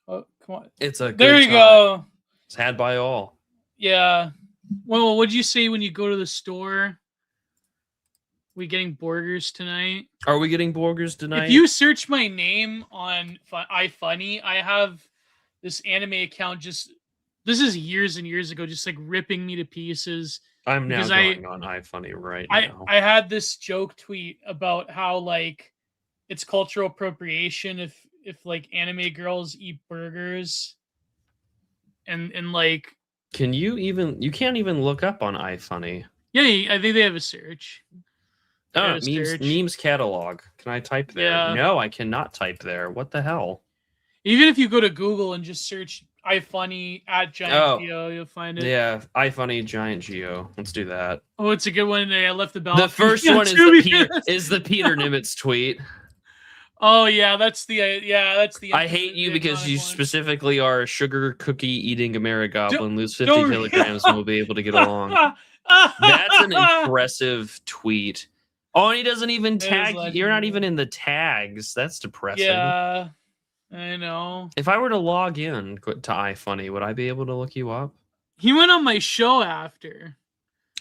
Oh, come on. It's a good There you time. go. It's had by all. Yeah. Well, what'd you say when you go to the store? We getting burgers tonight? Are we getting burgers tonight? If you search my name on iFunny, I have this anime account just. This is years and years ago, just like ripping me to pieces. I'm now going on iFunny right now. I had this joke tweet about how like it's cultural appropriation if like anime girls eat burgers, and like. Can you even? You can't even look up on iFunny. Yeah, I think they have a search. Oh, memes catalog. Can I type there? Yeah. No, I cannot type there. What the hell? Even if you go to Google and just search iFunny at Giant Geo, you'll find it. Yeah, iFunny Giant Geo. Let's do that. Oh, it's a good one. I left the bell. The first one is the Peter Nimitz tweet. Oh yeah, that's the I hate you because you specifically are a sugar cookie eating Amerigoblin. Lose 50 kilograms and we'll be able to get along. That's an impressive tweet. Oh, and he doesn't even tag. You're not even in the tags. That's depressing. Yeah, I know. If I were to log in to iFunny, would I be able to look you up? He went on my show after.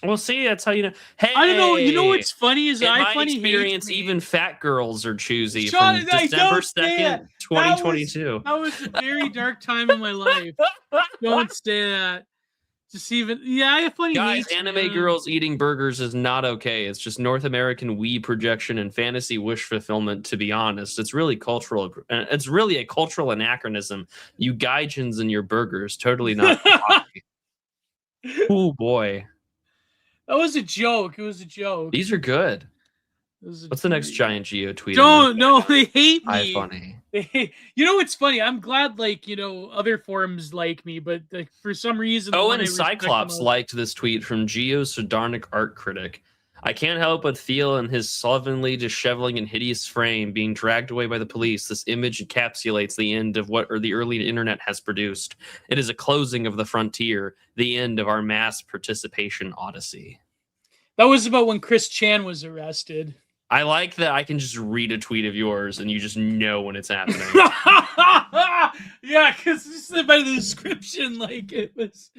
Well, see, that's how you know. Hey, I don't know. You know what's funny is in my iFunny experience, even fat girls are choosy from December 2nd, 2022. That was a very dark time in my life. Don't say that. Just even, yeah, iFunny. Guys, anime girls eating burgers is not okay. It's just North American Wii projection and fantasy wish fulfillment. To be honest, it's really cultural. It's really a cultural anachronism. You gaijins and your burgers, totally not. Oh boy. That was a joke. It was a joke. These are good. What's the next Giant Geo tweet? No, they hate me. iFunny. You know what's funny? I'm glad, like, you know, other forums like me, but like, for some reason... and Cyclops liked this tweet from Geo's Sardarnic art critic. I can't help but feel in his slovenly, disheveling, and hideous frame being dragged away by the police, this image encapsulates the end of what the early internet has produced. It is a closing of the frontier, the end of our mass participation odyssey. That was about when Chris Chan was arrested. I like that I can just read a tweet of yours and you just know when it's happening. Yeah, because just by the description, like, it was...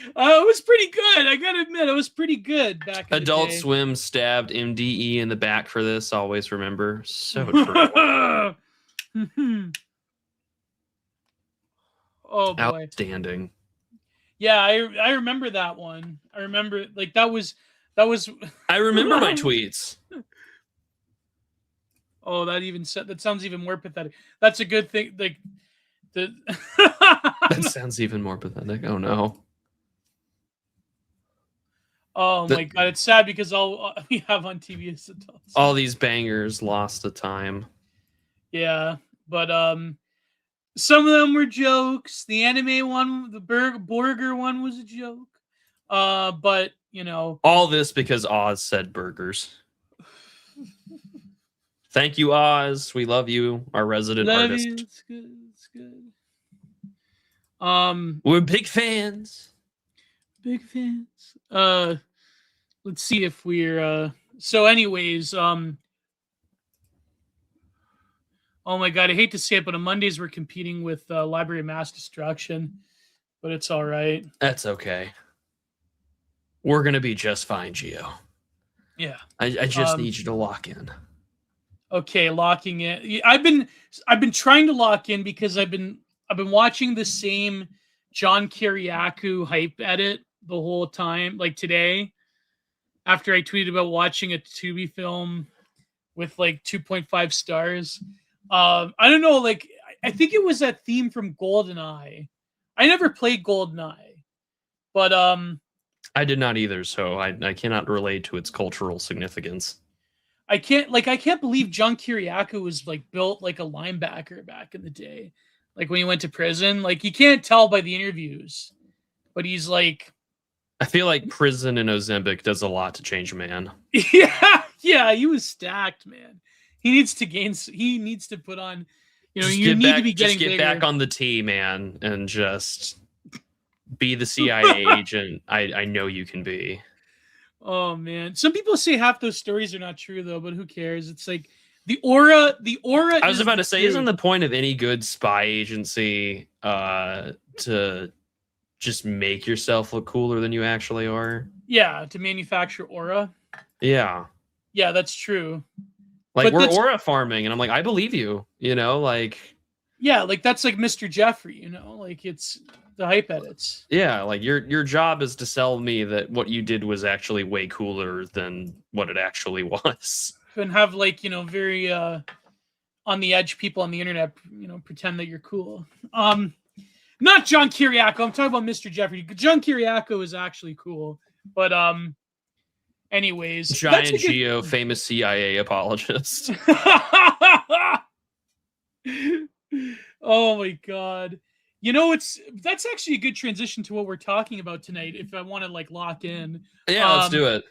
it was pretty good. I gotta admit, it was pretty good back in Adult the day. Swim stabbed MDE in the back for this. Always remember. So true. Oh boy. Outstanding. Yeah, I remember that one. I remember, like, that was I remember my tweets. Oh, that sounds even more pathetic. That's a good thing. Like, that sounds even more pathetic. Oh no. Oh my god, it's sad because all we have on TV is adults. All these bangers lost to time. Yeah, but some of them were jokes. The anime one, the burger one, was a joke. But you know, all this because Oz said burgers. Thank you, Oz. We love you, our resident artist. It's good. It's good. We're big fans. Big fans. Let's see if we're so anyways, oh my god, I hate to say it, but on Mondays we're competing with Library of Mass Destruction, but it's all right. That's okay. We're gonna be just fine, Geo. Yeah. I just need you to lock in. Okay, locking in. I've been trying to lock in because I've been watching the same John Kiriakou hype edit the whole time, like today, after I tweeted about watching a Tubi film with like 2.5 stars. I don't know, like, I think it was that theme from GoldenEye. I never played GoldenEye, but I did not either, so I cannot relate to its cultural significance. I can't believe John Kiriakou was like built like a linebacker back in the day, like when he went to prison. Like, you can't tell by the interviews, but he's like, I feel like prison in Ozempic does a lot to change a man. Yeah, he was stacked, man. He needs to put on, you know, you need to be getting bigger. Back on the tee, man, and just be the CIA agent I know you can be. Oh man, some people say half those stories are not true though, but who cares? It's like The aura. I was about to say, isn't the point of any good spy agency to just make yourself look cooler than you actually are? Yeah, to manufacture aura. Yeah. Yeah, that's true. Like, we're aura farming, and I'm like, I believe you, like... Yeah, like, that's like Mr. Jeffrey, like, it's the hype edits. Yeah, like, your job is to sell me that what you did was actually way cooler than what it actually was. And have, like, very on the edge people on the internet, pretend that you're cool. Not John Kiriakou. I'm talking about Mr. Jeffrey. John Kiriakou is actually cool, but anyways, Giant Geo, famous CIA apologist. Oh my god. That's actually a good transition to what we're talking about tonight, if I want to like lock in. Yeah, let's do it.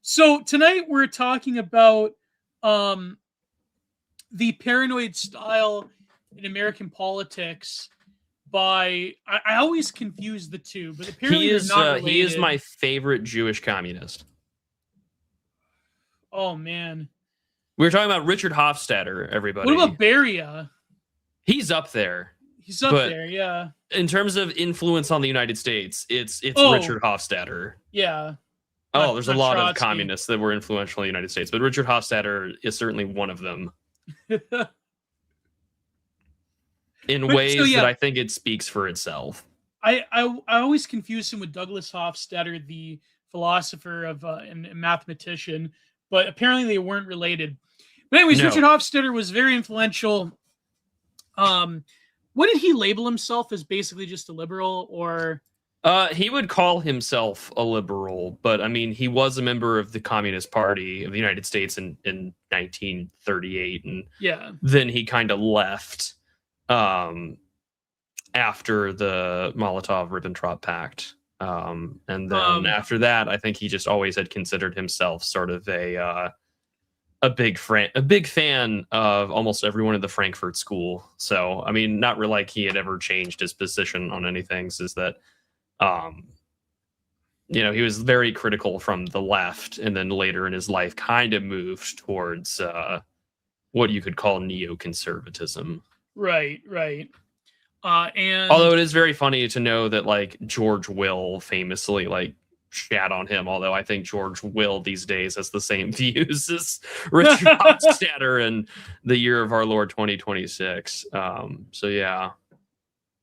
So tonight we're talking about the paranoid style in American politics by I always confuse the two, but apparently he is they're not related. He is my favorite Jewish communist. Oh man. We were talking about Richard Hofstadter, everybody. What about Beria? He's up there. He's up there, yeah. In terms of influence on the United States, it's Richard Hofstadter. Yeah. There's a lot of communists that were influential in the United States, but Richard Hofstadter is certainly one of them. In ways that I think it speaks for itself. I always confuse him with Douglas Hofstadter, the philosopher and mathematician, but apparently they weren't related. But anyways, Richard Hofstadter was very influential. What did he label himself as? Basically just a liberal, or? He would call himself a liberal, but I mean, he was a member of the Communist Party of the United States in 1938, and then he kind of left after the Molotov-Ribbentrop Pact. And then after that, I think he just always had considered himself sort of a big fan of almost everyone in the Frankfurt School. So, I mean, not really like he had ever changed his position on anything. Is that, he was very critical from the left, and then later in his life kind of moved towards what you could call neoconservatism. Right. And although it is very funny to know that like George Will famously like shat on him, although I think George Will these days has the same views as Richard Hofstadter in the year of our Lord 2026. So yeah.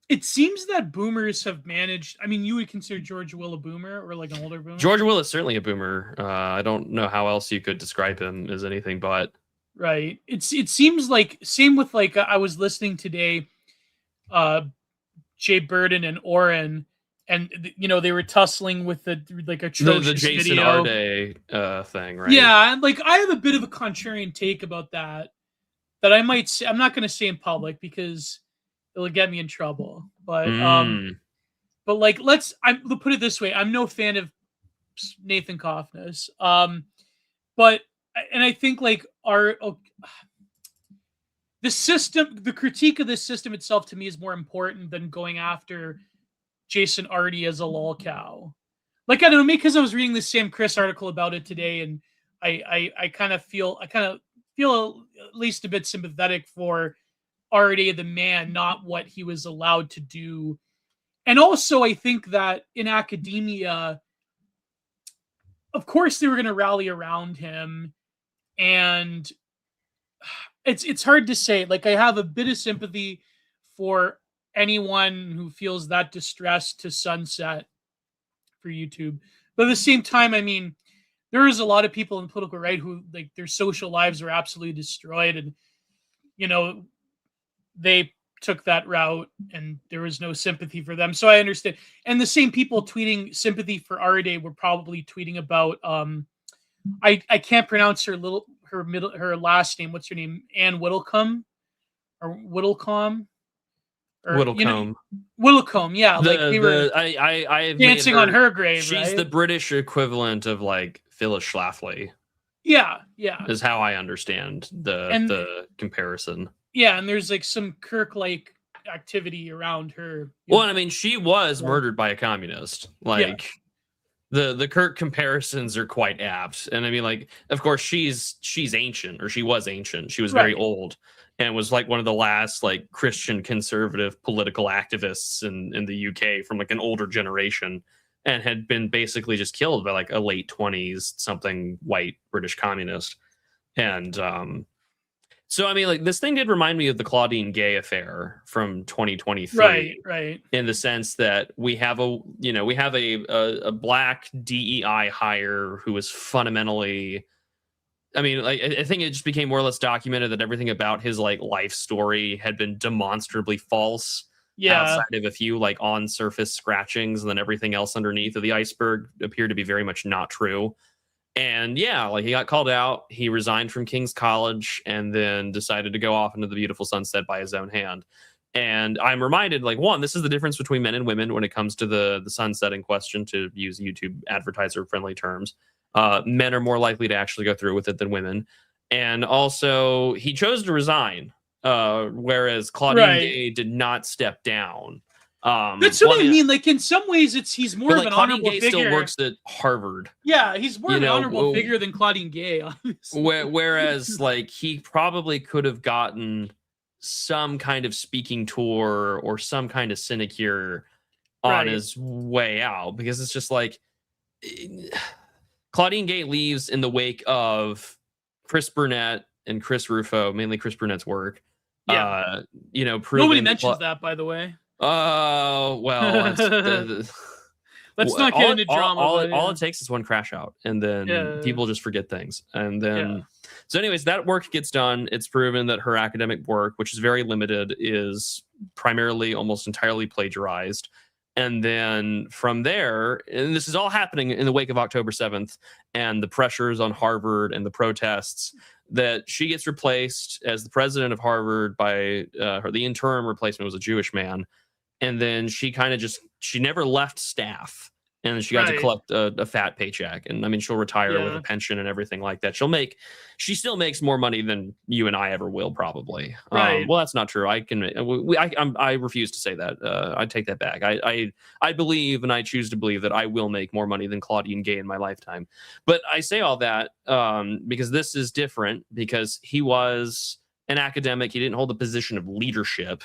It seems that boomers have managed. I mean, you would consider George Will a boomer or like an older boomer? George Will is certainly a boomer. I don't know how else you could describe him as anything but. Right. It seems like same with like I was listening today, Jay Burden and Oren, and they were tussling with the like atrocious the Jason video. Arde thing, right? Yeah, and like I have a bit of a contrarian take about that I might say. I'm not going to say in public because it'll get me in trouble. But like let's put it this way: I'm no fan of Nathan Koffness, but I think like the system, the critique of the system itself to me is more important than going after Jason Arde as a lolcow. Like, I don't know, maybe because I was reading this Sam Chris article about it today, and I kind of feel at least a bit sympathetic for Arde the man, not what he was allowed to do. And also I think that in academia, of course they were going to rally around him, and it's hard to say. Like, I have a bit of sympathy for anyone who feels that distressed to sunset for YouTube. But at the same time, I mean, there is a lot of people in the political right who like their social lives were absolutely destroyed, and they took that route and there was no sympathy for them. So I understand. And the same people tweeting sympathy for Arde were probably tweeting about I can't pronounce her last name. What's her name? Anne Whittlecombe or Whittlecombe? Whittlecombe, yeah. Like they were I dancing on her grave. She's right? the British equivalent of like Phyllis Schlafly. Yeah. Is how I understand the comparison. Yeah, and there's like some Kirk-like activity around her. Well, I mean, she was murdered by a communist. Like, the Kirk comparisons are quite apt. And I mean, like, of course, she's ancient, or she was ancient. She was very Right. old and was like one of the last like Christian conservative political activists in the UK from like an older generation, and had been basically just killed by like a late 20s something white British communist. And so I mean, like, this thing did remind me of the Claudine Gay affair from 2023, Right. in the sense that we have a black DEI hire who is fundamentally, I mean, like, I think it just became more or less documented that everything about his like life story had been demonstrably false. Yeah. Outside of a few like on surface scratchings, and then everything else underneath of the iceberg appeared to be very much not true. And yeah, like, he got called out, he resigned from King's College, and then decided to go off into the beautiful sunset by his own hand. And I'm reminded, like, one, this is the difference between men and women when it comes to the sunset in question, to use YouTube advertiser friendly terms. Men are more likely to actually go through with it than women. And also, he chose to resign, whereas Claudine Gay did not step down. That's what I mean. Like, in some ways, he's more of an Claudine honorable Gay figure. still works at Harvard. Yeah, he's more of an honorable figure than Claudine Gay, obviously. Whereas, like, he probably could have gotten some kind of speaking tour or some kind of sinecure on his way out, because it's just like Claudine Gay leaves in the wake of Chris Burnett and Chris Rufo, mainly Chris Burnett's work. Yeah. Nobody mentions that, by the way. Oh, well, let's not get into drama. All it takes is one crash out, and then people just forget things. And then, so anyways, that work gets done. It's proven that her academic work, which is very limited, is primarily almost entirely plagiarized. And then from there, and this is all happening in the wake of October 7th and the pressures on Harvard and the protests, that she gets replaced as the president of Harvard by the interim replacement was a Jewish man. And then she never left staff, and she got to collect a fat paycheck. And I mean, she'll retire with a pension and everything like that. She still makes more money than you and I ever will, probably. Well, that's not true. I refuse to say that. I take that back. I believe, and I choose to believe, that I will make more money than Claudine Gay in my lifetime. But I say all that because this is different, because he was an academic. He didn't hold the position of leadership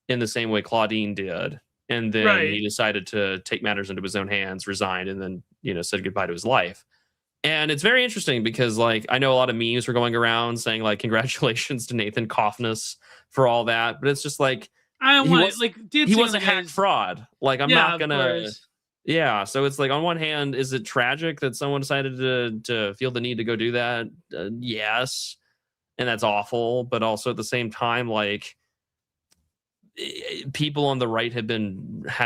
in the same way Claudine did. And then he decided to take matters into his own hands, resigned, and then, said goodbye to his life. And it's very interesting because, like, I know a lot of memes were going around saying, like, congratulations to Nathan Coffness for all that. But it's just like, he was a hack fraud. Like, I'm not going to. Yeah. So it's like, on one hand, is it tragic that someone decided to feel the need to go do that? Yes. And that's awful. But also at the same time, like, people on the right had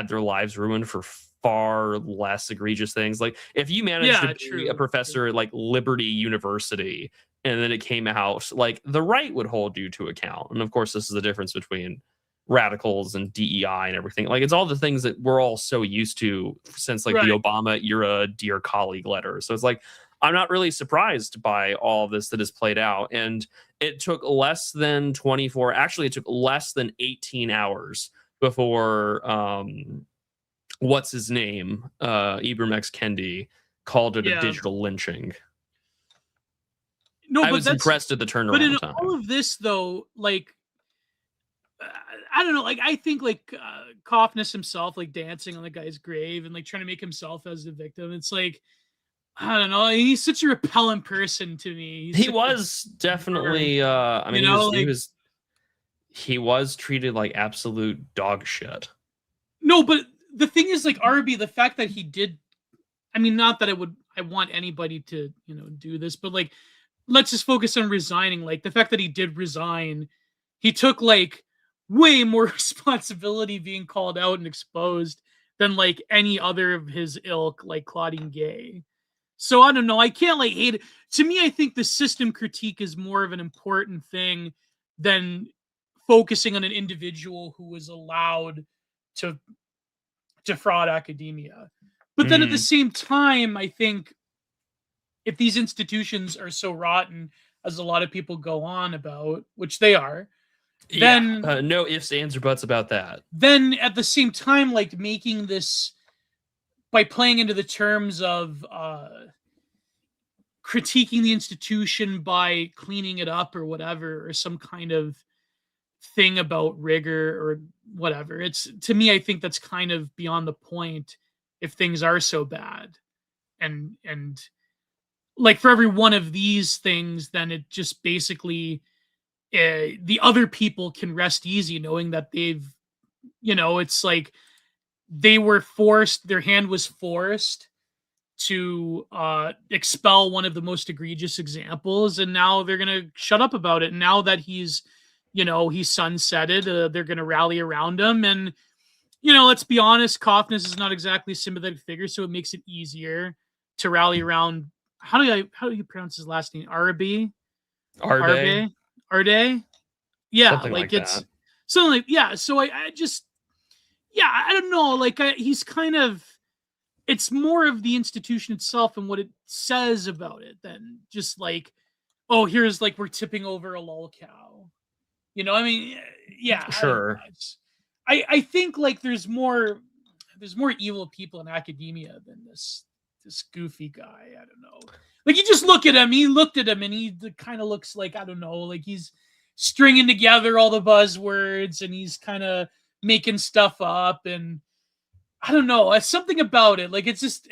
their lives ruined for far less egregious things. Like, if you managed to be a professor at like Liberty University and then it came out, like, the right would hold you to account. And of course, this is the difference between radicals and DEI and everything. Like, it's all the things that we're all so used to since like the Obama era Dear Colleague letter. So it's like, I'm not really surprised by all this that has played out. And it took less than 18 hours before what's his name, Ibram X. Kendi, called it a digital lynching. I was impressed at the turnaround. But in time. all of this, though, like, I don't know, like, I think like Coffness himself, like, dancing on the guy's grave and like trying to make himself as the victim. It's like, I don't know. He's such a repellent person to me. He was definitely. I mean, he was treated like absolute dog shit. No, but the thing is, like, Arby, the fact that he did. I mean, not that I want anybody to do this, but like, let's just focus on resigning. Like, the fact that he did resign, he took like way more responsibility being called out and exposed than like any other of his ilk, like Claudine Gay. So I don't know. I can't like hate it. To me, I think the system critique is more of an important thing than focusing on an individual who was allowed to defraud academia. But then at the same time, I think if these institutions are so rotten, as a lot of people go on about, which they are, then no ifs, ands, or buts about that. Then at the same time, like, making this by playing into the terms of critiquing the institution by cleaning it up or whatever, or some kind of thing about rigor or whatever. It's, to me, I think that's kind of beyond the point if things are so bad. And like for every one of these things, then it just basically the other people can rest easy knowing that they've, it's like they were forced, their hand was forced to expel one of the most egregious examples, and now they're gonna shut up about it. And now that he's sunsetted, they're gonna rally around him. And let's be honest, Kaufness is not exactly a sympathetic figure, so it makes it easier to rally around. How do you pronounce his last name? Arde? Yeah, something like it's that. something like, yeah. So I don't know. Like he's kind of, it's more of the institution itself and what it says about it than just like, oh, here's like we're tipping over a lol cow. I mean, yeah, Sure. I think like there's more evil people in academia than this goofy guy. I don't know. Like you just look at him. He looked at him and he kind of looks like, I don't know, like he's stringing together all the buzzwords and he's kind of making stuff up, and I don't know. It's something about it. Like it's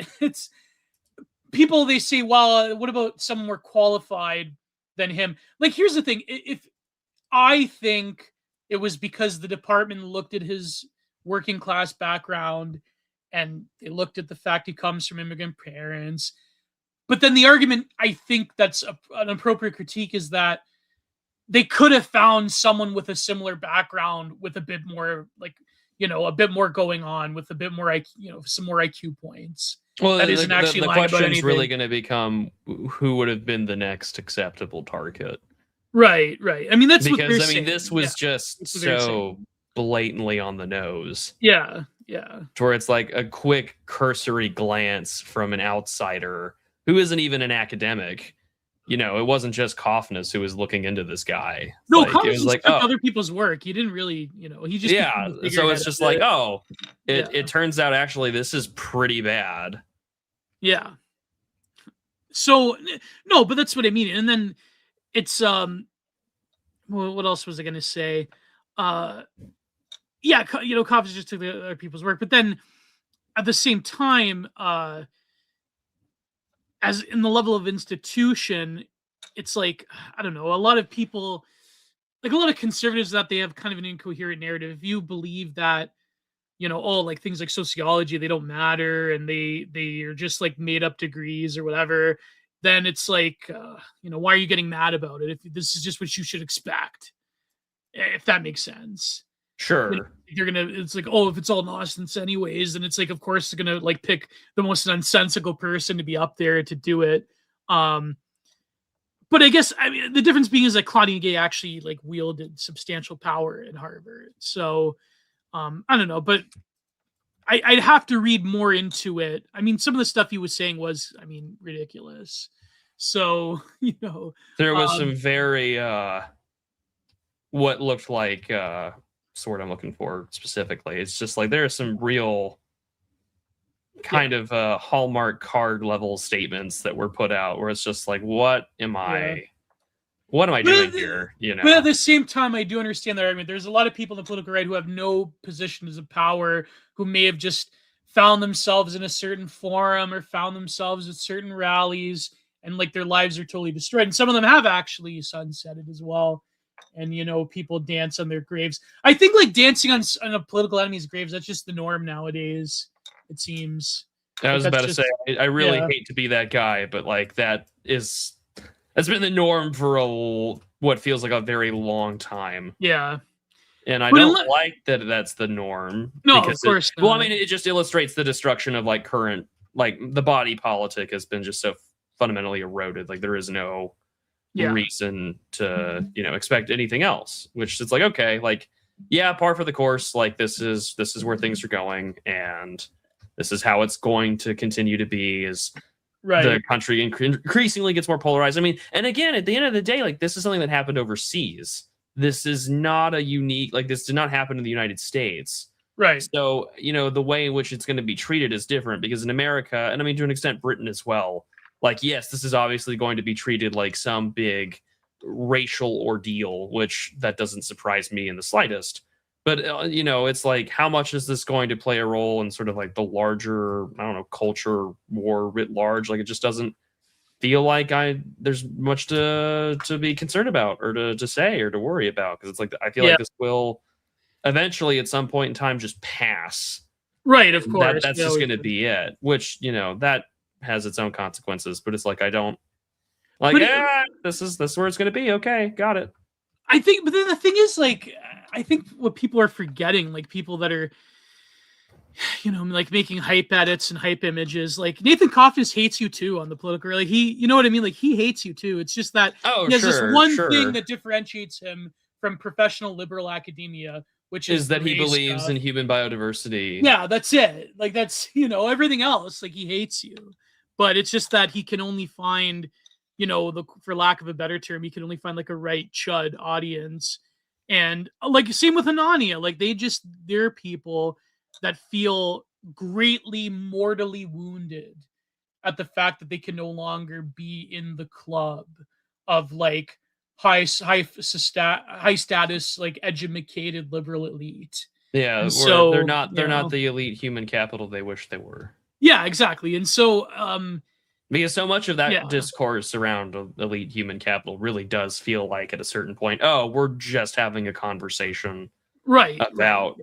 people, they say, well, what about someone more qualified than him? Like here's the thing. If I think it was because the department looked at his working class background and they looked at the fact he comes from immigrant parents. But then the argument, I think that's an appropriate critique, is that they could have found someone with a similar background with a bit more, like, a bit more going on, with a bit more, some more IQ points. Well, that isn't actually the lying about question is anything. really going to become who would have been the next acceptable target. Right. I mean, that's because what saying. This was just so blatantly on the nose. Yeah. To where it's like a quick cursory glance from an outsider who isn't even an academic. It wasn't just Kaufness who was looking into this guy. No, like, Kaufness it was like other people's work. He didn't really, he just So it's just like, it turns out actually this is pretty bad. Yeah. So no, but that's what I mean. And then it's what else was I going to say? Kaufness just took the other people's work, but then at the same time, as in the level of institution, it's like, I don't know, a lot of people, like a lot of conservatives, that they have kind of an incoherent narrative. If you believe that, like things like sociology, they don't matter and they are just like made up degrees or whatever, then it's like, why are you getting mad about it? If this is just what you should expect, if that makes sense. Sure. It's like, oh, if it's all nonsense anyways, then it's like, of course they're gonna like pick the most nonsensical person to be up there to do it. But I guess, I mean, the difference being is that Claudine Gay actually like wielded substantial power at Harvard. So I don't know, but I'd have to read more into it. I mean, some of the stuff he was saying was, I mean, ridiculous. So, there was some very what looked like sort I'm looking for specifically. It's just like there are some real kind of Hallmark card level statements that were put out where it's just like, what am I doing here? But at the same time, I do understand that argument. There's a lot of people in the political right who have no positions of power, who may have just found themselves in a certain forum or found themselves at certain rallies, and like their lives are totally destroyed. And some of them have actually sunsetted as well. And people dance on their graves. I think like dancing on a political enemy's graves, that's just the norm nowadays, it seems. I was about to say, I really hate to be that guy, but like that's been the norm for what feels like a very long time. Yeah. And I don't like that that's the norm. No, of course not. Well, I mean, it just illustrates the destruction of like current, like the body politic has been just so fundamentally eroded. Like there is no reason to expect anything else, which is like, okay, like par for the course, like this is where things are going, and this is how it's going to continue to be, is the country increasingly gets more polarized. I mean, and again, at the end of the day, like this is something that happened overseas. This is not a unique, like this did not happen in the United States. Right. So, the way in which it's going to be treated is different, because in America, and I mean, to an extent, Britain as well, like, yes, this is obviously going to be treated like some big racial ordeal, which that doesn't surprise me in the slightest. But, it's like, how much is this going to play a role in sort of like the larger, I don't know, culture war writ large? Like, it just doesn't feel like there's much to be concerned about, or to say, or to worry about, because it's like, I feel like this will eventually at some point in time just pass. Right, of course. That's just going to be it, which, that has its own consequences, but it's like, I don't like, this is where it's going to be. Okay, got it. I think, but then the thing is, like, I think what people are forgetting, like people that are, like making hype edits and hype images, like Nathan Kaufman hates you too on the political, like you know what I mean? Like he hates you too. It's just that he has this one thing that differentiates him from professional liberal academia, which is that he believes in human biodiversity. Yeah, that's it. Like that's, everything else, like he hates you. But it's just that he can only find, for lack of a better term, he can only find like a right chud audience. And like same with Anania, like they're people that feel greatly mortally wounded at the fact that they can no longer be in the club of like high status, like educated liberal elite. Yeah, so they're not the elite human capital they wish they were. Yeah, exactly. And so because so much of that discourse around elite human capital really does feel like at a certain point, oh, we're just having a conversation about,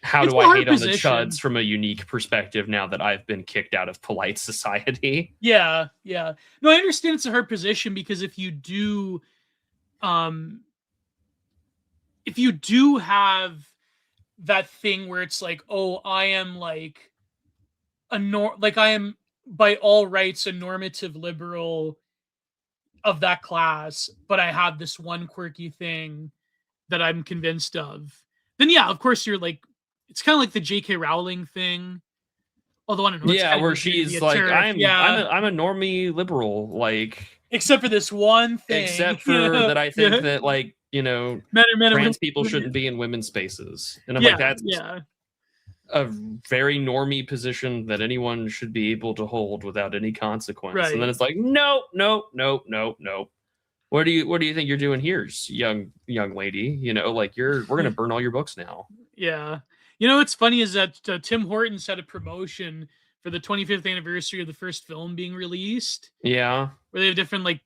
how do I hate on the chuds from a unique perspective now that I've been kicked out of polite society? Yeah. No, I understand it's a hard position, because if you do have that thing where it's like, oh, I am like I am by all rights a normative liberal of that class, but I have this one quirky thing that I'm convinced of, then yeah, of course you're like, it's kind of like the J.K. Rowling thing. Although I don't know. Yeah, where she's like, I'm a normie liberal, like, except for this one thing. Except for that, I think that, like, trans people shouldn't be in women's spaces, and I'm like, that's a very normie position that anyone should be able to hold without any consequence. Right. And then it's like, no. What do you think you're doing here, young lady? Like we're gonna burn all your books now. Yeah. What's funny is that Tim Hortons had a promotion for the 25th anniversary of the first film being released. Yeah. Where they have different like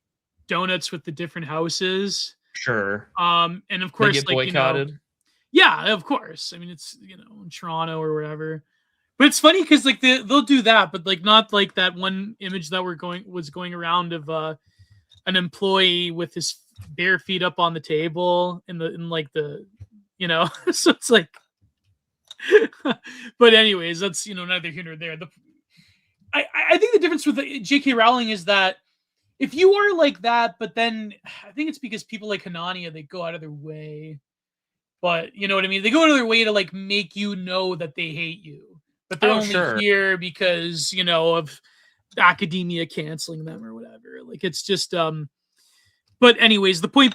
donuts with the different houses. Sure. And of course, they get boycotted. Yeah, of course. I mean, it's in Toronto or wherever. But it's funny because like they'll do that, but like not like that one image that was going around of an employee with his bare feet up on the table in so it's like. But anyways, that's neither here nor there. I think the difference with J.K. Rowling is that if you are like that, but then I think it's because people like Hanania, they go out of their way. But you know what I mean? They go out of their way to like make you know that they hate you. But they're only here because, of academia canceling them or whatever. Like it's just but anyways, the point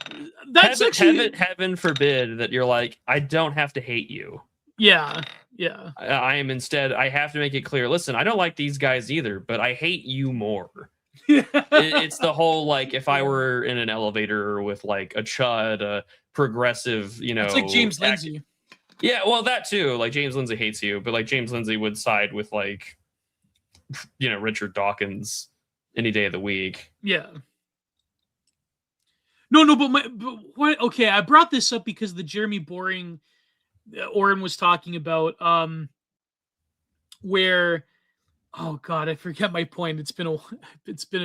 that's heaven forbid that you're like, I don't have to hate you. Yeah. I am instead, I have to make it clear, listen, I don't like these guys either, but I hate you more. It's the whole, like, if I were in an elevator with like a chud, a progressive, it's like James Lindsay. Yeah, well, that too. Like James Lindsay hates you, but like James Lindsay would side with like, Richard Dawkins any day of the week. Yeah. No, but what? Okay, I brought this up because the Jeremy Boring Oren was talking about, where, oh god, I forget my point. It's been a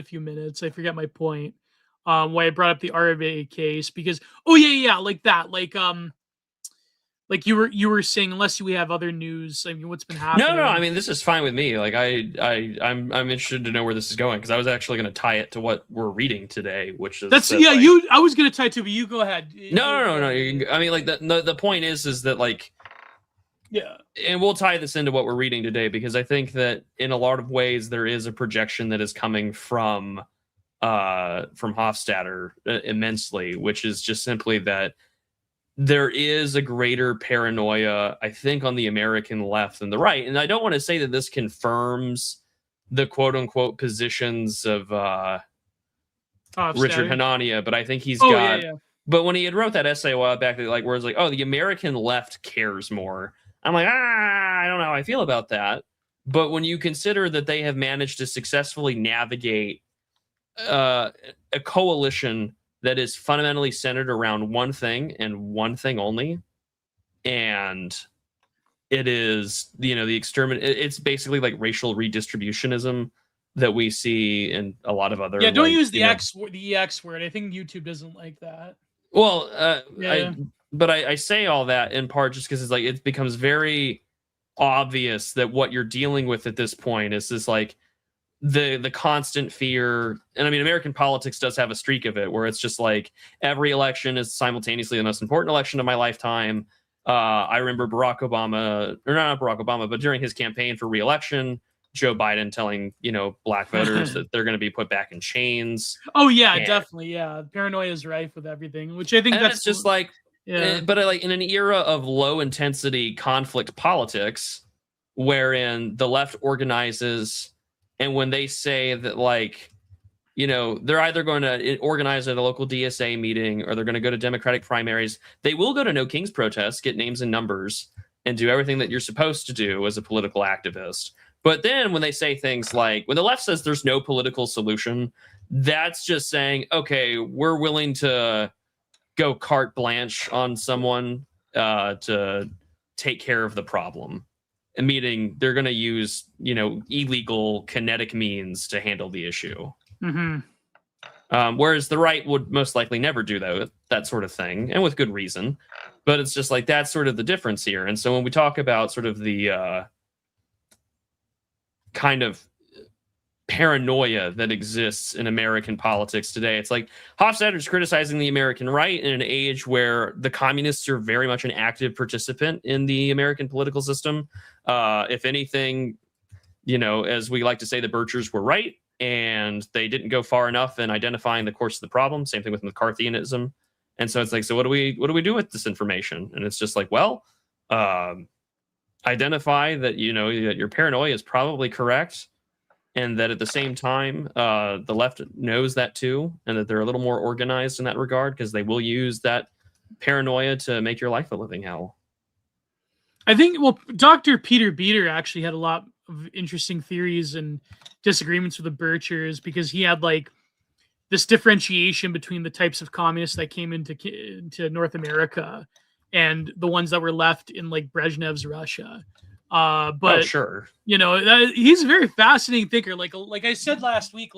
few minutes. I forget my point. Why I brought up the RVA case, because like that, like you were saying, unless we have other news, I mean, what's been happening? No, I mean, this is fine with me. Like I'm interested to know where this is going, because I was actually going to tie it to what we're reading today, which is I was going to tie it to, but you go ahead. No. I mean, like the point is that like, yeah, and we'll tie this into what we're reading today, because I think that in a lot of ways there is a projection that is coming from Hofstadter immensely, which is just simply that there is a greater paranoia, I think, on the American left than the right. And I don't want to say that this confirms the quote unquote positions of Richard Hanania, but I think he's got. Yeah. But when he had wrote that essay a while back, like where it's like, oh, the American left cares more. I'm like, I don't know how I feel about that. But when you consider that they have managed to successfully navigate a coalition that is fundamentally centered around one thing and one thing only, and it is, the exterminate. It's basically like racial redistributionism that we see in a lot of other. Yeah, don't use the EX word. I think YouTube doesn't like that. Well, I say all that in part just because it's like it becomes very obvious that what you're dealing with at this point is this like the constant fear. And I mean, American politics does have a streak of it where it's just like every election is simultaneously the most important election of my lifetime. I remember Barack Obama, or not Barack Obama, but during his campaign for re-election, Joe Biden telling, black voters that they're going to be put back in chains. Oh yeah, definitely. Yeah. Paranoia is rife with everything, which I think that's just like, but like in an era of low intensity conflict politics, wherein the left organizes, and when they say that like, they're either going to organize at a local DSA meeting or they're going to go to Democratic primaries, they will go to No Kings protests, get names and numbers, and do everything that you're supposed to do as a political activist. But then when they say things like, when the left says there's no political solution, that's just saying, okay, we're willing to go carte blanche on someone to take care of the problem. And meaning they're going to use, illegal kinetic means to handle the issue. Mm-hmm. Whereas the right would most likely never do that sort of thing, and with good reason. But it's just like that's sort of the difference here. And so when we talk about sort of the kind of paranoia that exists in American politics today, it's like Hofstadter's criticizing the American right in an age where the communists are very much an active participant in the American political system. If anything, as we like to say, the Birchers were right, and they didn't go far enough in identifying the course of the problem. Same thing with McCarthyism. And so it's like, so what do we do with this information? And it's just like, well, identify that, that your paranoia is probably correct, and that at the same time, the left knows that too, and that they're a little more organized in that regard because they will use that paranoia to make your life a living hell. I think, Dr. Peter Beater actually had a lot of interesting theories and disagreements with the Birchers because he had like this differentiation between the types of communists that came into North America and the ones that were left in like Brezhnev's Russia. But sure, he's a very fascinating thinker. Like I said last week,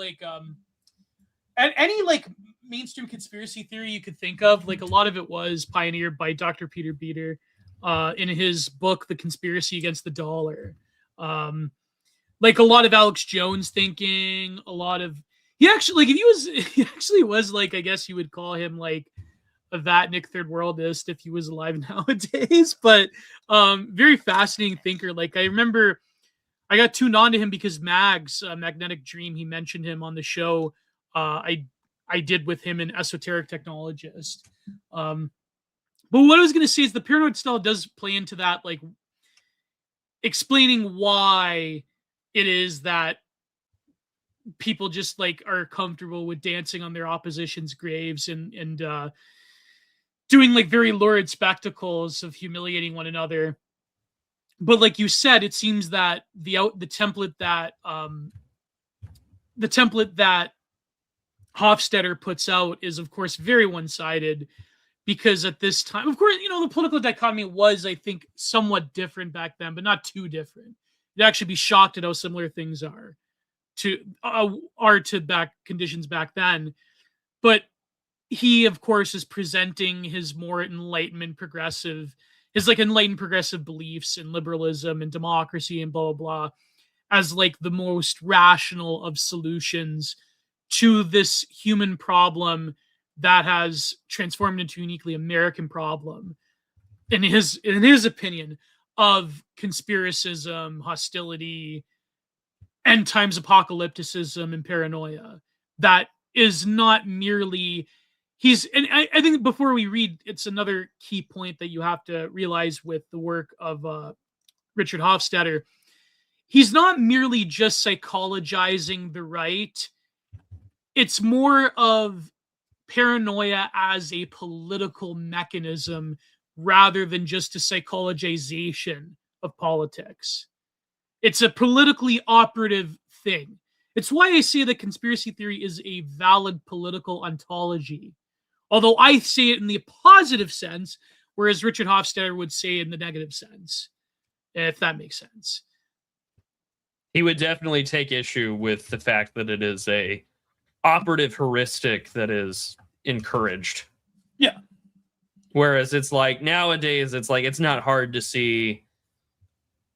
any like mainstream conspiracy theory you could think of, like a lot of it was pioneered by Dr. Peter Beater in his book, The Conspiracy Against the Dollar. Like a lot of Alex Jones thinking, a lot of he actually was like, I guess you would call him like a Vatnik third worldist if he was alive nowadays, but very fascinating thinker. Like I remember I got tuned on to him because Mag's Magnetic Dream, he mentioned him on the show I did with him, an esoteric technologist. But what I was going to say is the paranoid style does play into that, like explaining why it is that people just like are comfortable with dancing on their opposition's graves and doing like very lurid spectacles of humiliating one another. But like you said, it seems that the template that Hofstadter puts out is of course very one-sided, because at this time, of course, the political dichotomy was, I think, somewhat different back then, but not too different. You'd actually be shocked at how similar things are to back conditions back then. But he, of course, is presenting his more enlightened progressive beliefs in liberalism and democracy and blah, blah, blah, as like the most rational of solutions to this human problem that has transformed into a uniquely American problem, in his opinion, of conspiracism, hostility, end times apocalypticism, and paranoia. That is not merely I think before we read, it's another key point that you have to realize with the work of Richard Hofstadter. He's not merely just psychologizing the right. It's more of paranoia as a political mechanism rather than just a psychologization of politics. It's a politically operative thing. It's why I say that conspiracy theory is a valid political ontology. Although I say it in the positive sense, whereas Richard Hofstadter would say in the negative sense, if that makes sense. He would definitely take issue with the fact that it is a operative heuristic that is encouraged. Yeah. Whereas it's like nowadays, it's like it's not hard to see.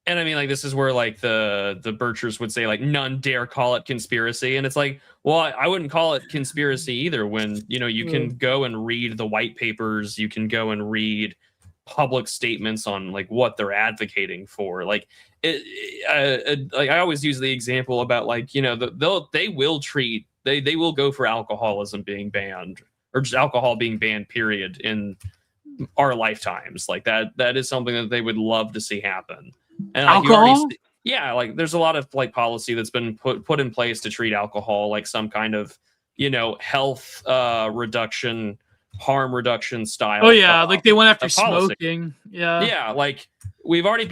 And I mean, like, this is where like the Birchers would say, like, none dare call it conspiracy. And it's like, well, I wouldn't call it conspiracy either when, you know, you can go and read the white papers. You can go and read public statements on like what they're advocating for. Like, like I always use the example about like, you know, they will go for alcoholism being banned or just alcohol being banned, period, in our lifetimes. Like that is something that they would love to see happen. And like alcohol? Like there's a lot of like policy that's been put in place to treat alcohol like some kind of, you know, health reduction, harm reduction style. Oh yeah, like they went after policy. smoking. Yeah, like we've already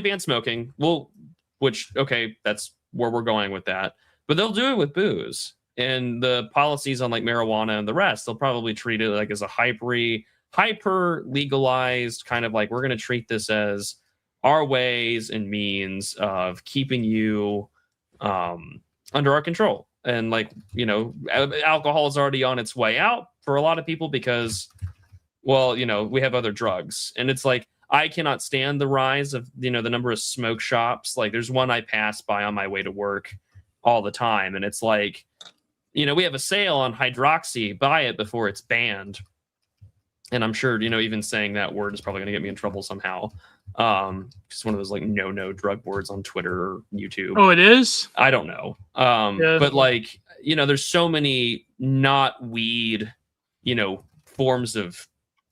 banned smoking. Well, which okay, that's where we're going with that. But they'll do it with booze, and the policies on like marijuana and the rest, they'll probably treat it like as a hyper legalized kind of like, we're going to treat this as our ways and means of keeping you under our control. And like, you know, alcohol is already on its way out for a lot of people because, well, you know, we have other drugs. And it's like, I cannot stand the rise of, you know, the number of smoke shops. Like there's one I pass by on my way to work all the time. And it's like, you know, we have a sale on hydroxy, buy it before it's banned. And I'm sure, you know, even saying that word is probably going to get me in trouble somehow. Just one of those like no drug words on Twitter or YouTube. Oh, it is? I don't know. But like, you know, there's so many not weed, you know, forms of.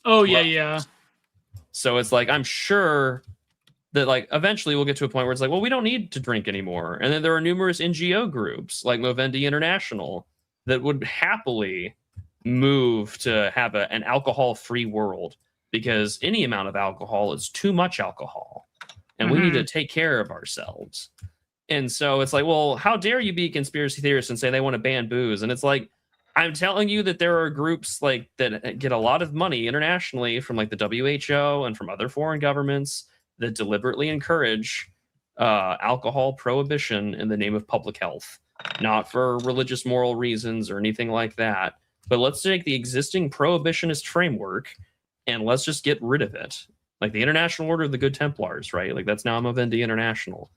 Oh, yeah. So it's like, I'm sure that like eventually we'll get to a point where it's like, well, we don't need to drink anymore. And then there are numerous NGO groups like Movendi International that would happily move to have an alcohol-free world, because any amount of alcohol is too much alcohol and we need to take care of ourselves. And so it's like, well, how dare you be a conspiracy theorist and say they want to ban booze? And it's like, I'm telling you that there are groups like that get a lot of money internationally from like the WHO and from other foreign governments that deliberately encourage alcohol prohibition in the name of public health, not for religious moral reasons or anything like that. But let's take the existing prohibitionist framework and let's just get rid of it. Like the International Order of the Good Templars, right? Like that's now Movendi International.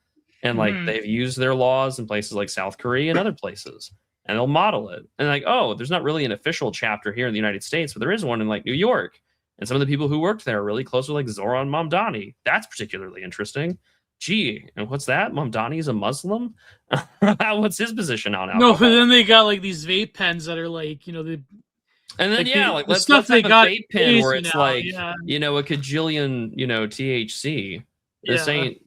And like they've used their laws in places like South Korea and other places. And they'll model it. And like, oh, there's not really an official chapter here in the United States, but there is one in like New York. And some of the people who worked there are really close with like Zoran Mamdani. That's particularly interesting. Gee, and what's that? Mamdani is a Muslim? What's his position on alcohol? No, but then they got like these vape pens that are like, you know, the and then like let's stuff have they got a vape pen where it's now, like, you know, a cajillion, you know, THC. This ain't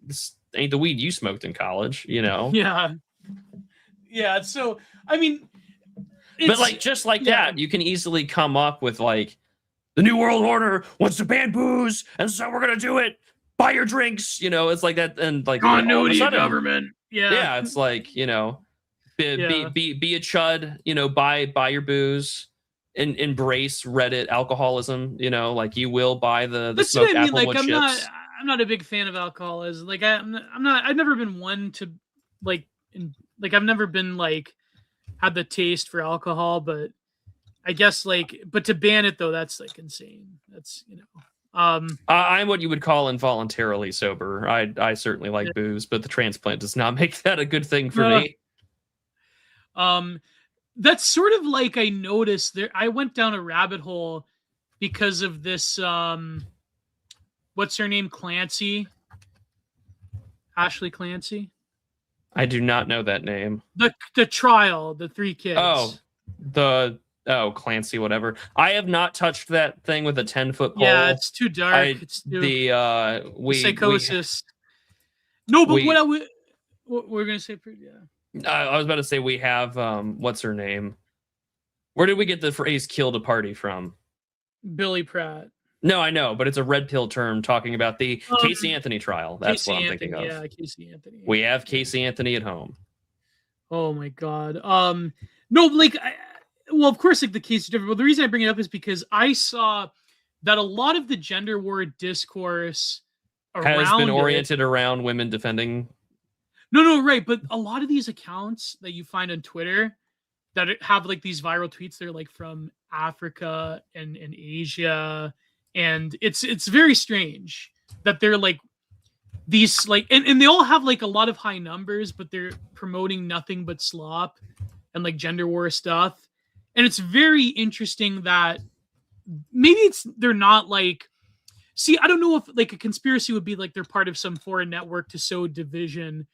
the weed you smoked in college, you know? Yeah. So I mean, but like just like that, you can easily come up with like, the New World Order wants to ban booze, and so we're gonna do it. Buy your drinks, you know. It's like that, and like continuity of government. Yeah, it's like, you know, be a chud, you know. Buy your booze, and embrace Reddit alcoholism. You know, like you will buy the smoked applewood chips. I'm not a big fan of alcoholism. Like I'm not. I've never been one to like I've never been like had the taste for alcohol, but I guess like, but to ban it though, that's like insane. That's, you know, I'm what you would call involuntarily sober. I certainly like booze, but the transplant does not make that a good thing for me. That's sort of like I noticed there. I went down a rabbit hole because of this. What's her name? Clancy. Ashley Clancy. I do not know that name. The trial, the 3 kids. Oh, the Oh, Clancy, whatever. I have not touched that thing with a 10-foot pole. Yeah, it's too dark. It's too psychosis. No, but what we're gonna say? Yeah. I was about to say we have what's her name? Where did we get the phrase "killed a party" from? Billy Pratt. No, I know, but it's a red pill term talking about the Casey Anthony trial. That's what I'm thinking of. Yeah, Casey Anthony. We have Casey Anthony at home. Oh my god. No, like, well, of course, like the case is different. But the reason I bring it up is because I saw that a lot of the gender war discourse has been oriented around women defending. No, right. But a lot of these accounts that you find on Twitter that have like these viral tweets, they're like from Africa and Asia. And it's very strange that they're like these like and they all have like a lot of high numbers, but they're promoting nothing but slop and like gender war stuff. And it's very interesting that maybe they're not like, see, I don't know if like a conspiracy would be like they're part of some foreign network to sow division,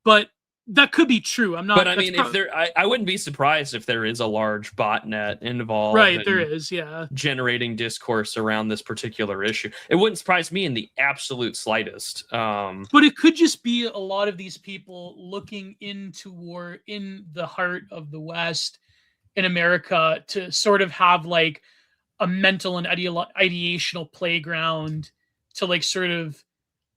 but that could be true. I'm not. But I mean, if there, I wouldn't be surprised if there is a large botnet involved. Right, there is, yeah. Generating discourse around this particular issue. It wouldn't surprise me in the absolute slightest. But it could just be a lot of these people looking into war in the heart of the West in America to sort of have like a mental and ideational playground to like sort of,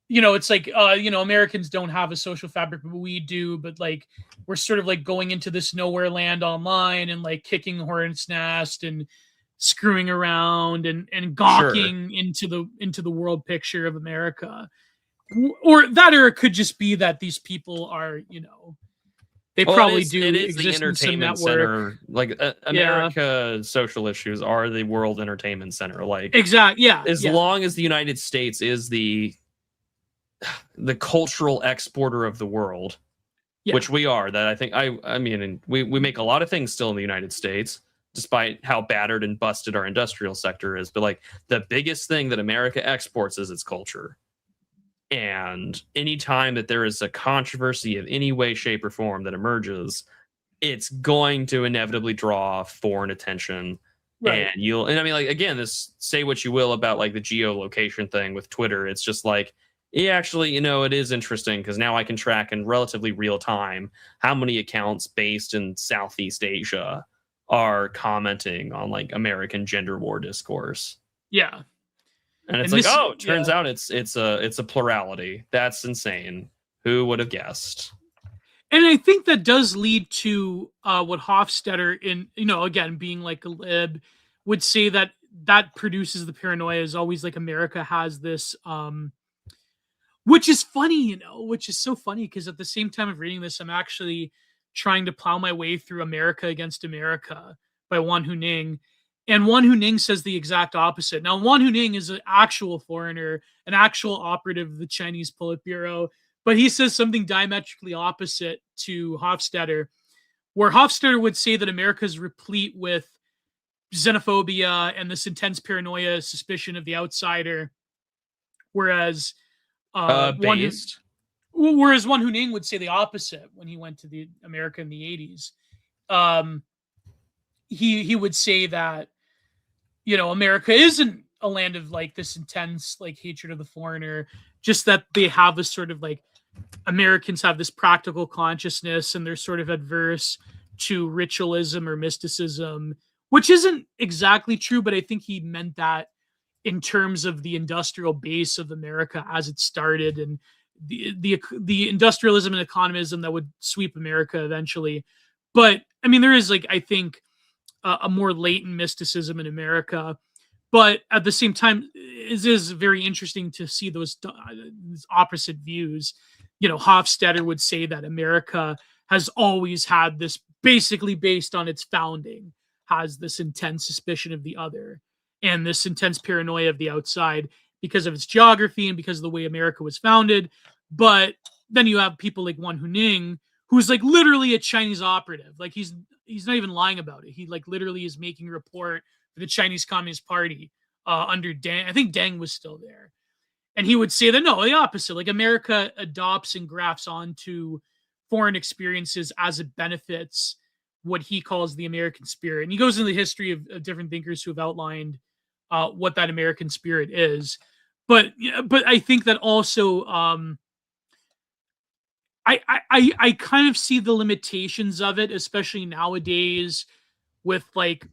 you know, it's like, Americans don't have a social fabric, but we do. But like, we're sort of like going into this nowhere land online and like kicking the hornet's nest and screwing around and gawking into the world picture of America. Or it could just be that these people are, they probably do exist in some network. Center. Like America, social issues are the world entertainment center. Like exactly, yeah. As long as the United States is the cultural exporter of the world, which we are. That I think I mean, we make a lot of things still in the United States, despite how battered and busted our industrial sector is. But like the biggest thing that America exports is its culture. And anytime that there is a controversy of any way, shape, or form that emerges, it's going to inevitably draw foreign attention. Right. And I mean, like, again, this, say what you will about like the geolocation thing with Twitter. It's just like, yeah, actually, it is interesting because now I can track in relatively real time how many accounts based in Southeast Asia are commenting on like American gender war discourse. Yeah. And it's like, it turns out it's a plurality. That's insane. Who would have guessed? And I think that does lead to what Hofstadter, again, being like a lib, would say that produces the paranoia is always like America has this, which is funny, which is so funny because at the same time of reading this, I'm actually trying to plow my way through America Against America by Wan Huning. And Wan Huning says the exact opposite. Now, Wan Huning is an actual foreigner, an actual operative of the Chinese Politburo, but he says something diametrically opposite to Hofstadter, where Hofstadter would say that America is replete with xenophobia and this intense paranoia, suspicion of the outsider, whereas Wan Huning would say the opposite when he went to the America in the 80s. He would say that, America isn't a land of like this intense like hatred of the foreigner, just that they have a sort of like Americans have this practical consciousness and they're sort of adverse to ritualism or mysticism, which isn't exactly true, but I think he meant that in terms of the industrial base of America as it started and the industrialism and economism that would sweep America eventually. But I mean, there is like, I think, a more latent mysticism in America, but at the same time, it is very interesting to see those opposite views. Hofstadter would say that America has always had this, basically based on its founding, has this intense suspicion of the other and this intense paranoia of the outside because of its geography and because of the way America was founded. But then you have people like Wan Huning, who's like literally a Chinese operative. Like he's not even lying about it. He like literally is making a report for the Chinese Communist Party under Deng. I think Deng was still there. And he would say that, no, the opposite. Like America adopts and grafts onto foreign experiences as it benefits what he calls the American spirit. And he goes into the history of different thinkers who have outlined what that American spirit is. But I think that also I kind of see the limitations of it, especially nowadays with like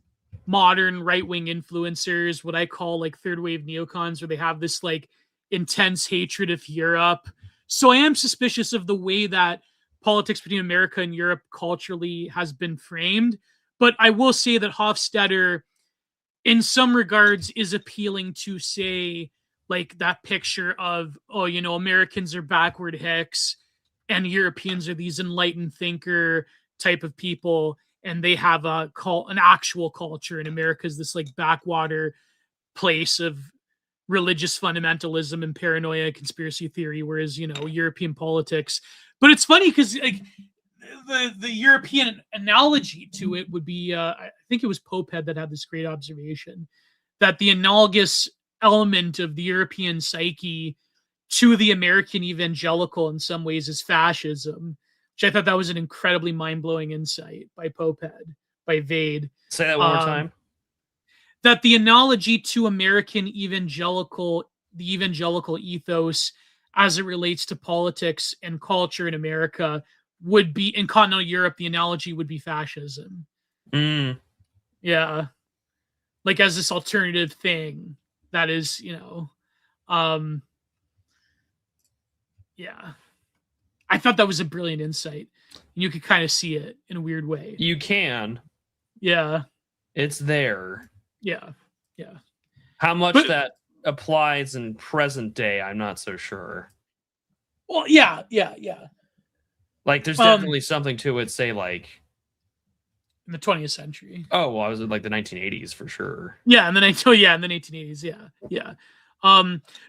modern right-wing influencers, what I call like third wave neocons, where they have this like intense hatred of Europe. So I am suspicious of the way that politics between America and Europe culturally has been framed. But I will say that Hofstadter, in some regards, is appealing to, say, like that picture of, oh, you know, Americans are backward hicks and Europeans are these enlightened thinker type of people, and they have an actual culture, and America's this like backwater place of religious fundamentalism and paranoia, conspiracy theory, whereas, you know, European politics. But it's funny because like the European analogy to it would be, I think it was Popehead that had this great observation that the analogous element of the European psyche to the American evangelical in some ways is fascism, which I thought that was an incredibly mind-blowing insight by Popehead, by Vade. Say that one more time. That the analogy to American the evangelical ethos as it relates to politics and culture in America would be, in continental Europe, the analogy would be fascism. Yeah. Like as this alternative thing that is, you know, yeah. I thought that was a brilliant insight. And you could kind of see it in a weird way. You can. Yeah. It's there. Yeah. Yeah. How much that applies in present day, I'm not so sure. Well, yeah. Like, there's definitely something to it, say, like... in the 20th century. Oh, well, I was in, like, the 1980s, for sure. Yeah, in the 1980s, yeah.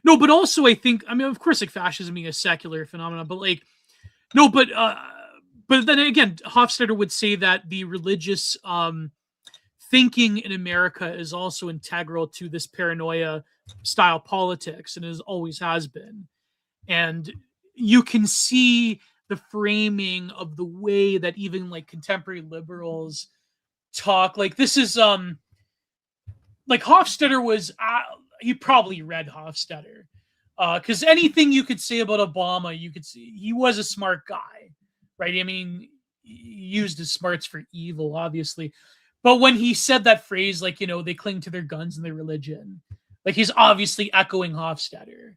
No, but also, I think, I mean, of course, like, fascism being a secular phenomenon, but, like, no, but then again, Hofstadter would say that the religious thinking in America is also integral to this paranoia style politics, and it always has been. And you can see the framing of the way that even like contemporary liberals talk. Like this is like Hofstadter was he probably read Hofstadter because anything you could say about Obama, you could see he was a smart guy, right? I mean, he used his smarts for evil, obviously. But when he said that phrase, like, you know, they cling to their guns and their religion, like he's obviously echoing Hofstadter.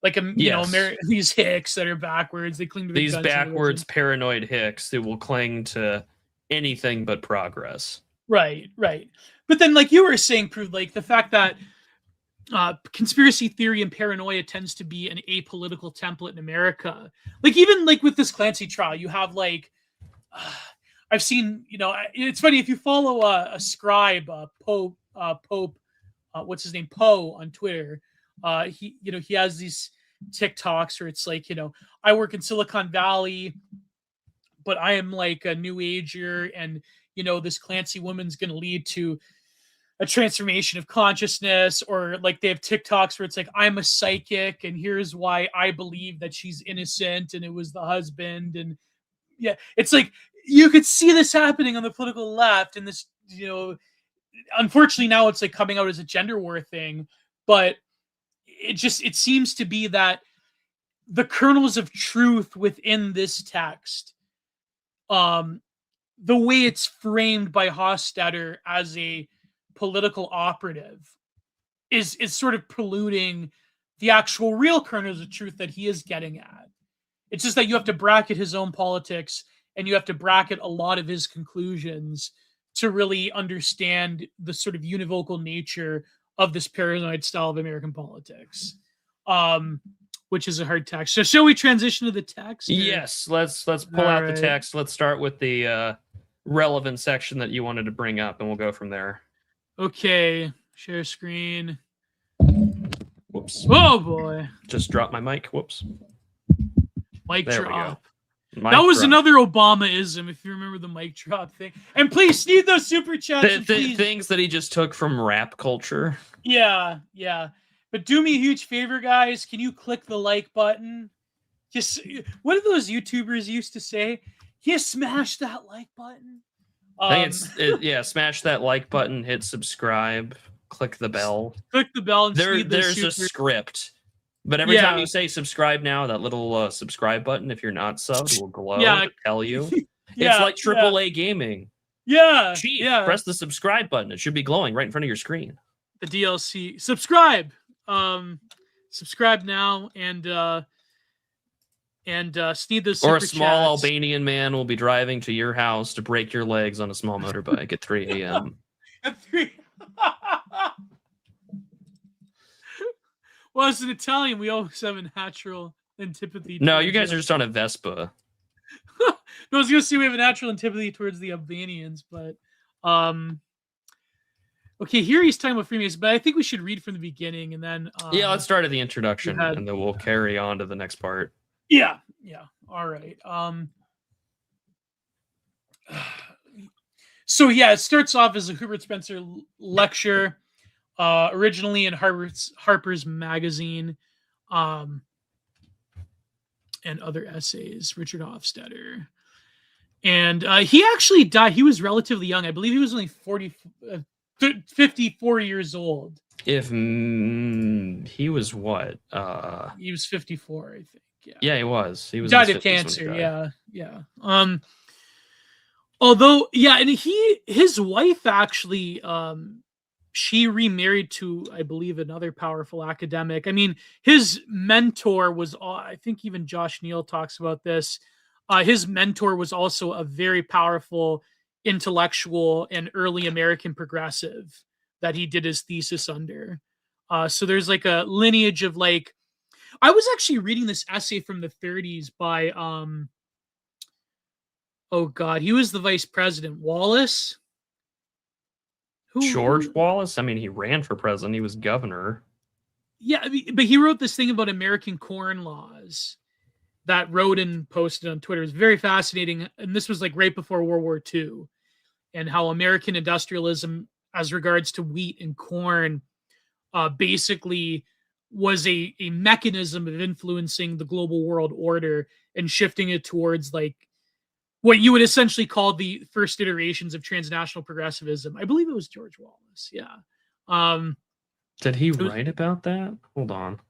Like, you know, these hicks that are backwards, they cling to these backwards, paranoid hicks who will cling to anything but progress. Right. But then, like you were saying, Prue, like the fact that conspiracy theory and paranoia tends to be an apolitical template in America. Like even like with this Clancy trial, you have like I've seen, you know, it's funny if you follow a scribe, Pope, what's his name, Poe on Twitter. He, you know, he has these TikToks where it's like, you know, I work in Silicon Valley, but I am like a new ager, and you know, this Clancy woman's going to lead to a transformation of consciousness. Or like they have TikToks where it's like, I'm a psychic, and here's why I believe that she's innocent, and it was the husband. And yeah, it's like you could see this happening on the political left, and this, you know, unfortunately now it's like coming out as a gender war thing, but it seems to be that the kernels of truth within this text, the way it's framed by Hofstadter as a political operative is sort of preluding the actual real kernels of truth that he is getting at. It's just that you have to bracket his own politics, and you have to bracket a lot of his conclusions to really understand the sort of univocal nature of this paranoid style of American politics, which is a hard text. So shall we transition to the text? Or? Yes, let's pull out the text. Let's start with the relevant section that you wanted to bring up, and we'll go from there. Okay, share screen. Whoops. Oh boy. Just dropped my mic. Whoops. Mic there drop. That was another Obama-ism, if you remember the mic drop thing. And please sneak those super chats. Things that he just took from rap culture. Yeah. But do me a huge favor, guys. Can you click the like button? Just what do those YouTubers used to say? You smash that like button. I think yeah, smash that like button, hit subscribe, click the bell. Click the bell and there's a script. But every time you say subscribe now, that little subscribe button, if you're not subbed, will glow to tell you. It's like AAA gaming. Yeah. Chief, press the subscribe button. It should be glowing right in front of your screen. The DLC. Subscribe. Subscribe now and sneed the super Or a small chats. Albanian man will be driving to your house to break your legs on a small motorbike at 3 a.m. At 3. Well, as an Italian, we always have a natural antipathy. No, you guys are just on a Vespa. No, I was gonna say we have a natural antipathy towards the Albanians, but okay, here he's talking about Freemasons, but I think we should read from the beginning and then yeah, let's start at the introduction and then we'll carry on to the next part. Yeah. All right. So yeah, it starts off as a Herbert Spencer lecture, originally in Harper's Magazine, and other essays. Richard Hofstadter, and he actually died. He was relatively young. I believe he was only 54 years old. If he was what? He was 54, I think. Yeah, he was. He died of cancer. Yeah. Although, and his wife actually, she remarried to, I believe, another powerful academic. I mean, his mentor was, I think even Josh Neal talks about this. His mentor was also a very powerful intellectual and early American progressive that he did his thesis under. So there's like a lineage of like, I was actually reading this essay from the 30s by, oh God, he was the vice president, Wallace. George Wallace? I mean, he ran for president. He was governor. Yeah, I mean, but he wrote this thing about American corn laws that Roden posted on Twitter. It was very fascinating. And this was like right before World War II, and how American industrialism as regards to wheat and corn basically was a mechanism of influencing the global world order and shifting it towards like what you would essentially call the first iterations of transnational progressivism. I believe it was George Wallace. Yeah. Did he write about that? Hold on.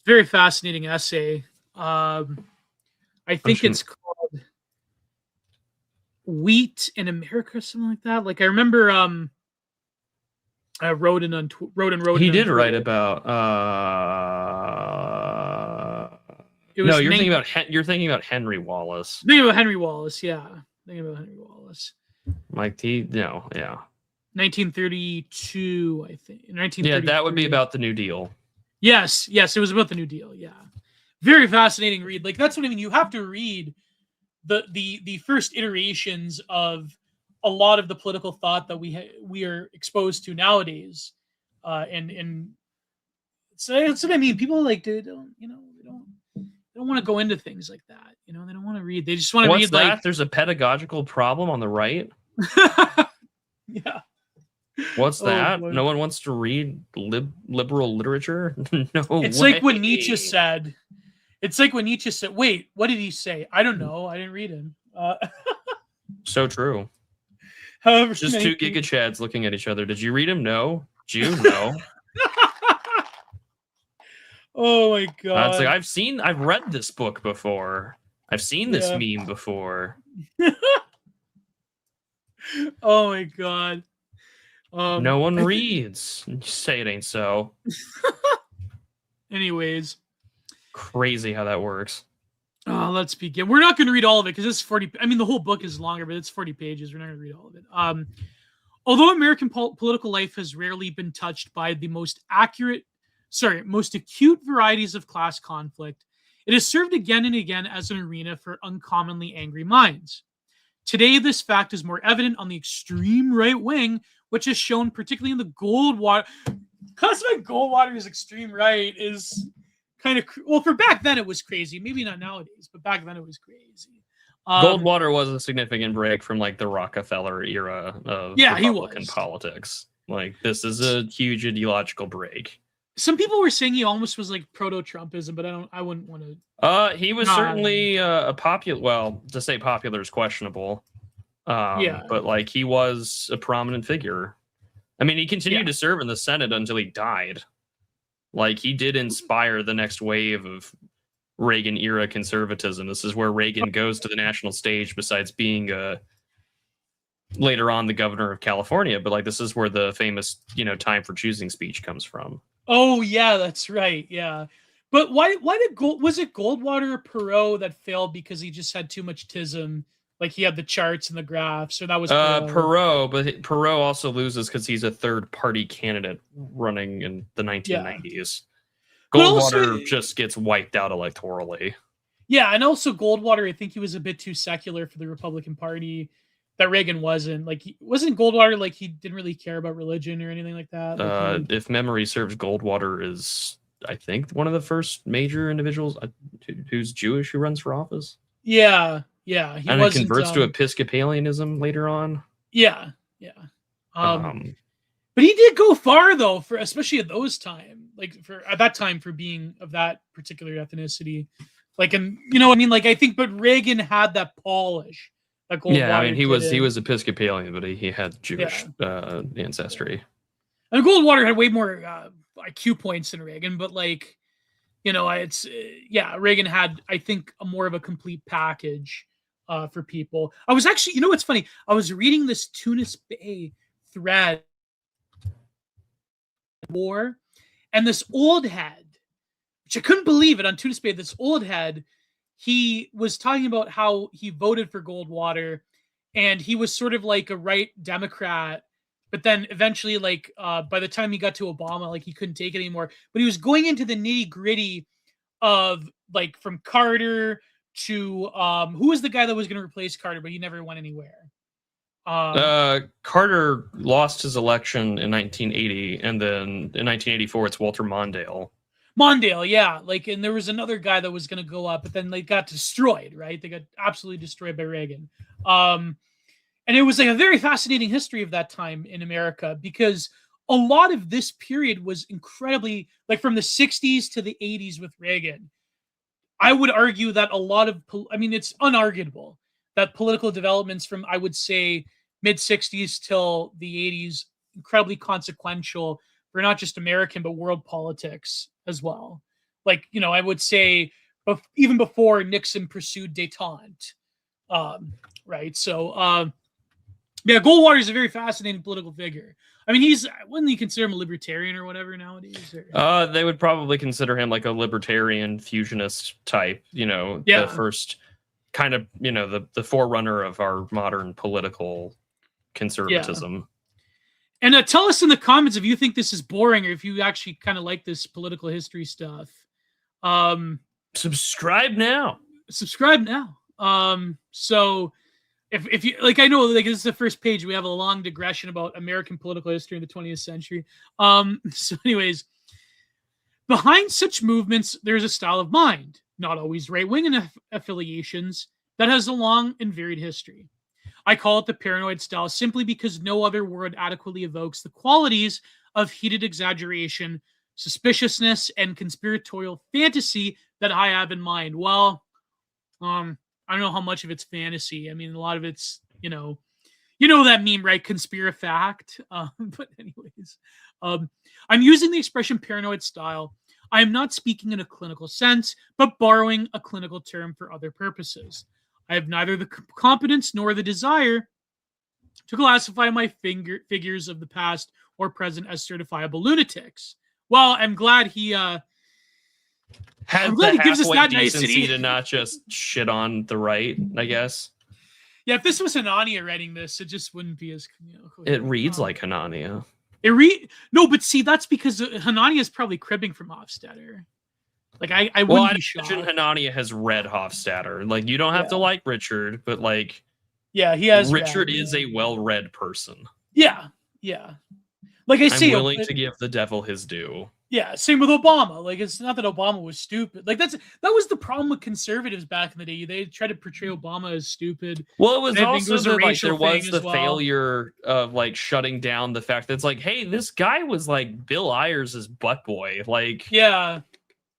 Very fascinating essay. I think it's called Wheat in America or something like that. Like I remember Roden. He did write about no, you're thinking about Henry Wallace. Thinking about Henry Wallace, yeah. Thinking about Henry Wallace. Like 1932, I think. Yeah, that would be about the New Deal. Yes, it was about the New Deal, yeah. Very fascinating read. Like that's what I mean. You have to read the first iterations of a lot of the political thought that we are exposed to nowadays, and so that's what I mean. People like they don't want to go into things like that. They don't want to read. They just want to read. Like there's a pedagogical problem on the right. Yeah. What's that? Boy. No one wants to read liberal literature. No, it's way. Like when Nietzsche said. It's like when Nietzsche said, "Wait, what did he say? I don't know. I didn't read him." So true. However, just two Giga Chads looking at each other. Did you read him? No. Did you? No. Oh my God. It's like I've read this book before. I've seen this meme before. Oh my God. No one reads. You say it ain't so. Anyways. Crazy how that works. Let's begin. We're not going to read all of it because it's 40. I mean, the whole book is longer, but it's 40 pages. We're not going to read all of it. Although American political life has rarely been touched by the most acute varieties of class conflict, it has served again and again as an arena for uncommonly angry minds. Today, this fact is more evident on the extreme right wing, which is shown particularly in the Goldwater. Classifying Goldwater as extreme right is kind of for back then it was crazy. Maybe not nowadays, but back then it was crazy. Goldwater was a significant break from like the Rockefeller era of Republican politics. Like this is a huge ideological break. Some people were saying he almost was like proto-Trumpism, but I wouldn't want to. He was certainly a popular. Well, to say popular is questionable. But like he was a prominent figure. I mean, he continued to serve in the Senate until he died. Like he did inspire the next wave of Reagan era conservatism. This is where Reagan goes to the national stage, besides being later on the governor of California. But like this is where the famous, time for choosing speech comes from. Oh yeah, that's right. Yeah. But why did was it Goldwater or Perot that failed because he just had too much tism? Like he had the charts and the graphs, so that was Perot. But Perot also loses because he's a third party candidate running in the 1990s. Goldwater just gets wiped out electorally. Yeah, and also Goldwater, I think he was a bit too secular for the Republican Party. That Reagan wasn't. Like, wasn't Goldwater like he didn't really care about religion or anything like that? Like if memory serves, Goldwater is, I think, one of the first major individuals who's Jewish who runs for office. Yeah. He and it converts to Episcopalianism later on. Yeah. But he did go far though, for especially at those time, at that time for being of that particular ethnicity. Like, and like I think, but Reagan had that polish. He was Episcopalian, but he had Jewish ancestry. And Goldwater had way more IQ points than Reagan, but Reagan had, I think, a more of a complete package for people. I was actually, what's funny? I was reading this Tunis Bay thread war, and this old head, which I couldn't believe it, on Tunis Bay, this old head, he was talking about how he voted for Goldwater, and he was sort of like a right Democrat, but then eventually, by the time he got to Obama, he couldn't take it anymore. But he was going into the nitty gritty of from Carter to who was the guy that was going to replace Carter, but he never went anywhere. Carter lost his election in 1980, and then in 1984 it's Walter Mondale. Yeah. And there was another guy that was going to go up, but then they got destroyed, right? They got absolutely destroyed by Reagan. And it was a very fascinating history of that time in America, because a lot of this period was incredibly, from the 60s to the 80s with Reagan. I would argue that a lot of, it's unarguable that political developments from, I would say, mid-60s till the 80s, incredibly consequential for not just American, but world politics as well. I would say even before Nixon pursued détente, right? So, Goldwater is a very fascinating political figure. Wouldn't you consider him a libertarian or whatever nowadays? Or? They would probably consider him like a libertarian fusionist type, the first kind of, the forerunner of our modern political conservatism. Yeah. And tell us in the comments if you think this is boring or if you actually kind of like this political history stuff. Subscribe now. So if you I know this is the first page, we have a long digression about American political history in the 20th century. So anyways, behind such movements, there's a style of mind, not always right-wing in affiliations, that has a long and varied history. I call it the paranoid style simply because no other word adequately evokes the qualities of heated exaggeration, suspiciousness, and conspiratorial fantasy that I have in mind. Well, I don't know how much of it's fantasy. A lot of it's, you know that meme, right? Conspirafact. But anyways, I'm using the expression paranoid style. I am not speaking in a clinical sense, but borrowing a clinical term for other purposes. I have neither the competence nor the desire to classify my figures of the past or present as certifiable lunatics. Well, I'm glad he gives us that nicety to not just shit on the right, I guess. Yeah, if this was Hanania writing this, it just wouldn't be as. It reads like Hanania. No, but see, that's because Hanania is probably cribbing from Hofstadter. I wouldn't be shocked. Hanania has read Hofstadter. You don't have to like Richard, but yeah, he has. Richard is a well-read person. Yeah. Like I say, I'm willing to give the devil his due. Yeah, same with Obama. It's not that Obama was stupid. That was the problem with conservatives back in the day. They tried to portray Obama as stupid. Well, it was also there was the failure of shutting down the fact that it's hey, this guy was Bill Ayers' butt boy. Yeah.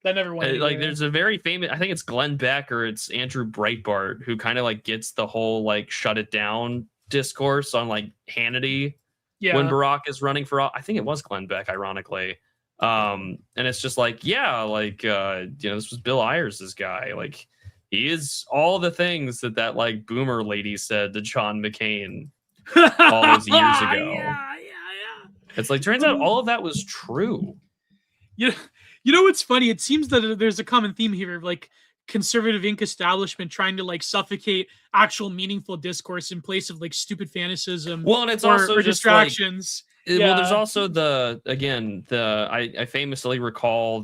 That never went anywhere. There's a very famous, I think it's Glenn Beck or it's Andrew Breitbart who kind of gets the whole shut it down discourse on like Hannity when Barack is running for, I think it was Glenn Beck, ironically. And it's just like, yeah, like, this was Bill Ayers' guy. Like, he is all the things that like boomer lady said to John McCain all those years ago. Yeah. It's like, turns out all of that was true. You know what's funny? It seems that there's a common theme here of like conservative ink establishment trying to like suffocate actual meaningful discourse in place of like stupid fanaticism. Well, and it's also or just distractions. Like, well, there's also I famously recall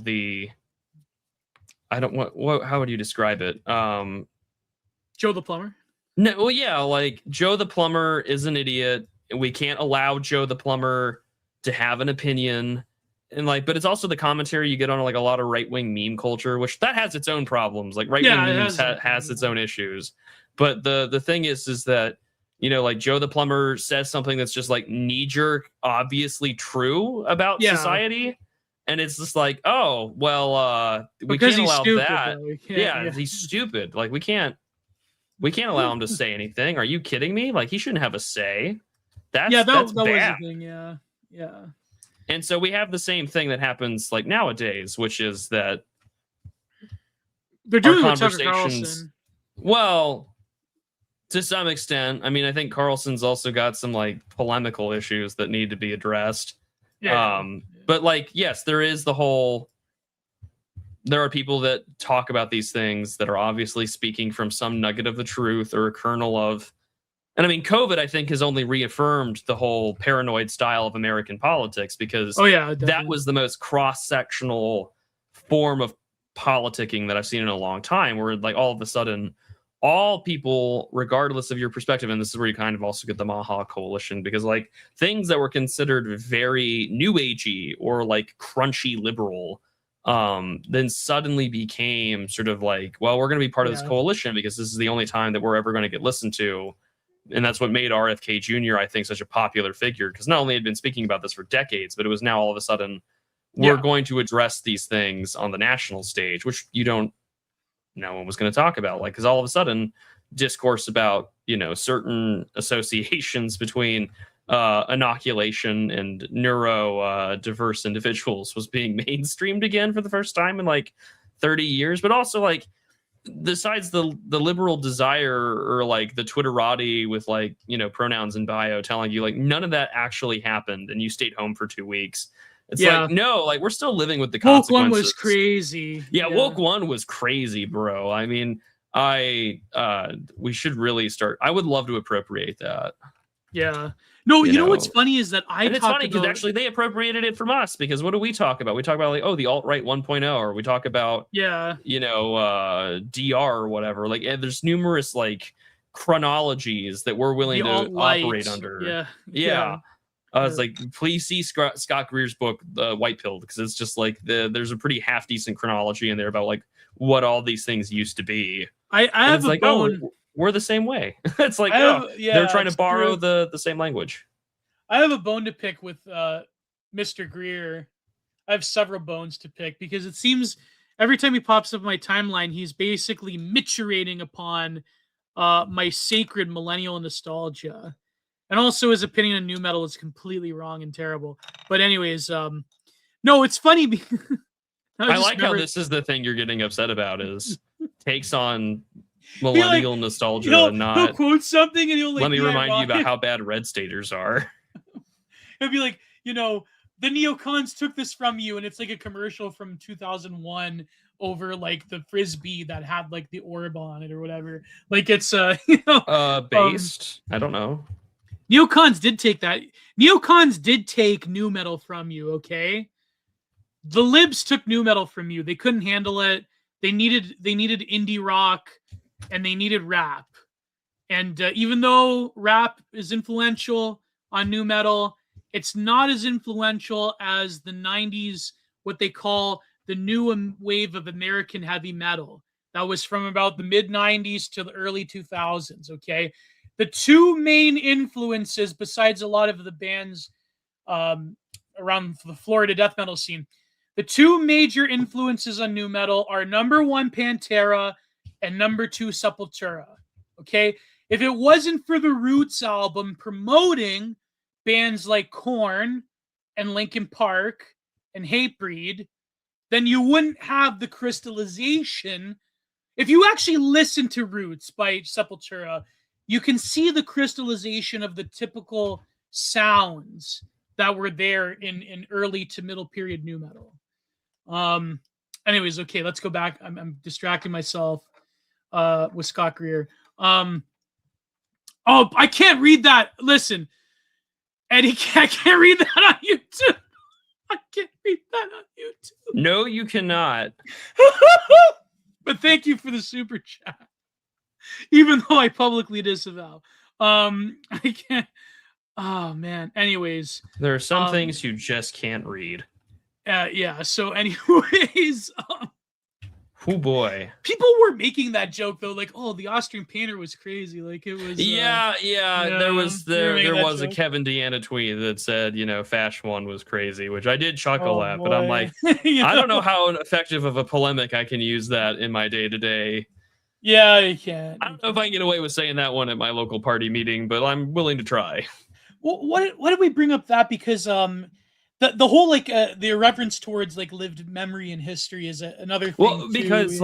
how would you describe it? Joe the Plumber? No, well, yeah, like Joe the Plumber is an idiot. We can't allow Joe the Plumber to have an opinion. And like, but it's also the commentary you get on like a lot of right-wing meme culture, which that has its own problems. Like right-wing memes has its own issues. But the thing is that, like Joe the Plumber says something that's just like knee-jerk, obviously true about society. And it's just like, oh, well, we can't allow that. He's stupid. Like we can't allow him to say anything. Are you kidding me? Like he shouldn't have a say. That was the thing. Yeah. And so we have the same thing that happens like nowadays, which is that they're doing with Tucker Carlson. Well, to some extent. I mean, I think Carlson's also got some like polemical issues that need to be addressed. Yeah. But like, yes, there is there are people that talk about these things that are obviously speaking from some nugget of the truth or a kernel of. And I mean, COVID, I think, has only reaffirmed the whole paranoid style of American politics because that was the most cross-sectional form of politicking that I've seen in a long time, where like all of a sudden, all people, regardless of your perspective, and this is where you kind of also get the Maha Coalition, because like things that were considered very new agey or like crunchy liberal, then suddenly became sort of like, well, we're going to be part of this coalition because this is the only time that we're ever going to get listened to. And that's what made RFK Jr., I think, such a popular figure, because not only had been speaking about this for decades, but it was now all of a sudden we're going to address these things on the national stage, which no one was going to talk about. Like, because all of a sudden discourse about, certain associations between inoculation and diverse individuals was being mainstreamed again for the first time in like 30 years. But also like, besides the liberal desire or like the Twitterati with like, pronouns in bio telling you like none of that actually happened and you stayed home for 2 weeks. It's like, no, like we're still living with the consequences. Woke One was crazy. Yeah, Woke One was crazy, bro. I mean, we should really start. I would love to appropriate that. Yeah. No, you know what's funny is that it's funny because actually they appropriated it from us, because what do we talk about? We talk about like, the alt-right 1.0, or we talk about, DR or whatever. Like, there's numerous like chronologies that we're willing to operate under. Yeah. It's like, please see Scott Greer's book, The White Pill, because it's just like there's a pretty half decent chronology in there about like what all these things used to be. I have a bone. We're the same way. It's like, they're trying to borrow the same language. I have a bone to pick with Mr. Greer. I have several bones to pick, because it seems every time he pops up my timeline, he's basically miturating upon my sacred millennial nostalgia. And also his opinion on new metal is completely wrong and terrible. But anyways, no, it's funny because I like how this is the thing you're getting upset about, is takes on millennial nostalgia. He'll quote something and he'll like, let me remind you about how bad Red Staters are. He'll be like, the neocons took this from you, and it's like a commercial from 2001 over like the Frisbee that had like the orb on it or whatever. Like it's based. I don't know. Neocons did take that. Neocons did take new metal from you, okay? The libs took new metal from you. They couldn't handle it. They needed indie rock, and they needed rap. And even though rap is influential on new metal, it's not as influential as the 90s, what they call the new wave of American heavy metal. That was from about the mid-90s to the early 2000s, okay? The two main influences, besides a lot of the bands around the Florida death metal scene, the two major influences on new metal are number 1, Pantera, and number 2, Sepultura. Okay? If it wasn't for the Roots album promoting bands like Korn and Linkin Park and Hatebreed, then you wouldn't have the crystallization. If you actually listen to Roots by Sepultura, you can see the crystallization of the typical sounds that were there in early to middle period nu metal. Anyways, okay, let's go back. I'm distracting myself with Scott Greer. Oh, I can't read that. Listen, Eddie, I can't read that on YouTube. I can't read that on YouTube. No, you cannot. But thank you for the super chat. Even though I publicly disavow. I can't. Oh, man. Anyways. There are some things you just can't read. Yeah. So anyways. Oh boy. People were making that joke though, like, oh, the Austrian painter was crazy. Like it was Yeah. There was a joke? Kevin Deanna tweet that said, Fash One was crazy, which I did chuckle at, but I'm like, I don't know how effective of a polemic I can use that in my day-to-day. Yeah, you can. I don't know if I can get away with saying that one at my local party meeting, but I'm willing to try. Well, why did we bring up that? Because the whole like the irreverence towards like lived memory and history is another thing. Well, because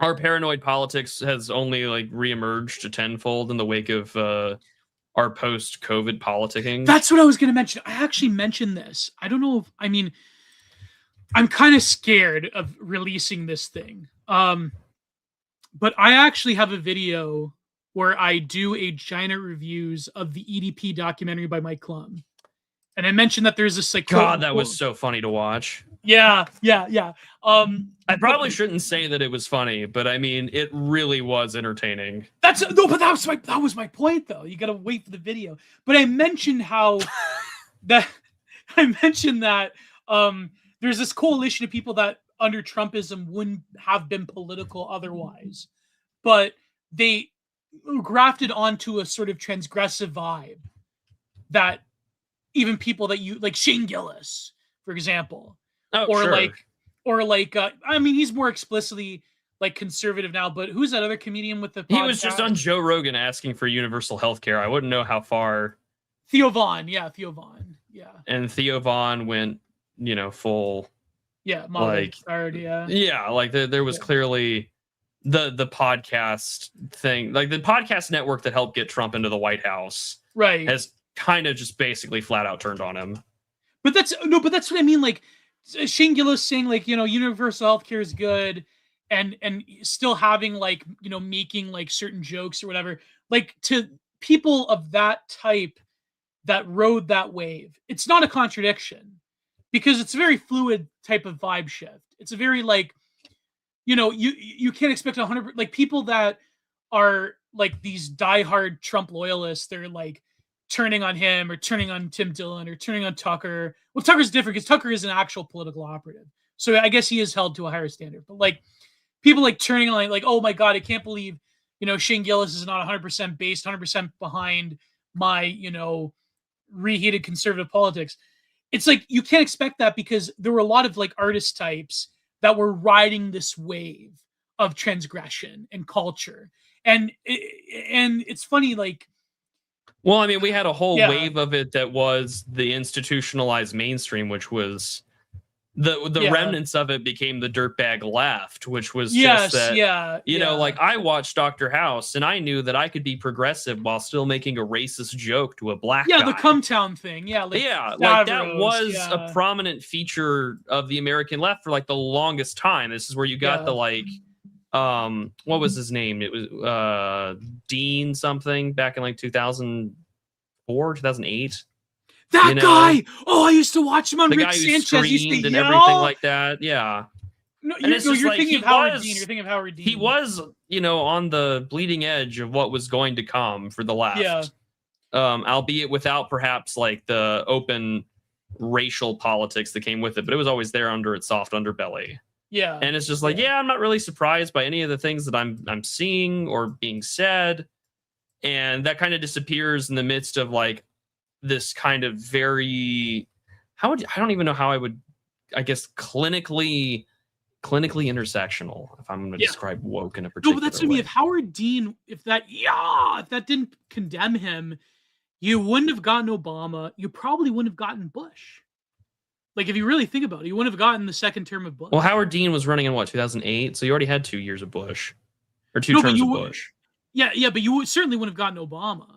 our paranoid politics has only like reemerged tenfold in the wake of our post-COVID politicking. That's what I was going to mention. I actually mentioned this. I don't know if I'm kind of scared of releasing this thing. But I actually have a video where I do a giant reviews of the EDP documentary by Mike Klum. And I mentioned that there's this like God, that was so funny to watch. Yeah. I probably shouldn't say that it was funny, but I mean, it really was entertaining. But that was my point, though. You got to wait for the video. But I mentioned how that there's this coalition of people that under Trumpism wouldn't have been political otherwise, but they grafted onto a sort of transgressive vibe that even people that you like Shane Gillis, for example, I mean, he's more explicitly like conservative now, but who's that other comedian with the podcast? He was just on Joe Rogan asking for universal health care. I wouldn't know how far. Theo Vaughn. Yeah. And Theo Vaughn went, full. Yeah. Like, there was clearly the podcast thing, like the podcast network that helped get Trump into the White House, right, has kind of just basically flat out turned on him. But that's what I mean. Like Shane Gillis saying like, universal healthcare is good and still having like, making like certain jokes or whatever, like to people of that type that rode that wave. It's not a contradiction because it's a very fluid type of vibe shift. It's a very like, you can't expect 100, like people that are like these diehard Trump loyalists. They're like turning on him or turning on Tim Dillon or turning on Tucker. Well, Tucker's different because Tucker is an actual political operative. So I guess he is held to a higher standard. But like people like turning on like, oh my God, I can't believe, Shane Gillis is not 100% based, 100% behind my, reheated conservative politics. It's like, you can't expect that because there were a lot of like artist types that were riding this wave of transgression and culture. And it's funny, like, well, I mean, we had a whole wave of it that was the institutionalized mainstream, which was the remnants of it became the dirtbag left, which was just that, like I watched Dr. House and I knew that I could be progressive while still making a racist joke to a black guy. The Cumtown thing. Like that was a prominent feature of the American left for like the longest time. This is where you got the like, what was his name? It was Dean something back in like 2004, 2008. That guy! Oh, I used to watch him on Rick Sanchez. Used to and yell. Everything like that. Yeah. No, you're thinking of Howard Dean. You're thinking of Howard Dean. He was, on the bleeding edge of what was going to come for the left. Yeah. Albeit without perhaps like the open racial politics that came with it, but it was always there under its soft underbelly. Yeah. And it's just like, I'm not really surprised by any of the things that I'm seeing or being said. And that kind of disappears in the midst of like this kind of very, I don't even know how I would, I guess, clinically clinically intersectional, if I'm going to describe woke in a particular No, but that's what I way. mean. If Howard Dean, if that didn't condemn him, you wouldn't have gotten Obama. You probably wouldn't have gotten Bush. Like, if you really think about it, you wouldn't have gotten the second term of Bush. Well, Howard Dean was running in 2008, so you already had 2 years of Bush, or two terms of Bush. Yeah, but you certainly wouldn't have gotten Obama.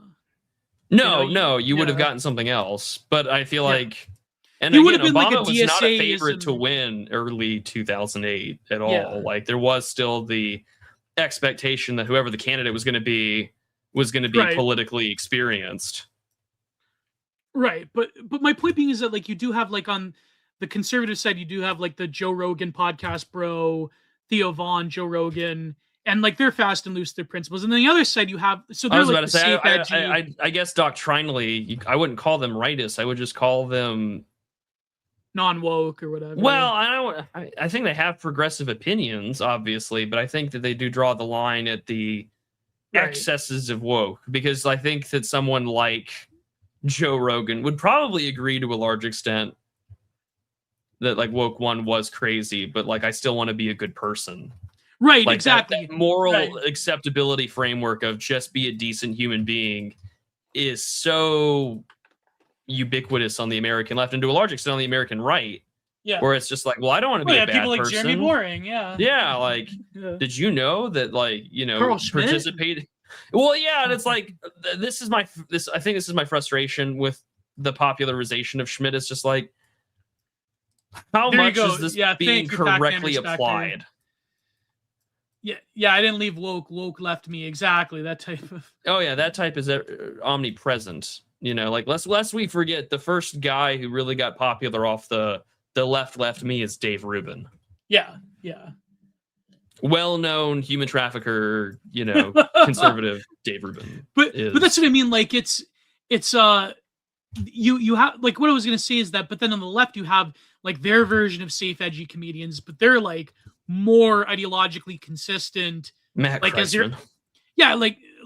You would have gotten something else. But I feel like, and he again, been Obama like was not a favorite to win early 2008 at all. Yeah. Like, there was still the expectation that whoever the candidate was going to be politically experienced. Right, but my point being is that, like, you do have, like, on the conservative side, you do have, like, the Joe Rogan podcast bro, Theo Vaughn, Joe Rogan, and, like, they're fast and loose with their principles. And then the other side, you have, so they're, I was like, about to say, I guess doctrinally, I wouldn't call them rightists. I would just call them non-woke or whatever. Well, I think they have progressive opinions, obviously, but I think that they do draw the line at the excesses of woke, because I think that someone like Joe Rogan would probably agree to a large extent that, like, woke one was crazy, but, like, I still want to be a good person. Right, like exactly. That moral acceptability framework of just be a decent human being is so ubiquitous on the American left, and to a large extent on the American right. Yeah. Where it's just like, well, I don't want to be a bad people person. Like Jeremy Boring, yeah. Yeah, like, did you know that, like, participated? Well, yeah, and it's like, I think this is my frustration with the popularization of Schmidt. It's just like, how much is this being correctly applied? Yeah, I didn't leave woke. Woke left me. Exactly, that type of. Oh yeah, that type is omnipresent. Like, lest we forget, the first guy who really got popular off the left me is Dave Rubin. Yeah. Well-known human trafficker, conservative Dave Rubin. But that's what I mean. Like, it's you have, like, what I was gonna say is that, but then on the left you have, like, their version of safe edgy comedians, but they're, like, more ideologically consistent. Matt like Kreisman.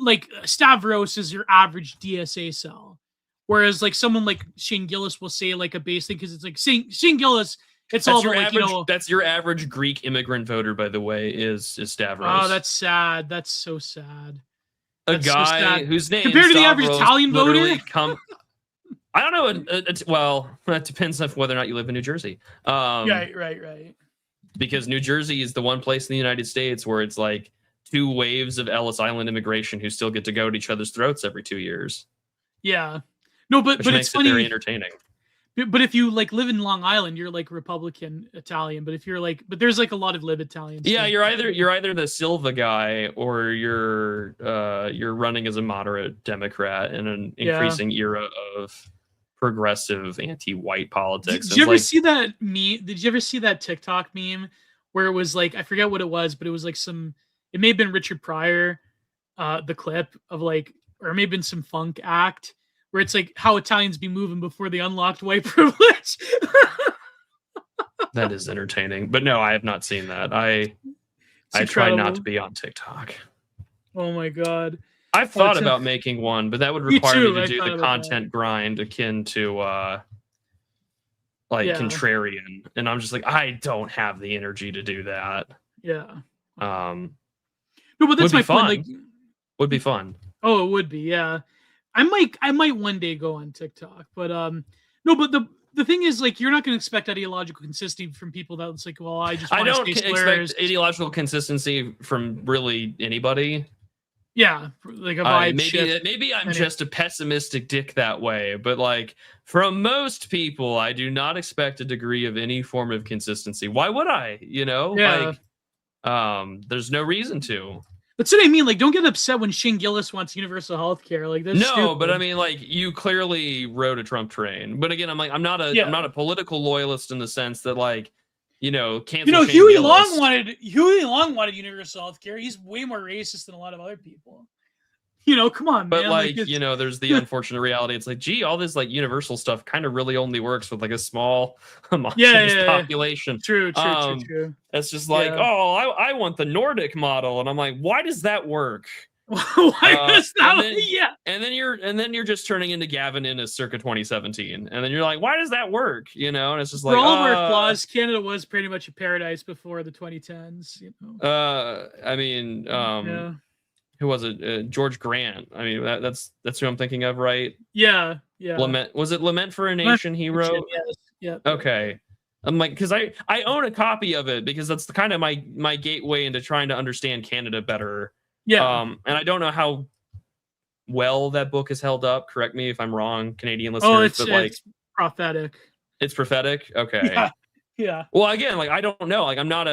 like Stavros is your average DSA cell, whereas, like, someone like Shane Gillis will say, like, a base thing, because it's like Shane Gillis. It's all about, like, that's your average Greek immigrant voter, by the way, is Stavros. Oh, that's sad. That's so sad. That's guy whose name compared to the average Italian voter. I don't know. Well, that depends on whether or not you live in New Jersey. Right. Because New Jersey is the one place in the United States where it's like 2 waves of Ellis Island immigration who still get to go at each other's throats every 2 years. Yeah. No, but makes it's funny. Very entertaining. But if you, like, live in Long Island, you're, like, Republican Italian. But if you're, like, but there's, like, a lot of lib Italians. Yeah, you're either the Silva guy, or you're running as a moderate Democrat in an increasing era of progressive anti-white politics. Did you ever see that meme? Did you ever see that TikTok meme where it was, like, I forget what it was, but it was like it may have been Richard Pryor, the clip of, like, or it may have been some funk act where it's like how Italians be moving before they unlocked white privilege. That is entertaining, but no, I have not seen that. I try not to be on TikTok. Oh my god. I've thought about making one, but that would require me to do the content grind akin to contrarian, and I'm just like, I don't have the energy to do that. Yeah. No, but that's my point. Like, would be fun. Oh, it would be. Yeah, I might one day go on TikTok, but no. But the thing is, like, you're not going to expect ideological consistency from people that's like, well, I don't expect ideological consistency from really anybody. Yeah, like a vibe. Maybe I'm just a pessimistic dick that way, but, like, from most people, I do not expect a degree of any form of consistency. Why would I? Yeah. Like, there's no reason to. That's what I mean. Like, don't get upset when Shane Gillis wants universal health care. Like, that's stupid. But I mean, like, you clearly rode a Trump train. But again, I'm not a political loyalist in the sense that, like, cancel. Huey Long wanted universal health care. He's way more racist than a lot of other people. Come on, but man. Like there's the unfortunate reality. It's like, gee, all this, like, universal stuff kind of really only works with, like, a small homogeneous population. True. It's just like, I want the Nordic model, and I'm like, why does that work? Why is that? And then you're just turning into Gavin in as circa 2017, and then you're like, why does that work? And it's just like, for all of our flaws, Canada was pretty much a paradise before the 2010s. Who was it? George Grant. I mean, that's who I'm thinking of, right? Yeah. Was it Lament for a Nation he wrote? Yes. Yeah. Okay. I'm like, because I own a copy of it because that's kind of my gateway into trying to understand Canada better. Yeah. And I don't know how well that book is held up. Correct me if I'm wrong, Canadian listeners. It's prophetic. It's prophetic. Okay. Yeah. Well, again, like I don't know. Like I'm not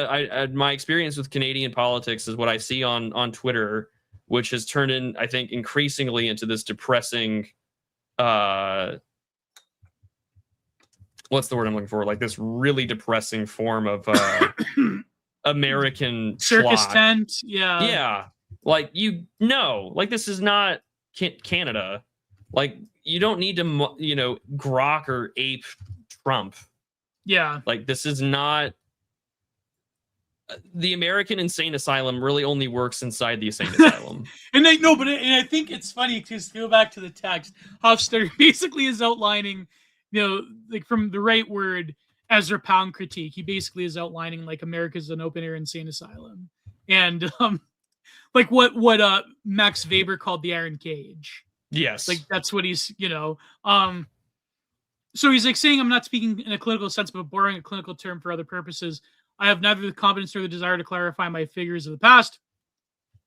my experience with Canadian politics is what I see on Twitter, which has turned in, I think, increasingly into this depressing. What's the word I'm looking for? Like this really depressing form of American circus schlock. tent. Yeah. Yeah. Like like this is not Canada. Like you don't need to, grok or ape Trump. Yeah. Like this is not. The American insane asylum really only works inside the insane asylum. And I think it's funny to go back to the text. Hofstadter basically is outlining, like from the right word, Ezra Pound critique. He basically is outlining like America's an open air insane asylum, and like what Max Weber called the Iron Cage. Yes, like that's what he's So he's like saying, I'm not speaking in a clinical sense, but borrowing a clinical term for other purposes. I have neither the competence nor the desire to clarify my figures of the past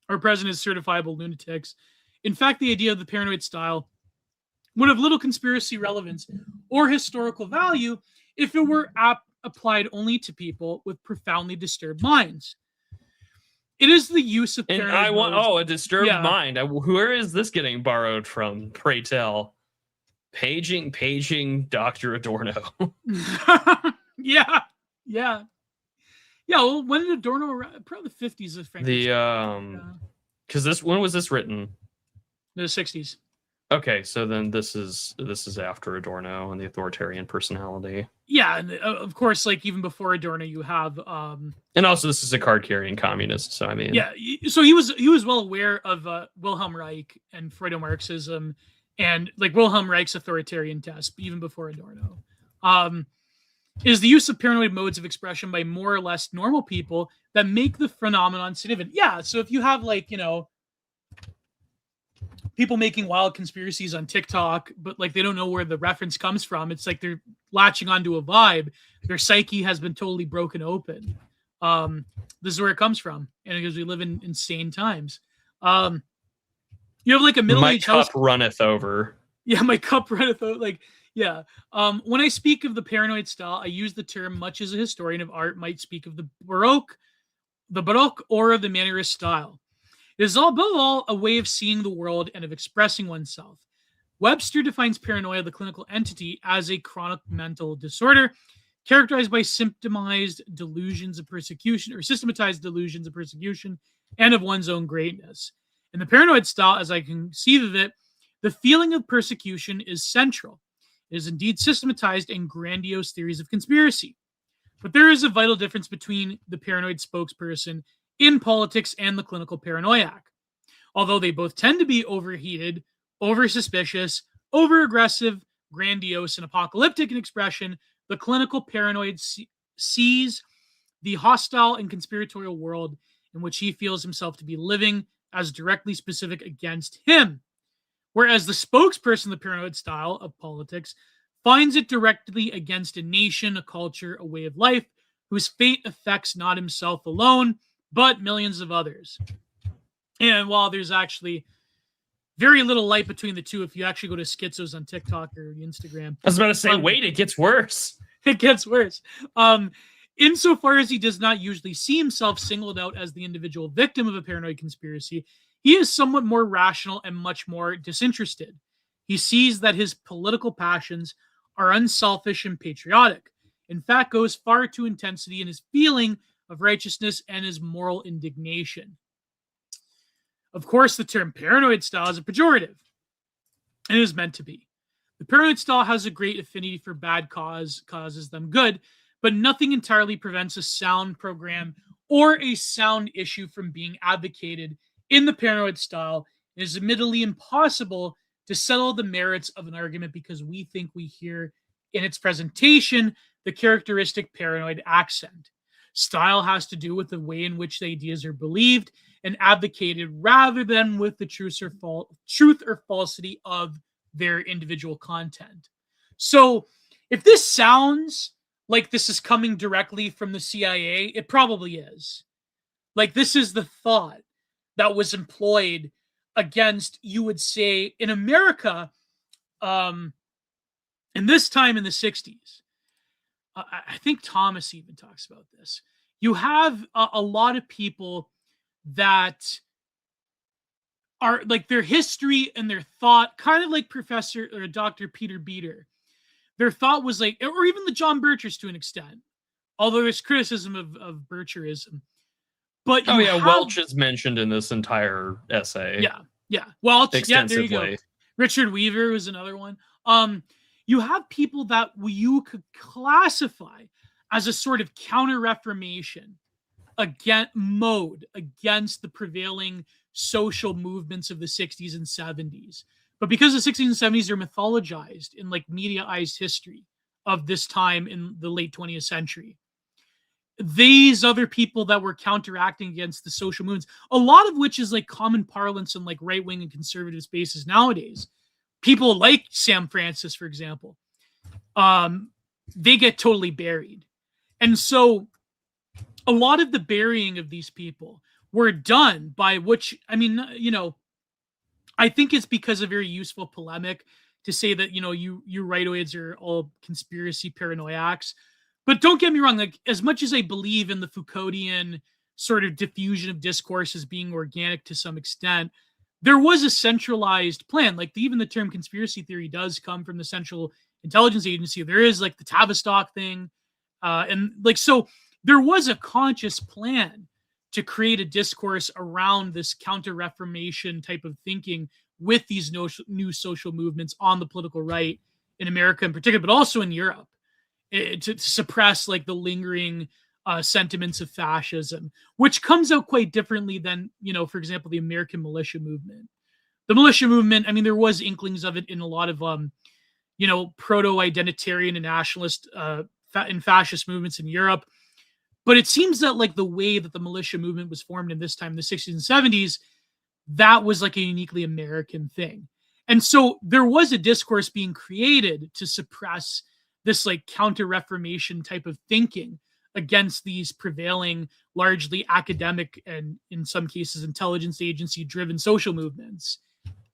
or present as certifiable lunatics. In fact, the idea of the paranoid style would have little conspiracy relevance or historical value if it were applied only to people with profoundly disturbed minds. It is the use of paranoid a disturbed mind. Where is this getting borrowed from? Pray tell. Paging Dr. Adorno. Yeah. Well, when did Adorno? Probably the 50s, I think. Because when was this written? The 60s. Okay, so then this is after Adorno and the authoritarian personality. Yeah, and of course, like even before Adorno, you have. And also, this is a card-carrying communist, so I mean. Yeah, so he was well aware of Wilhelm Reich and Freudo-Marxism, and like Wilhelm Reich's authoritarian test, even before Adorno. Is the use of paranoid modes of expression by more or less normal people that make the phenomenon significant. Yeah, so if you have like, people making wild conspiracies on TikTok, but like they don't know where the reference comes from, it's like they're latching onto a vibe. Their psyche has been totally broken open. This is where it comes from. And because we live in insane times. You have like a middle-aged house. My cup runneth over. Yeah, my cup runneth over. Like, yeah. When I speak of the paranoid style, I use the term much as a historian of art might speak of the Baroque or the Mannerist style. It is above all a way of seeing the world and of expressing oneself. Webster defines paranoia, the clinical entity, as a chronic mental disorder characterized by systematized delusions of persecution and of one's own greatness. In the paranoid style, as I conceive of it, the feeling of persecution is central. It is indeed systematized in grandiose theories of conspiracy. But there is a vital difference between the paranoid spokesperson in politics and the clinical paranoiac. Although they both tend to be overheated, over-suspicious, over-aggressive, grandiose, and apocalyptic in expression, the clinical paranoid sees the hostile and conspiratorial world in which he feels himself to be living as directly specific against him. Whereas the spokesperson of the paranoid style of politics finds it directly against a nation, a culture, a way of life, whose fate affects not himself alone, but millions of others. And while there's actually very little light between the two, if you actually go to Schizos on TikTok or Instagram. I was about to say, wait, it gets worse. It gets worse. Insofar as he does not usually see himself singled out as the individual victim of a paranoid conspiracy, he is somewhat more rational and much more disinterested. He sees that his political passions are unselfish and patriotic. In fact, goes far to intensity in his feeling of righteousness and his moral indignation. Of course, the term paranoid style is a pejorative, and it is meant to be. The paranoid style has a great affinity for bad causes them good, but nothing entirely prevents a sound program or a sound issue from being advocated in the paranoid style, it is admittedly impossible to settle the merits of an argument because we think we hear in its presentation the characteristic paranoid accent. Style has to do with the way in which the ideas are believed and advocated rather than with the truth or falsity of their individual content. So if this sounds like this is coming directly from the CIA, it probably is. Like, this is the thought that was employed against, you would say, in America, in this time in the 60s. I think Thomas even talks about this. You have a lot of people that are like, their history and their thought, kind of like Professor or Dr. Peter Beater. Their thought was like, or even the John Birchers to an extent, although there's criticism of Bircherism. But Welch is mentioned in this entire essay. Yeah. Welch, extensively. there you go. Richard Weaver was another one. You have people that you could classify as a sort of counter-reformation against the prevailing social movements of the 60s and 70s. But because the 60s and 70s are mythologized in like mediaized history of this time in the late 20th century, these other people that were counteracting against the social movements, a lot of which is like common parlance in like right-wing and conservative spaces nowadays, people like Sam Francis, for example, they get totally buried. And so a lot of the burying of these people were done by which, I mean, I think it's because of very useful polemic to say that, you rightoids are all conspiracy paranoiacs. But don't get me wrong, like, as much as I believe in the Foucauldian sort of diffusion of discourse as being organic to some extent, there was a centralized plan. Like, even the term conspiracy theory does come from the Central Intelligence Agency. There is like the Tavistock thing. And like, so there was a conscious plan to create a discourse around this counter-reformation type of thinking with these new social movements on the political right in America in particular, but also in Europe, to suppress like the lingering sentiments of fascism, which comes out quite differently than, for example, the American militia movement. The militia movement, I mean, there was inklings of it in a lot of, proto-identitarian and nationalist and fascist movements in Europe. But it seems that like the way that the militia movement was formed in this time, in the 60s and 70s, that was like a uniquely American thing. And so there was a discourse being created to suppress this like counter-reformation type of thinking against these prevailing, largely academic and in some cases intelligence agency-driven social movements.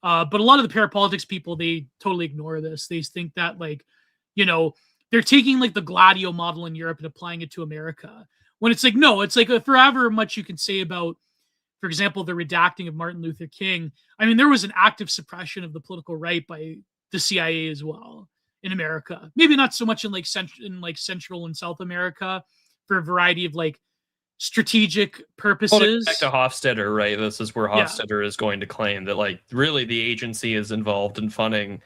But a lot of the parapolitics people, they totally ignore this. They think that like, they're taking like the Gladio model in Europe and applying it to America. When it's like, no, it's like forever much you can say about, for example, the redacting of Martin Luther King. I mean, there was an active suppression of the political right by the CIA as well in America. Maybe not so much in like Central and South America for a variety of like strategic purposes. Back to Hofstadter, right? This is where Hofstadter is going to claim that like really the agency is involved in funding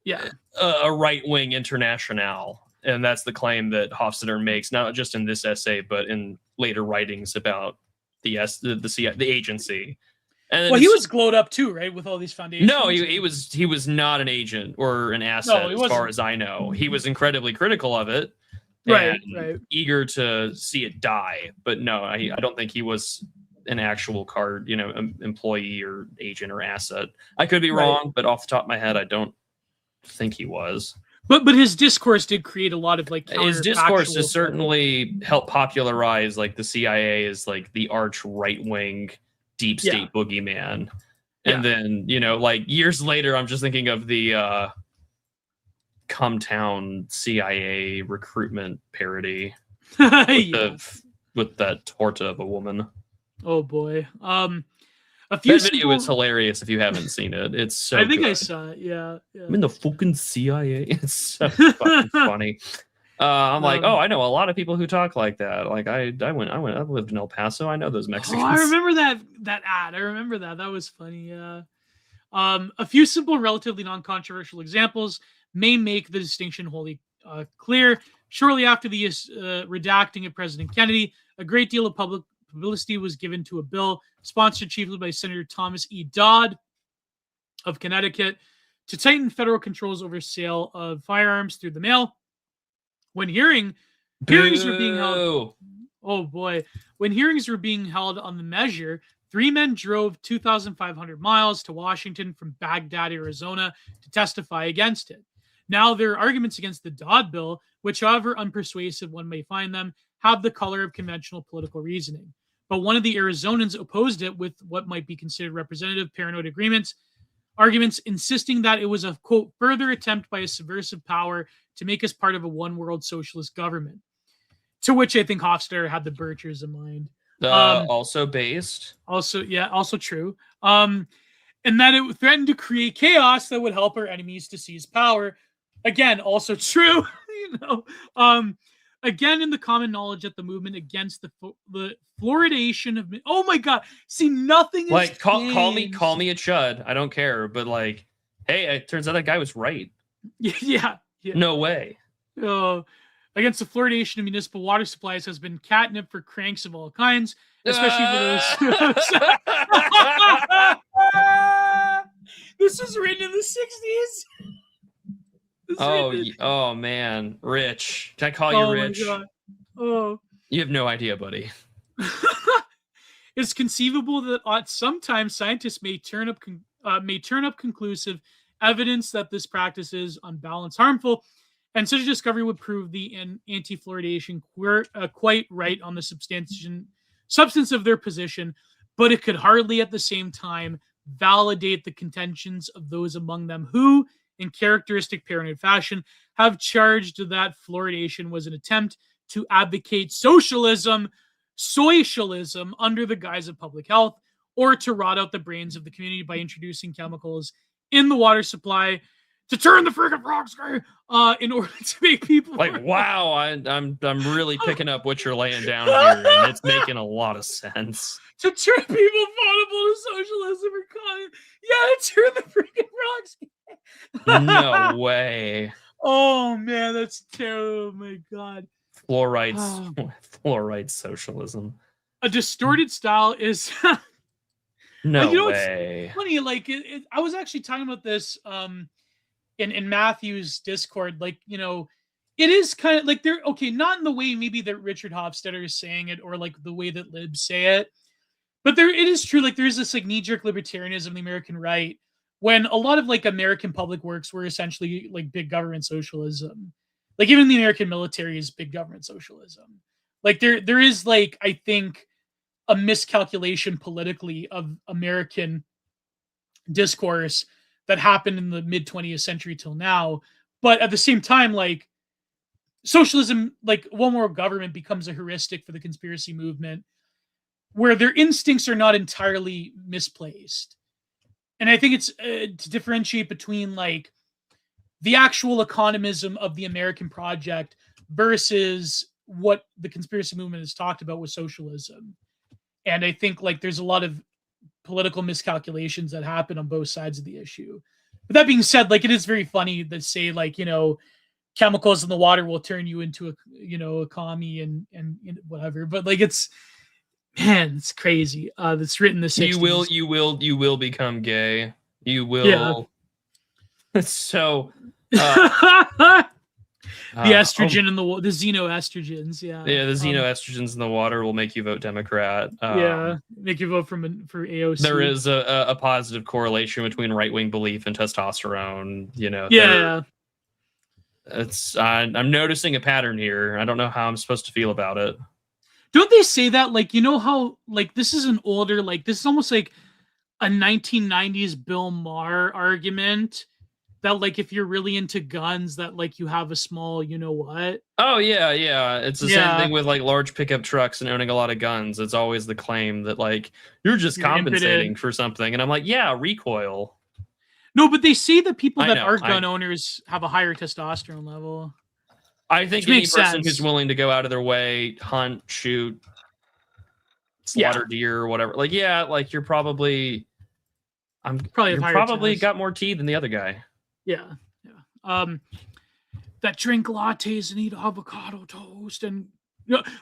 a right-wing international. And that's the claim that Hofstadter makes, not just in this essay, but in later writings about the agency. And well, he was glowed up too, right, with all these foundations. No, he was not an agent or an asset, as far as I know. He was incredibly critical of it, right, eager to see it die. But no, I don't think he was an actual card, employee or agent or asset. I could be wrong, but off the top of my head, I don't think he was. But his discourse did create a lot of like his discourse has certainly helped popularize like the CIA as like the arch right-wing deep state boogeyman. And then, like years later, I'm just thinking of the Cumtown CIA recruitment parody with that torta of a woman. Oh boy. That video is hilarious if you haven't seen it. It's so I think good. I saw it. Yeah. I'm in the fucking CIA. It's so fucking funny. I'm like, I know a lot of people who talk like that. Like I lived in El Paso. I know those Mexicans. Oh, I remember that ad. I remember that. That was funny. Yeah. A few simple, relatively non-controversial examples may make the distinction wholly clear. Shortly after the redacting of President Kennedy, a great deal of public publicity was given to a bill sponsored chiefly by Senator Thomas E. Dodd of Connecticut to tighten federal controls over sale of firearms through the mail. When hearings were being held, oh boy, when hearings were being held on the measure, 3 men drove 2,500 miles to Washington from Baghdad, Arizona, to testify against it. Now, their arguments against the Dodd bill, which, however unpersuasive one may find them, have the color of conventional political reasoning. But one of the Arizonans opposed it with what might be considered representative paranoid arguments, insisting that it was a, quote, further attempt by a subversive power to make us part of a one-world socialist government. To which I think Hofstadter had the Birchers in mind. Also based. Also true. And that it threatened to create chaos that would help our enemies to seize power. Again, also true. Again, in the common knowledge that the movement against the fluoridation of... Oh my God. See, nothing is like, call me a chud. I don't care. But like, hey, it turns out that guy was right. Yeah. No way. Against the fluoridation of municipal water supplies has been catnip for cranks of all kinds, especially for those. This was written in the 60s. Oh man, Rich. Can I call you Rich? My God. Oh. You have no idea, buddy. It's conceivable that sometimes scientists may turn up conclusive evidence that this practice is on balance harmful, and such a discovery would prove the anti-fluoridation quite right on the substance of their position, but it could hardly at the same time validate the contentions of those among them who, in characteristic paranoid fashion, have charged that fluoridation was an attempt to advocate socialism under the guise of public health, or to rot out the brains of the community by introducing chemicals in the water supply to turn the friggin' frogs gray, in order to make people like, wow, I'm really picking up what you're laying down here, and it's making a lot of sense. To turn people vulnerable to socialism or communism. Yeah, to turn the friggin' frogs gray. No way. Oh man, that's terrible. Oh my God. Fluoride socialism. A distorted style is no way. It's funny, like I was actually talking about this in Matthew's Discord. Like, it is kind of like they're okay, not in the way maybe that Richard Hofstadter is saying it, or like the way that libs say it, but it is true. Like, there is this like knee-jerk libertarianism in the American right, when a lot of like American public works were essentially like big government socialism. Like, even the American military is big government socialism. Like, there is like, I think, a miscalculation politically of American discourse that happened in the mid 20th century till now. But at the same time, like, socialism, like one world government, becomes a heuristic for the conspiracy movement, where their instincts are not entirely misplaced. And I think it's to differentiate between like the actual economism of the American project versus what the conspiracy movement has talked about with socialism. And I think like there's a lot of political miscalculations that happen on both sides of the issue. But that being said, like, it is very funny to say like, chemicals in the water will turn you into a commie and whatever. But like, it's crazy. That's written in the 60s. You will become gay. You will. Yeah. So the estrogen in the xenoestrogens, the xenoestrogens in the water will make you vote Democrat. Make you vote for AOC. There is a positive correlation between right-wing belief and testosterone. It's I'm noticing a pattern here. I don't know how I'm supposed to feel about it. Don't they say that, like, how like this is an older, like, this is almost like a 1990s Bill Maher argument that like if you're really into guns, that like you have a small, what? Oh yeah. It's the same thing with like large pickup trucks and owning a lot of guns. It's always the claim that like you're compensating for something, and I'm like, yeah, recoil. No, but they say that people that are gun owners have a higher testosterone level. I think any person who's willing to go out of their way, hunt, shoot, slaughter deer or whatever, like, like you're probably got more tea than the other guy. Yeah. That drink lattes and eat avocado toast and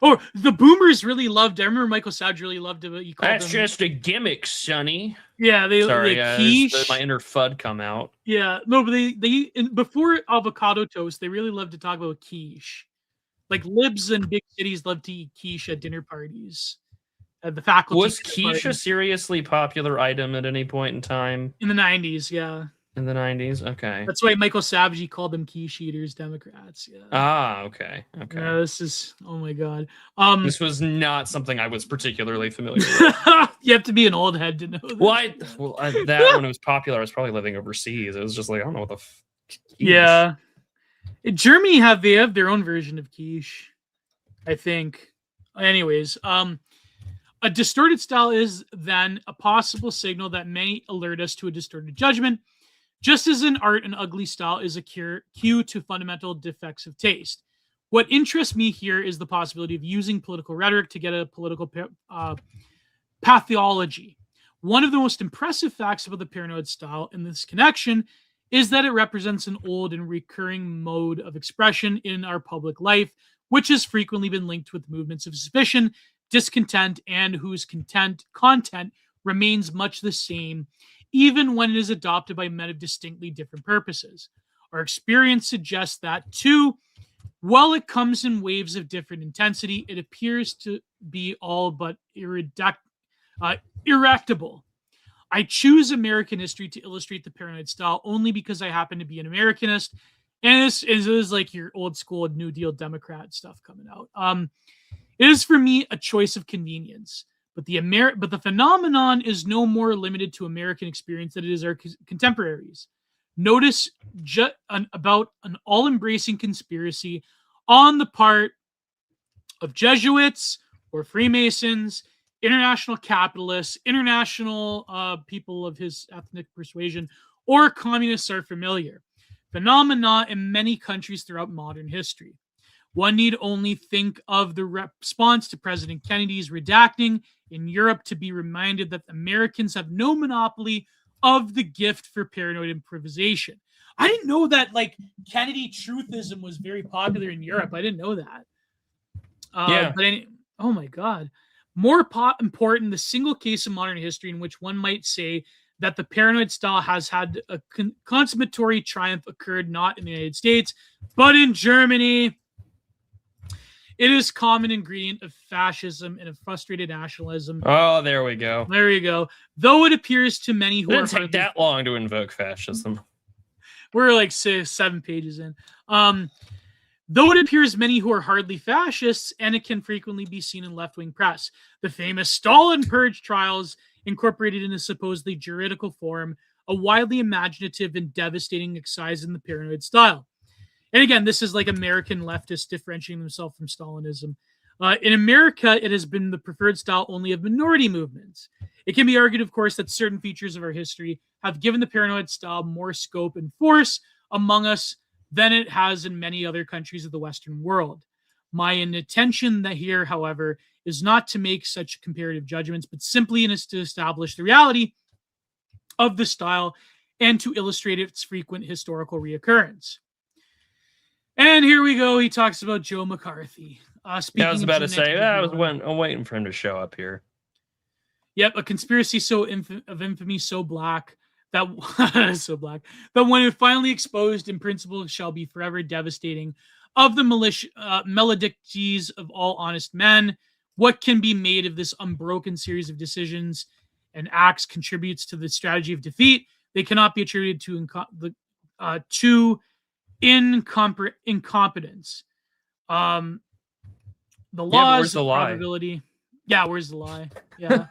Or the boomers really loved. I remember Michael Savage really loved it. He called That's them, just a gimmick, Sonny. yeah. Sorry, Quiche. my inner FUD come out. Yeah, no, but before avocado toast, they really love to talk about quiche. Like libs in big cities love to eat quiche at dinner parties. The faculty Was quiche a seriously popular item at any point in time in the 90s? Yeah, in the 90s? Okay, that's why Michael Savage called them quiche eaters, Democrats. Yeah. Okay. Yeah, this is, oh my god. This was not something I was particularly familiar with. You have to be an old head to know this. That when it was popular, I was probably living overseas. It was just like, I don't know what the quiche. Yeah. In Germany they have their own version of quiche, I think. Anyways, a distorted style is then a possible signal that may alert us to a distorted judgment, just as in art, an ugly style is a cue to fundamental defects of taste. What interests me here is the possibility of using political rhetoric to get a political pathology. One of the most impressive facts about the paranoid style in this connection is that it represents an old and recurring mode of expression in our public life, which has frequently been linked with movements of suspicion, discontent, and whose content remains much the same, even when it is adopted by men of distinctly different purposes. Our experience suggests that, too, while it comes in waves of different intensity, it appears to be all but irrectable. I choose American history to illustrate the paranoid style only because I happen to be an Americanist, and this is like your old school New Deal Democrat stuff coming out. It is for me a choice of convenience, but the phenomenon is no more limited to American experience than it is our contemporaries. Notice about an all-embracing conspiracy on the part of Jesuits or Freemasons, international capitalists, international people of his ethnic persuasion, or communists are familiar. Phenomena in many countries throughout modern history. One need only think of the response to President Kennedy's redacting in Europe to be reminded that Americans have no monopoly of the gift for paranoid improvisation. I didn't know that like Kennedy truthism was very popular in Europe. I didn't know that. Oh my God. More important, the single case in modern history in which one might say that the paranoid style has had a consummatory triumph occurred not in the United States, but in Germany. It is common ingredient of fascism and of frustrated nationalism. Oh, there we go. There you go. Though it appears to many who it didn't take that long to invoke fascism. We're like 7 pages in. Though it appears many who are hardly fascists, and it can frequently be seen in left-wing press. The famous Stalin Purge trials incorporated in a supposedly juridical form, a widely imaginative and devastating exercise in the paranoid style. And again, this is like American leftists differentiating themselves from Stalinism. In America, it has been the preferred style only of minority movements. It can be argued, of course, that certain features of our history have given the paranoid style more scope and force among us than it has in many other countries of the Western world. My intention here, however, is not to make such comparative judgments, but simply to establish the reality of the style and to illustrate its frequent historical reoccurrence. And here we go. He talks about Joe McCarthy. I was about to say, I'm waiting for him to show up here. Yep, a conspiracy of infamy so black that that when it finally exposed, in principle, shall be forever devastating. Of the maledicties of all honest men, what can be made of this unbroken series of decisions and acts contributes to the strategy of defeat. They cannot be attributed to incompetence. The laws of probability. Yeah, where's the lie? Yeah.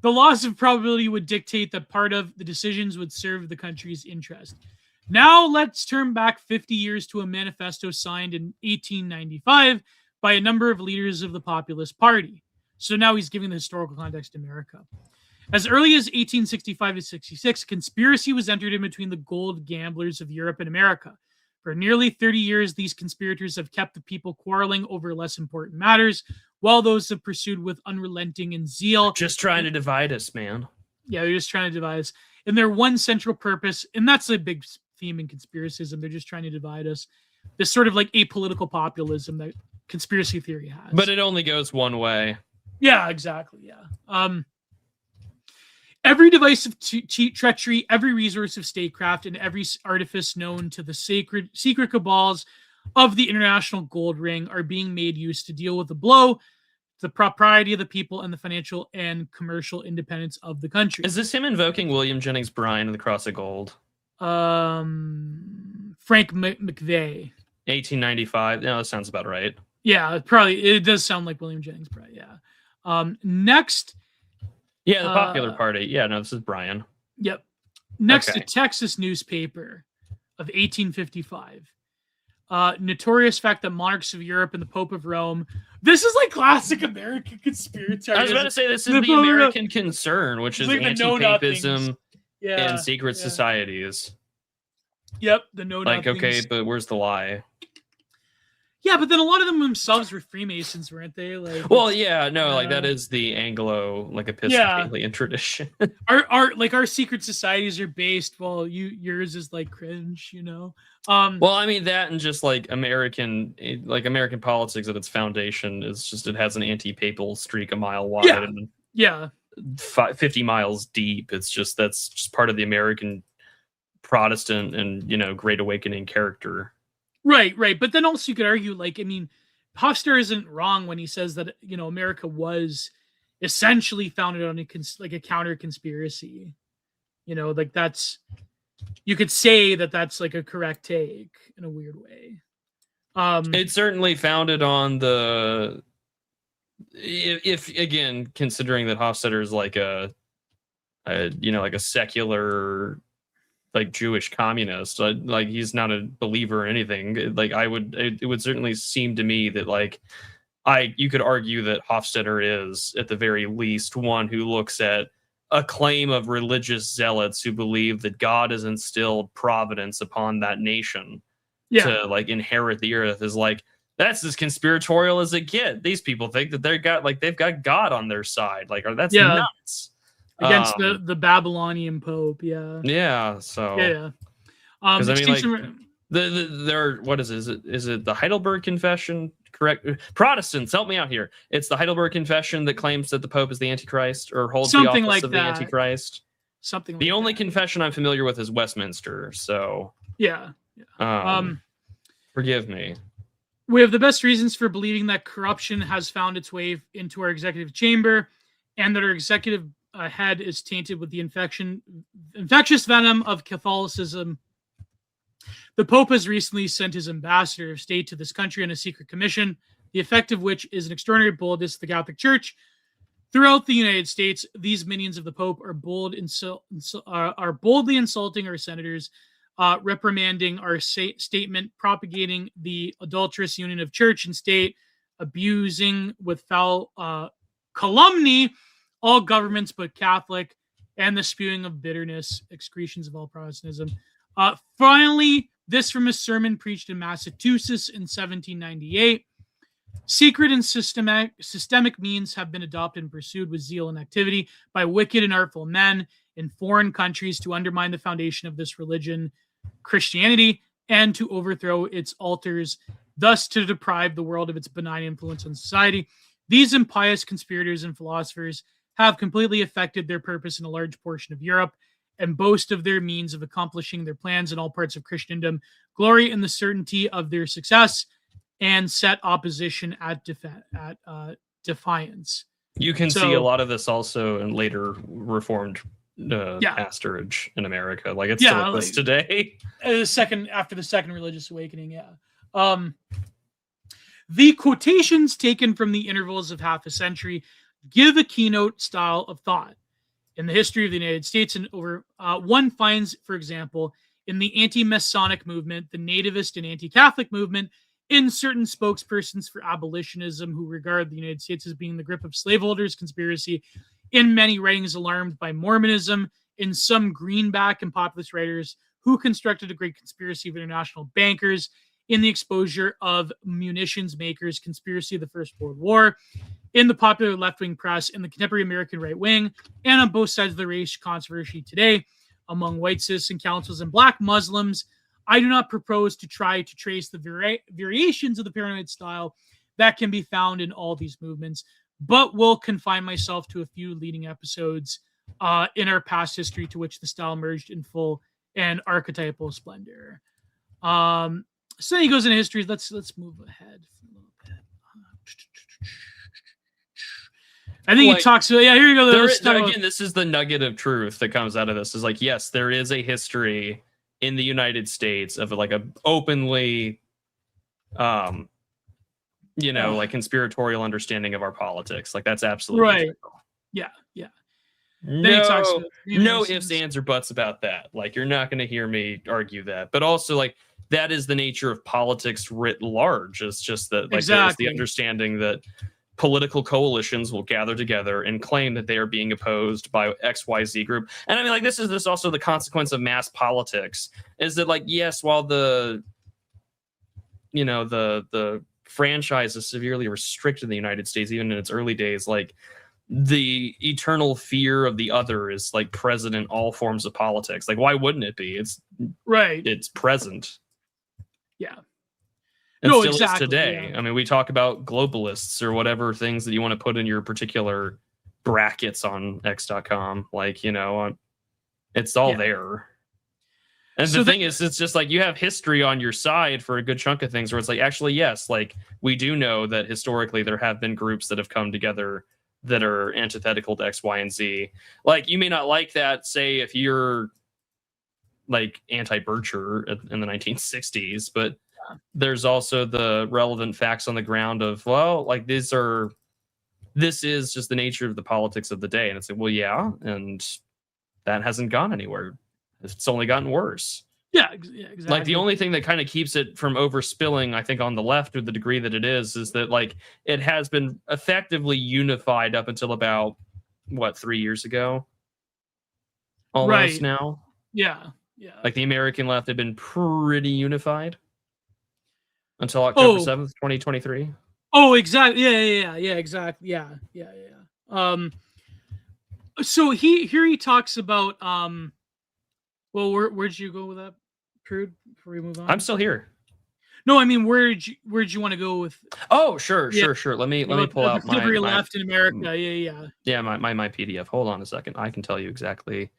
The laws of probability would dictate that part of the decisions would serve the country's interest. Now let's turn back 50 years to a manifesto signed in 1895 by a number of leaders of the Populist Party. So now he's giving the historical context to America. As early as 1865 to 66, conspiracy was entered in between the gold gamblers of Europe and America. For nearly 30 years, these conspirators have kept the people quarreling over less important matters, while those have pursued with unrelenting and zeal. Just trying to divide us, man. Yeah, they're just trying to divide us. And their one central purpose, and that's a big theme in conspiracism, they're just trying to divide us. This sort of like apolitical populism that conspiracy theory has. But it only goes one way. Yeah, exactly. Yeah. Every device of cheat treachery, every resource of statecraft, and every artifice known to the secret cabals of the international gold ring are being made use to deal with the blow, the propriety of the people, and the financial and commercial independence of the country. Is this him invoking William Jennings Bryan and the Cross of Gold? Frank McVeigh. 1895. No, that sounds about right. Yeah, it does sound like William Jennings Bryan. Yeah. Next. Yeah, the Popular Party. Yeah, no, this is Bryan. Yep. Next, okay. A Texas newspaper of 1855. Notorious fact that monarchs of Europe and the Pope of Rome. This is like classic American conspiracy. I was about to say this is the American concern, which is like anti-papism and secret societies. Yep, the no-nothings. Like, okay, but where's the lie? Yeah, but then a lot of them themselves were Freemasons, weren't they? Like, well, yeah, no, like that is the Anglo, like Episcopalian tradition. Our secret societies are based. Well, yours is like cringe, you know. Well, I mean that, and just like American politics at its foundation is just it has an anti-papal streak a mile wide and 50 miles deep. It's just that's just part of the American Protestant and Great Awakening character. Right. But then also you could argue, like, I mean, Hofstadter isn't wrong when he says that, America was essentially founded on a counter conspiracy. Like that's, you could say that that's like a correct take in a weird way. It's certainly founded on if again, considering that Hofstadter is like a secular, like Jewish communist, like he's not a believer or anything. Like it would certainly seem to me that like you could argue that Hofstadter is at the very least one who looks at a claim of religious zealots who believe that God has instilled providence upon that nation to like inherit the earth is like, that's as conspiratorial as it gets. These people think that they've got God on their side. Like, that's nuts. Against the Babylonian Pope, yeah. So because I mean, like what is it? Is it the Heidelberg Confession? Correct. Protestants, help me out here. It's the Heidelberg Confession that claims that the Pope is the Antichrist or holds something the office like of that. The Antichrist. Something. The only confession I'm familiar with is Westminster. So forgive me. We have the best reasons for believing that corruption has found its way into our executive chamber, and that our executive head is tainted with the infectious venom of Catholicism. The Pope has recently sent his ambassador of state to this country on a secret commission, the effect of which is an extraordinary boldness of the Catholic Church. Throughout the United States, these minions of the Pope are boldly insulting our senators, reprimanding our statement, propagating the adulterous union of church and state, abusing with foul calumny all governments but Catholic, and the spewing of bitterness, excretions of all Protestantism. Finally, this from a sermon preached in Massachusetts in 1798. Secret and systemic means have been adopted and pursued with zeal and activity by wicked and artful men in foreign countries to undermine the foundation of this religion, Christianity, and to overthrow its altars, thus to deprive the world of its benign influence on society. These impious conspirators and philosophers have completely affected their purpose in a large portion of Europe, and boast of their means of accomplishing their plans in all parts of Christendom, glory in the certainty of their success, and set opposition at defiance. You can see a lot of this also in later Reformed pastorage in America. Like it's still like this today. After the Second Religious Awakening, The quotations taken from the intervals of half a century give a keynote style of thought in the history of the United States, and one finds, for example, in the anti-Masonic movement, the nativist and anti-Catholic movement, in certain spokespersons for abolitionism who regard the United States as being the grip of slaveholders' conspiracy, in many writings alarmed by Mormonism, in some greenback and populist writers who constructed a great conspiracy of international bankers, in the exposure of munitions makers' conspiracy of the First World War, in the popular left-wing press, in the contemporary American right wing, and on both sides of the race controversy today, among white citizen councils and black Muslims. I do not propose to try to trace the variations of the paranoid style that can be found in all these movements, but will confine myself to a few leading episodes in our past history to which the style emerged in full and archetypal splendor. So he goes into history. Let's move ahead for a little bit. I think he talks. Yeah, here you go. Again, this is the nugget of truth that comes out of this. Is like, yes, there is a history in the United States of like a openly, like conspiratorial understanding of our politics. Like that's absolutely right. true. Yeah. No ifs, ands, or buts about that. Like you're not going to hear me argue that. But also, like that is the nature of politics writ large. It's just that like there's the understanding that political coalitions will gather together and claim that they are being opposed by XYZ group. And I mean, like this is also the consequence of mass politics. Is that like yes, while the franchise is severely restricted in the United States, even in its early days, like the eternal fear of the other is like present in all forms of politics. Like why wouldn't it be? It's right. It's present. Yeah. And still is today. Yeah. I mean, we talk about globalists or whatever things that you want to put in your particular brackets on X.com. Like, it's all there. And so the thing is, it's just like you have history on your side for a good chunk of things where it's like, actually, yes, like we do know that historically there have been groups that have come together that are antithetical to X, Y, and Z. Like you may not like that, say, if you're like anti-Bircher in the 1960s, but there's also the relevant facts on the ground of, well, like this is just the nature of the politics of the day. And it's like, well, yeah, and that hasn't gone anywhere. It's only gotten worse. Yeah, exactly. Like the only thing that kind of keeps it from overspilling, I think, on the left, to the degree that it is that like it has been effectively unified up until about 3 years ago, almost now. Yeah. Like the American left had been pretty unified until October 7th, 2023. Oh, exactly. Yeah, exactly. Yeah. So he talks about well, where'd you go with that, Prude? Before we move on, I'm still here. No, I mean, where'd you want to go with? Oh, sure. Let me pull out my left in America. Yeah, my PDF. Hold on a second. I can tell you exactly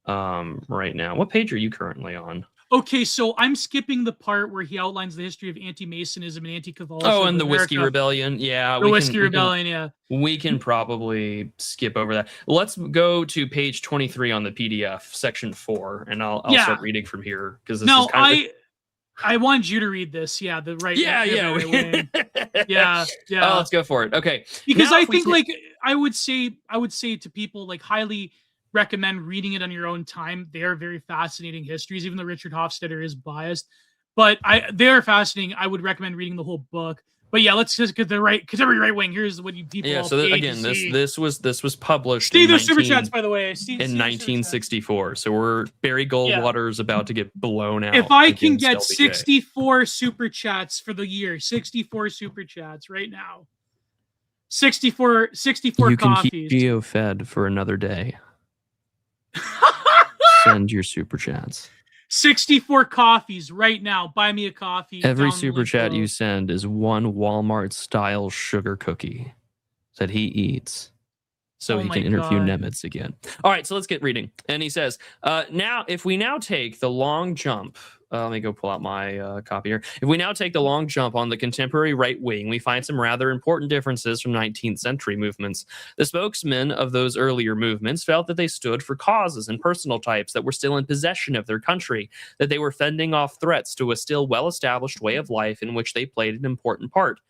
right now. What page are you currently on? Okay, so I'm skipping the part where he outlines the history of anti-Masonism and anti-Catholicism. Oh, and the Whiskey Rebellion. Yeah, the Whiskey Rebellion. Yeah, we can probably skip over that. Let's go to page 23 on the PDF, section 4, and I'll start reading from here because this is kind of. I wanted you to read this. Yeah, the right. Yeah. Yeah. Oh, let's go for it. Okay, because I think I would say to people like highly recommend reading it on your own time. They are very fascinating histories, even though Richard Hofstadter is biased. But they are fascinating. I would recommend reading the whole book. But yeah, let's just get because every right wing. Here's what you people. Yeah. So again, this was published. Steve, there's super chats, by the way. In 1964. So we're Barry Goldwater's about to get blown out. If I can get 64 super chats for the year, 64 super chats right now. 64 you coffees. You can keep Geo fed for another day. Send your super chats. 64 coffees right now. Buy me a coffee. Every super chat you send is one Walmart style sugar cookie that he eats so he can interview Nemitz again. All right, so let's get reading. And he says, now, if we now take the long jump, let me go pull out my copy here. If we now take the long jump on the contemporary right wing, we find some rather important differences from 19th century movements. The spokesmen of those earlier movements felt that they stood for causes and personal types that were still in possession of their country, that they were fending off threats to a still well-established way of life in which they played an important part.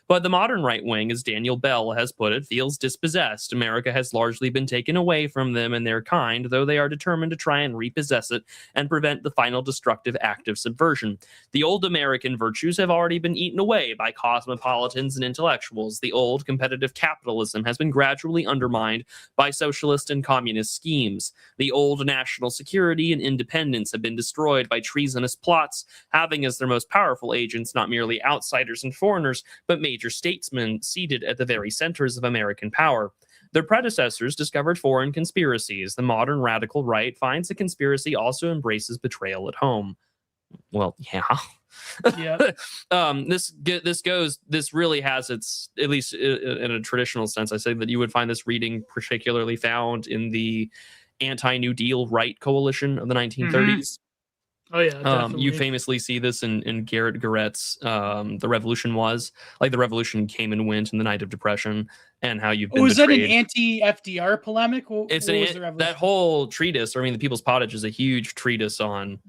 But the modern right wing, as Daniel Bell has put it, feels dispossessed. America has largely been taken away from them and their kind, though they are determined to try and repossess it and prevent the final destructive act of subversion. The old American virtues have already been eaten away by cosmopolitans and intellectuals. The old competitive capitalism has been gradually undermined by socialist and communist schemes. The old national security and independence have been destroyed by treasonous plots, having as their most powerful agents not merely outsiders and foreigners, but major statesmen seated at the very centers of American power. Their predecessors discovered foreign conspiracies. The modern radical right finds the conspiracy also embraces betrayal at home. Well, yeah. Yeah. This really has its, at least in a traditional sense, I say that you would find this reading particularly found in the anti-New Deal right coalition of the 1930s. Oh yeah, definitely. You famously see this in Garrett Garrett's The Revolution Was. Like, the revolution came and went in the night of depression, and how you've been Was that an betrayed. anti-FDR polemic? What was the revolution? That whole treatise, or I mean, The People's Pottage is a huge treatise on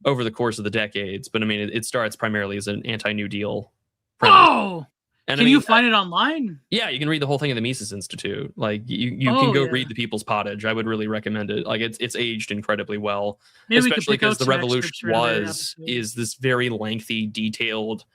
over the course of the decades, but I mean, it starts primarily as an anti-New Deal premise. Oh, and can you find it online? Yeah, you can read the whole thing at the Mises Institute. Like, you can go read The People's Pottage. I would really recommend it. Like, it's aged incredibly well, especially because The Revolution is this very lengthy, detailed.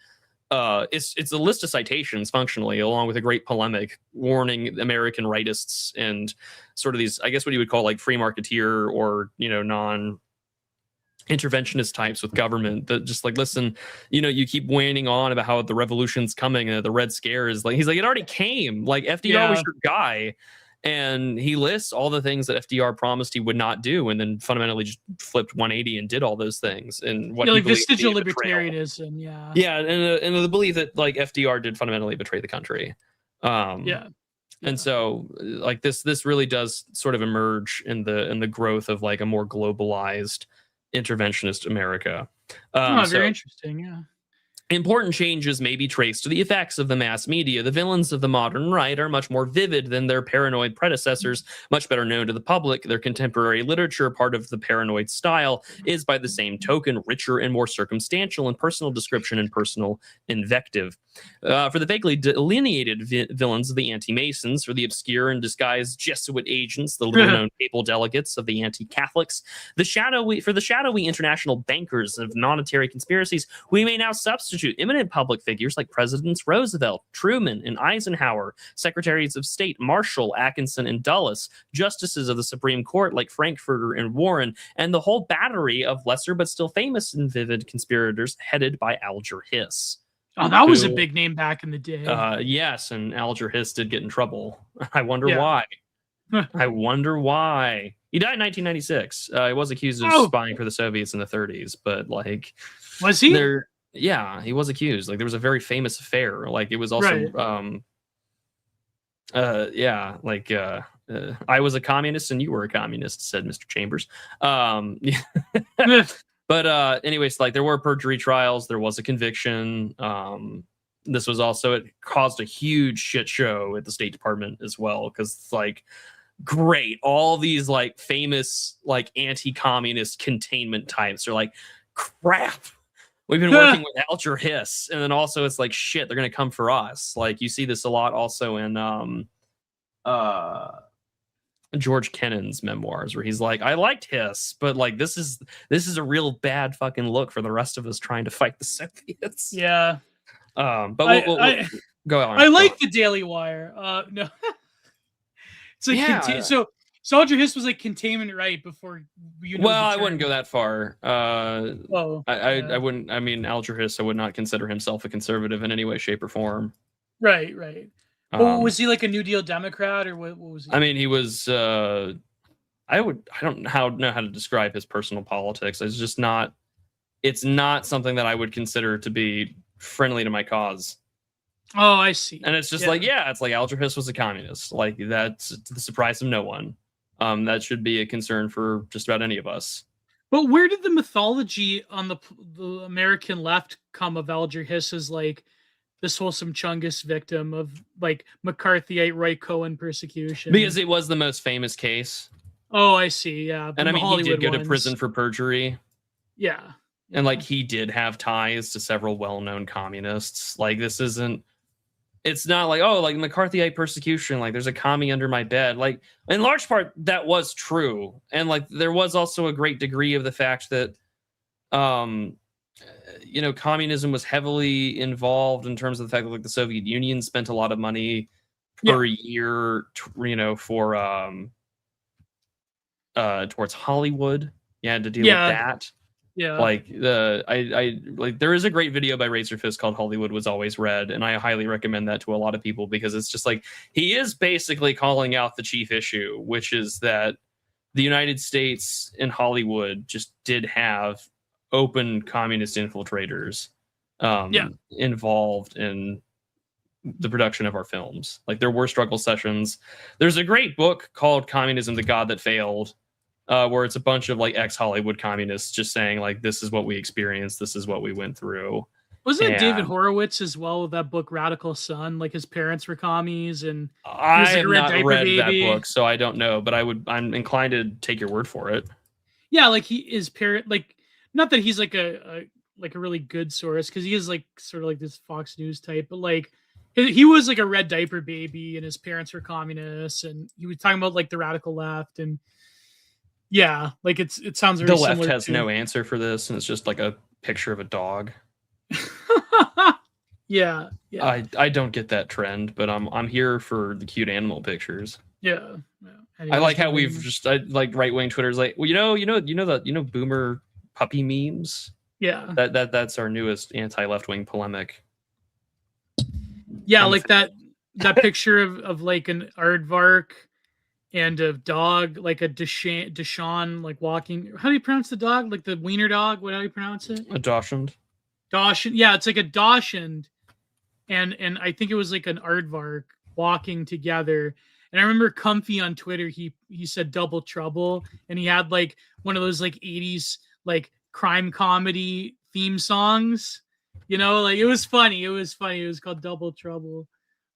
It's a list of citations functionally, along with a great polemic warning American rightists and sort of these, I guess what you would call like free marketeer or non-interventionist types with government, that just like, listen, you keep waning on about how the revolution's coming and the Red Scare is like, he's like, it already came. Like, FDR was your guy, and he lists all the things that FDR promised he would not do, and then fundamentally just flipped 180 and did all those things. And what like vestigial libertarianism, and the belief that like FDR did fundamentally betray the country. And so like this really does sort of emerge in the growth of like a more globalized interventionist America. Very interesting. Yeah. Important changes may be traced to the effects of the mass media. The villains of the modern right are much more vivid than their paranoid predecessors, much better known to the public. Their contemporary literature, part of the paranoid style, is by the same token richer and more circumstantial in personal description and personal invective. For the vaguely delineated villains of the anti-Masons, for the obscure and disguised Jesuit agents, the little-known papal delegates of the anti-Catholics, for the shadowy international bankers of monetary conspiracies, we may now substitute eminent public figures like Presidents Roosevelt, Truman, and Eisenhower, Secretaries of State Marshall, Atkinson, and Dulles, Justices of the Supreme Court like Frankfurter and Warren, and the whole battery of lesser but still famous and vivid conspirators headed by Alger Hiss. Oh, that was a big name back in the day. Yes, and Alger Hiss did get in trouble. I wonder why. I wonder why. He died in 1996. He was accused of spying for the Soviets in the 30s, but like... Was he? Yeah, he was accused. Like, there was a very famous affair. Like, it was also... I was a communist and you were a communist, said Mr. Chambers. But anyways, like, there were perjury trials. There was a conviction. This was also, it caused a huge shit show at the State Department as well, because it's like, great, all these like famous like anti-communist containment types are like, crap, we've been working with Alger Hiss, and then also it's like, shit, they're gonna come for us. Like, you see this a lot also in George Kennan's memoirs, where he's like, I liked Hiss, but like this is a real bad fucking look for the rest of us trying to fight the Soviets. Yeah. But we'll go on. I like the Daily Wire. No. It's like so Alger Hiss was like containment right before I wouldn't go that far. I wouldn't. I mean, Alger Hiss, I would not consider himself a conservative in any way, shape, or form. Right. Was he like a New Deal Democrat, or what was he? I mean, he was. I don't know how to describe his personal politics. It's just not. It's not something that I would consider to be friendly to my cause. Oh, I see. And it's just it's like Alger Hiss was a communist. Like, that's to the surprise of no one. That should be a concern for just about any of us. But where did the mythology on the American left come of Alger Hiss as like this wholesome Chungus victim of like McCarthyite Roy Cohen persecution? Because it was the most famous case. Oh, I see. Yeah. And I mean, he did go to prison for perjury. Yeah. And like, he did have ties to several well-known communists. Like, this isn't, it's not like, oh, like McCarthyite persecution, like there's a commie under my bed. Like, in large part, that was true. And like, there was also a great degree of the fact that, communism was heavily involved in terms of the fact that like the Soviet Union spent a lot of money per year, for towards Hollywood. You had to deal with that. Yeah. Like I there is a great video by Razorfist called Hollywood Was Always Red, and I highly recommend that to a lot of people, because it's just like, he is basically calling out the chief issue, which is that the United States and Hollywood just did have open communist infiltrators involved in the production of our films. Like, there were struggle sessions. There's a great book called Communism, the God That Failed, where it's a bunch of like ex-Hollywood communists just saying like, this is what we experienced, this is what we went through. Wasn't it David Horowitz as well with that book Radical Son? Like, his parents were commies, and I have not read that book, so I don't know, but I'm inclined to take your word for it. Yeah, like his parent, like, not that he's like a really good source, because he is like sort of like this Fox News type, but like he was like a red diaper baby, and his parents were communists, and he was talking about like the radical left, and yeah, like it sounds very the left similar has no answer for this, and it's just like a picture of a dog. yeah. I don't get that trend, but I'm here for the cute animal pictures. Yeah. I like how we've just like right-wing Twitter's like, well, you know boomer puppy memes. Yeah. That's our newest anti-left-wing polemic. Yeah, like that picture of like an aardvark and a dog, like a Deshaun, like walking. How do you pronounce the dog? Like the wiener dog? How do you pronounce it? A Dachshund. Dachshund. Yeah, it's like a Dachshund, and I think it was like an aardvark walking together. And I remember Comfy on Twitter, he said double trouble, and he had like one of those like 80s like crime comedy theme songs. You know, like it was funny. It was called Double Trouble.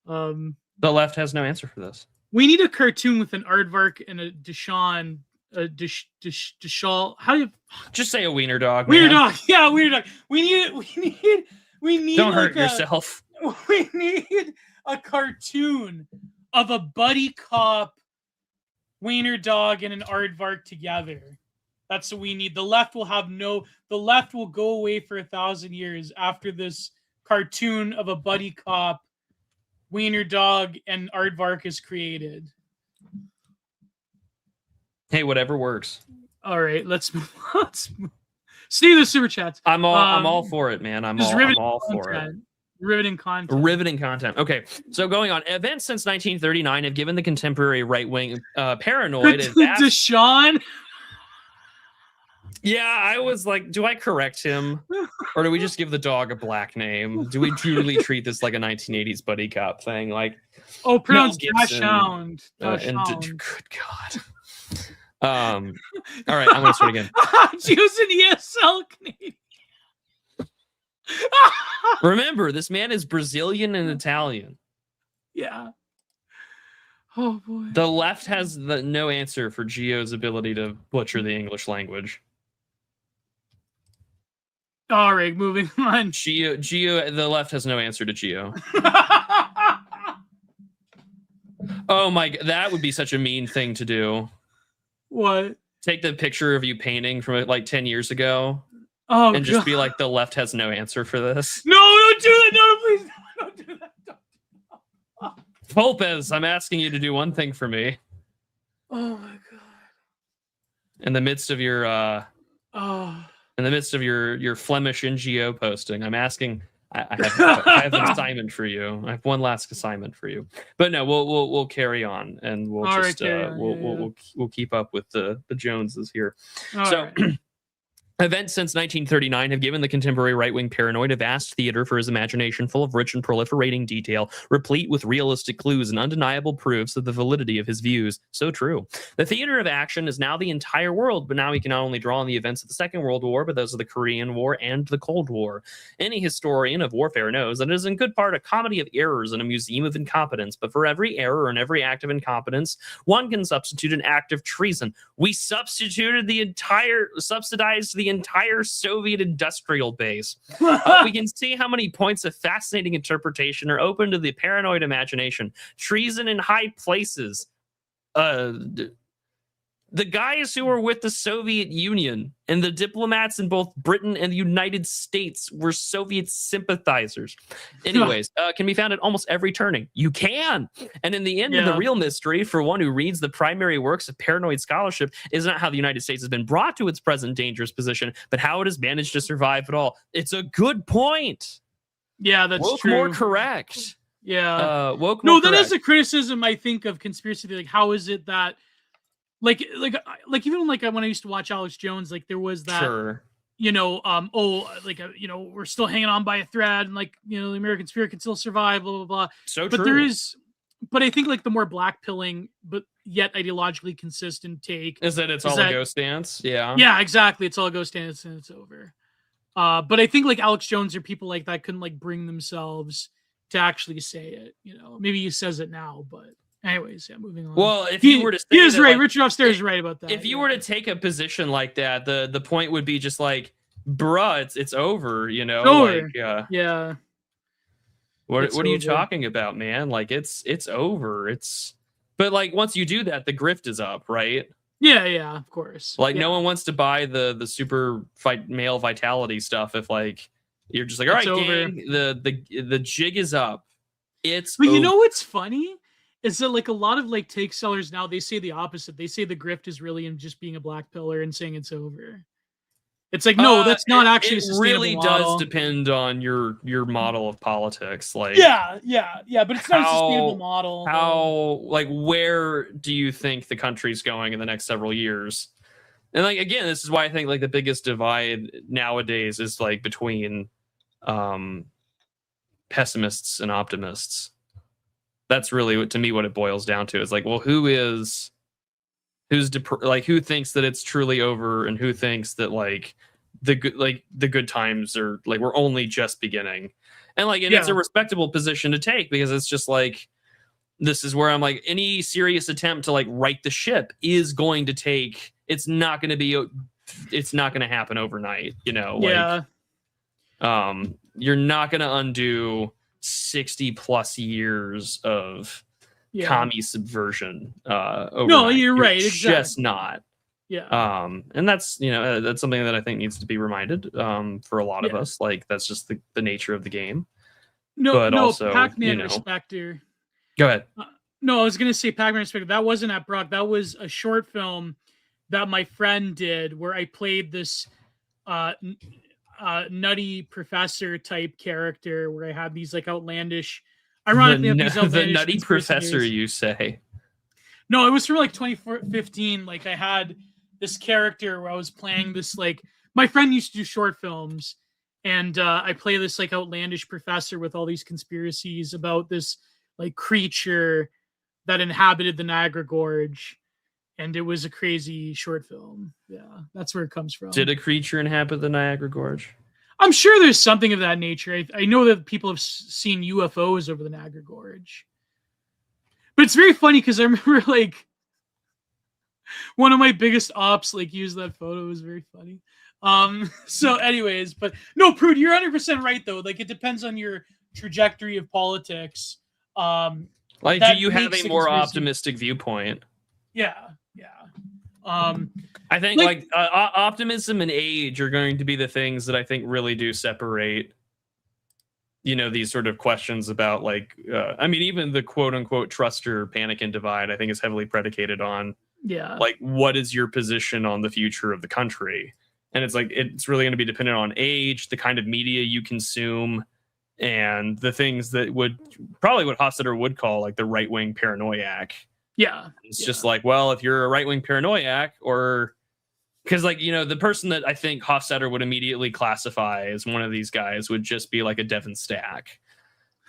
The left has no answer for this. We need a cartoon with an aardvark and a Deshaun, Deshaun. How do you just say a wiener dog? Wiener dog. Yeah, wiener dog. We need. Don't hurt yourself. We need a cartoon of a buddy cop, wiener dog, and an aardvark together. That's what we need. The left will go away for 1,000 years after this cartoon of a buddy cop, wiener dog, and aardvark is created. Hey, whatever works. All right, let's move. See the super chats. I'm all for it, man. I'm all for it. Riveting content. Okay, so going on. Events since 1939 have given the contemporary right-wing paranoid. Deshaun. Yeah, I was like, do I correct him? Or do we just give the dog a black name? Do we truly treat this like a 1980s buddy cop thing? Like, pronounce Deshaun. Good God. All right, I'm gonna start again. Choose an ESL Canadian. Remember, this man is Brazilian and Italian. Yeah. Oh boy. The left has no answer for Gio's ability to butcher the English language. All right, moving on. Gio, the left has no answer to Gio. Oh my, that would be such a mean thing to do. What? Take the picture of you painting from like 10 years ago. Oh, and just be like, the left has no answer for this. No, don't do that. No, please. Don't do that. Don't. Volpez, I'm asking you to do one thing for me. Oh my God. In the midst of your in the midst of your Flemish NGO posting, I'm asking. I have an assignment for you. I have one last assignment for you. But no, we'll carry on, and we'll we'll keep up with the Joneses here. Events since 1939 have given the contemporary right-wing paranoid a vast theater for his imagination, full of rich and proliferating detail, replete with realistic clues and undeniable proofs of the validity of his views. So true. The theater of action is now the entire world, but now we can not only draw on the events of the Second World War, but those of the Korean War and the Cold War. Any historian of warfare knows that it is in good part a comedy of errors and a museum of incompetence, but for every error and every act of incompetence, one can substitute an act of treason. We subsidized the entire Soviet industrial base. We can see how many points of fascinating interpretation are open to the paranoid imagination. Treason in high places. The guys who were with the Soviet Union and the diplomats in both Britain and the United States were Soviet sympathizers. Anyways, can be found at almost every turning. You can. And in the end, the real mystery for one who reads the primary works of paranoid scholarship is not how the United States has been brought to its present dangerous position, but how it has managed to survive at all. It's a good point. Yeah, that's Woke true. More correct. Yeah. Woke no, more that correct. is a criticism, I think, of conspiracy theory. Like, how is it that like even like when I used to watch Alex Jones, like there was that, Sure. we're still hanging on by a thread, and like, the American spirit can still survive, blah blah blah. So but true. But I think like the more black pilling, but yet ideologically consistent take is that it's all a ghost dance. Yeah, exactly. It's all a ghost dance and it's over. But I think like Alex Jones or people like that couldn't like bring themselves to actually say it. Maybe he says it now, but anyways, moving on. Well, if you were to say he is right. like, Richard Upstairs is right about that. If you were to take a position like that, the point would be just like, bruh, it's over. It's over. Like, yeah. What are you talking about, man? Like it's over. But like once you do that, the grift is up, right? Yeah, of course. Like no one wants to buy the super male vitality stuff if like you're just like, all right, gang, the jig is up. But you know what's funny is that like a lot of like take sellers now, they say the opposite. They say the grift is really in just being a black pillar and saying it's over. It's like, no, that's not actually a sustainable really model. does depend on your model of politics. Like yeah, but it's not a sustainable model. Like where do you think the country's going in the next several years? And like again, this is why I think like the biggest divide nowadays is like between pessimists and optimists. That's really to me what it boils down to. Is like, well, who thinks that it's truly over, and who thinks that like the good times are like we're only just beginning, and like it's a respectable position to take, because it's just like this is where I'm like, any serious attempt to like right the ship is going to take. It's not going to happen overnight. You're not going to undo 60 plus years of commie subversion overnight. No, you're right. Exactly. Just not. Yeah. And that's that's something that I think needs to be reminded for a lot of us. Like that's just the nature of the game. But also, Pac-Man Respecter. Go ahead. No, I was gonna say Pac-Man Respecter. That wasn't at Brock. That was a short film that my friend did where I played this nutty professor type character where I had these like outlandish. Ironically, the nutty professor, you say? No, it was from like 2015. Like I had this character where I was playing this like my friend used to do short films, and I play this like outlandish professor with all these conspiracies about this like creature that inhabited the Niagara Gorge, and it was a crazy short film. Yeah, that's where it comes from. Did a creature inhabit the Niagara Gorge? I'm sure there's something of that nature. I know that people have seen UFOs over the Niagara Gorge. But it's very funny because I remember like one of my biggest ops like used that photo. It was very funny. So anyways, but no, Prude, you're 100% right though. Like it depends on your trajectory of politics. Like, do you have a more optimistic viewpoint? Yeah. I think like optimism and age are going to be the things that I think really do separate, these sort of questions about like, I mean, even the quote unquote trust or panic and divide, I think is heavily predicated on, like, what is your position on the future of the country? And it's like, it's really going to be dependent on age, the kind of media you consume, and the things that would probably what Hofstadter would call like the right-wing paranoiac. Yeah. It's just like, well, if you're a right-wing paranoiac, or because like, the person that I think Hofstadter would immediately classify as one of these guys would just be like a Devin Stack.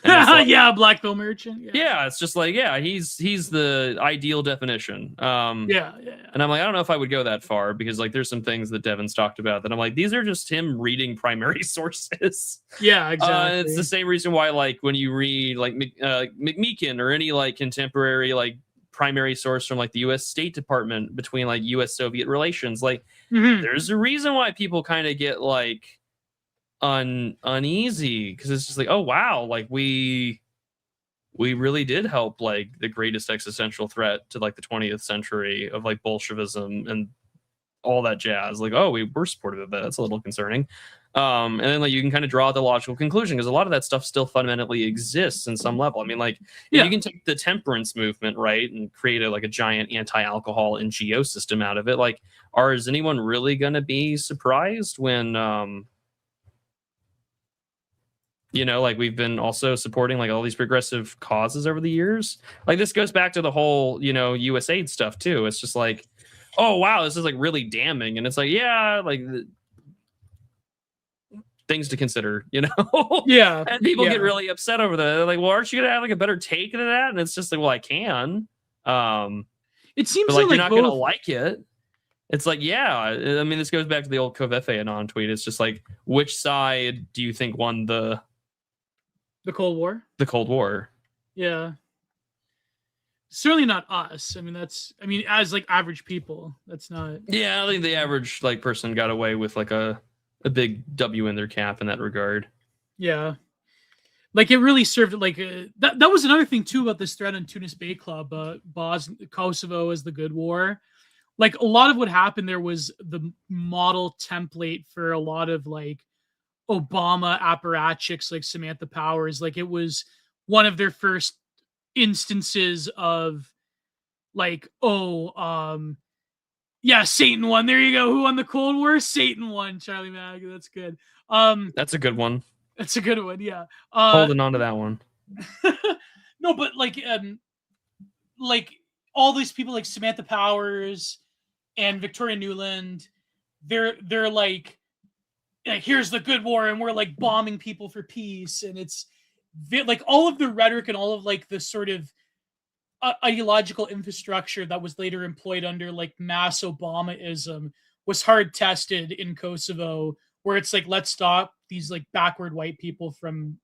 Like, Black Bill Merchant. Yeah, it's just like, he's the ideal definition. Yeah. And I'm like, I don't know if I would go that far, because like there's some things that Devin's talked about that I'm like, these are just him reading primary sources. Yeah, exactly. It's the same reason why like when you read like McMeekin or any like contemporary like primary source from like the U.S. State Department between like U.S.-Soviet relations, like there's a reason why people kind of get like uneasy, because it's just like, oh wow, like we really did help like the greatest existential threat to like the 20th century of like Bolshevism and all that jazz. Like, oh, we're supportive of that. That's a little concerning. And then like you can kind of draw the logical conclusion, because a lot of that stuff still fundamentally exists in some level. I mean, like you can take the temperance movement, right, and create a giant anti-alcohol NGO system out of it. Like, is anyone really going to be surprised when like we've been also supporting like all these progressive causes over the years? Like this goes back to the whole USAID stuff too. It's just like, oh wow, this is like really damning, and it's like, yeah, like things to consider, you know? Yeah. And people get really upset over that. They're like, well, aren't you gonna have like a better take than that? And it's just like, well, I can. It seems but like like you're not gonna like it. It's like, yeah. I mean, this goes back to the old Kovefe Anon tweet. It's just like, which side do you think won the Cold War? The Cold War. Yeah. Certainly not us. I mean, as like average people, that's not. Yeah, I think the average like person got away with like a big W in their cap in that regard. Yeah. Like it really served like that was another thing too about this thread on Tunis Bay Club, Kosovo as the good war. Like a lot of what happened there was the model template for a lot of like Obama apparatchiks like Samantha Powers. Like it was one of their first instances of like, yeah, Satan won. There you go. Who won the Cold War? Satan won. Charlie Mag. That's good. That's a good one. That's a good one. Yeah. Holding on to that one. No, but like all these people like Samantha Powers and Victoria Nuland, they're like, here's the good war, and we're like bombing people for peace, and it's like all of the rhetoric and all of like the sort of ideological infrastructure that was later employed under like mass Obamaism was hard tested in Kosovo, where it's like, let's stop these like backward white people from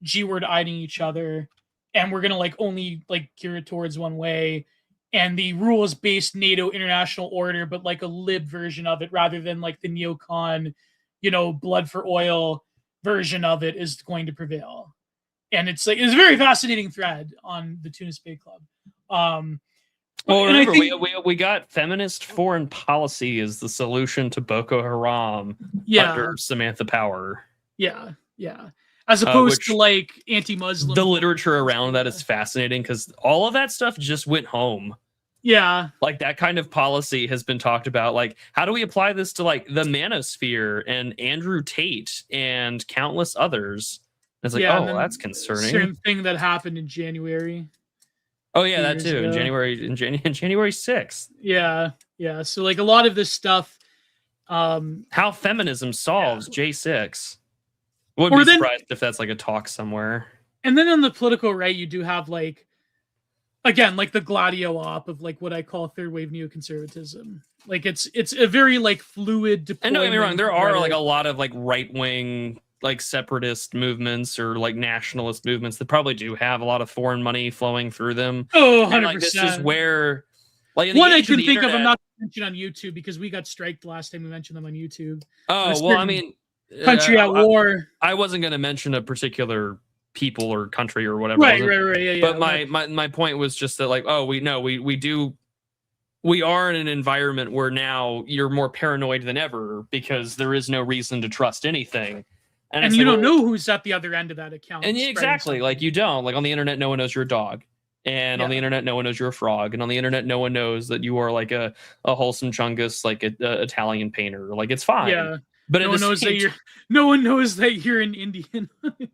G-word eyeing each other, and we're gonna like only like gear it towards one way, and the rules-based NATO international order, but like a lib version of it rather than like the neocon, blood for oil version of it is going to prevail. And it's like, it's a very fascinating thread on the Tunis Bay Club. Well, remember, we got feminist foreign policy as the solution to Boko Haram under Samantha Power. Yeah. As opposed to like anti-Muslim. The literature around that is fascinating because all of that stuff just went home. Yeah. Like that kind of policy has been talked about. Like, how do we apply this to like the manosphere and Andrew Tate and countless others? And it's like, that's concerning. Certain thing that happened in January. Oh yeah, that too. In January 6th. Yeah. So like a lot of this stuff. How feminism solves J6. Wouldn't be surprised if that's like a talk somewhere. And then on the political right, you do have like, again, like the Gladio op of like what I call third wave neoconservatism. Like it's a very like fluid deployment. And don't get me wrong, there are like a lot of like right wing like separatist movements or like nationalist movements that probably do have a lot of foreign money flowing through them. Oh, 100%. And, like, this is where like one I can think of, I'm not mentioned on YouTube because we got striked last time we mentioned them on YouTube. Oh, well, I mean, country at war. I wasn't going to mention a particular people or country or whatever. Right. Yeah. But my point was just that like, we are in an environment where now you're more paranoid than ever because there is no reason to trust anything. And you don't know who's at the other end of that account. And exactly, like you don't. Like on the internet, no one knows you're a dog. And on the internet, no one knows you're a frog. And on the internet, no one knows that you are like a wholesome chungus, like an Italian painter. Like it's fine. Yeah. But no one knows that you're an Indian.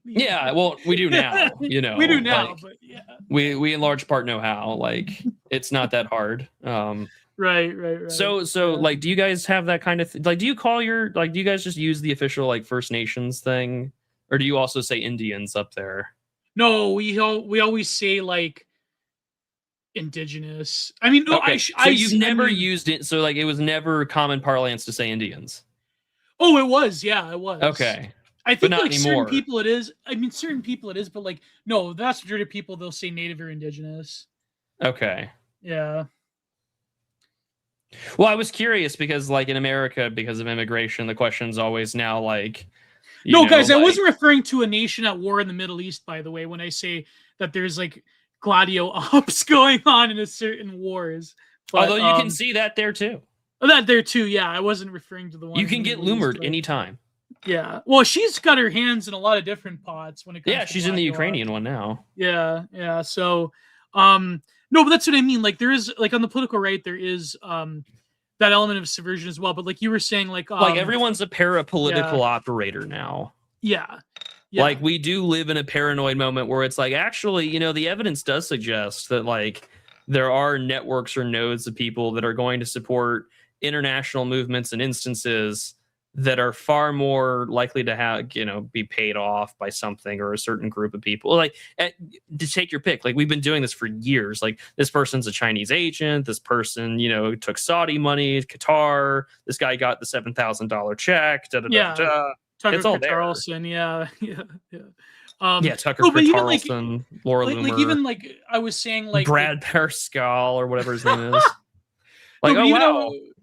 Yeah, well, we do now. We do now, like, but yeah. We in large part know how. Like it's not that hard. Right. So like, do you guys have that kind of like? Do you guys just use the official like First Nations thing, or do you also say Indians up there? No, we always say like indigenous. I mean, no, okay. You've never used it. So like, it was never common parlance to say Indians. Oh, it was. Yeah, it was. Okay. I think like anymore. Certain people it is. I mean, certain people it is, but like, no, the vast majority of people, they'll say native or indigenous. Okay. Yeah. Well, I was curious because like in America, because of immigration, the question's always now like, no, guys, I wasn't referring to a nation at war in the Middle East, by the way, when I say that there's like Gladio ops going on in a certain wars. But, although you can see that there too. That there too, yeah. I wasn't referring to the one. You can get Lumered anytime. Yeah. Well, she's got her hands in a lot of different pots when it comes to she's in the Ukrainian one now. Yeah. So no, but that's what I mean. Like there is like on the political right, there is that element of subversion as well. But like you were saying, like everyone's a parapolitical operator now. Yeah. Like we do live in a paranoid moment where it's like, actually, the evidence does suggest that like there are networks or nodes of people that are going to support international movements and instances that are far more likely to have, be paid off by something or a certain group of people. Like, to take your pick, like we've been doing this for years. Like this person's a Chinese agent. This person, took Saudi money, Qatar. This guy got the $7,000 check. Tucker Carlson. Yeah. Tucker Carlson, Laura Loomer. Even like I was saying, like Brad Parscale or whatever his name is. Like,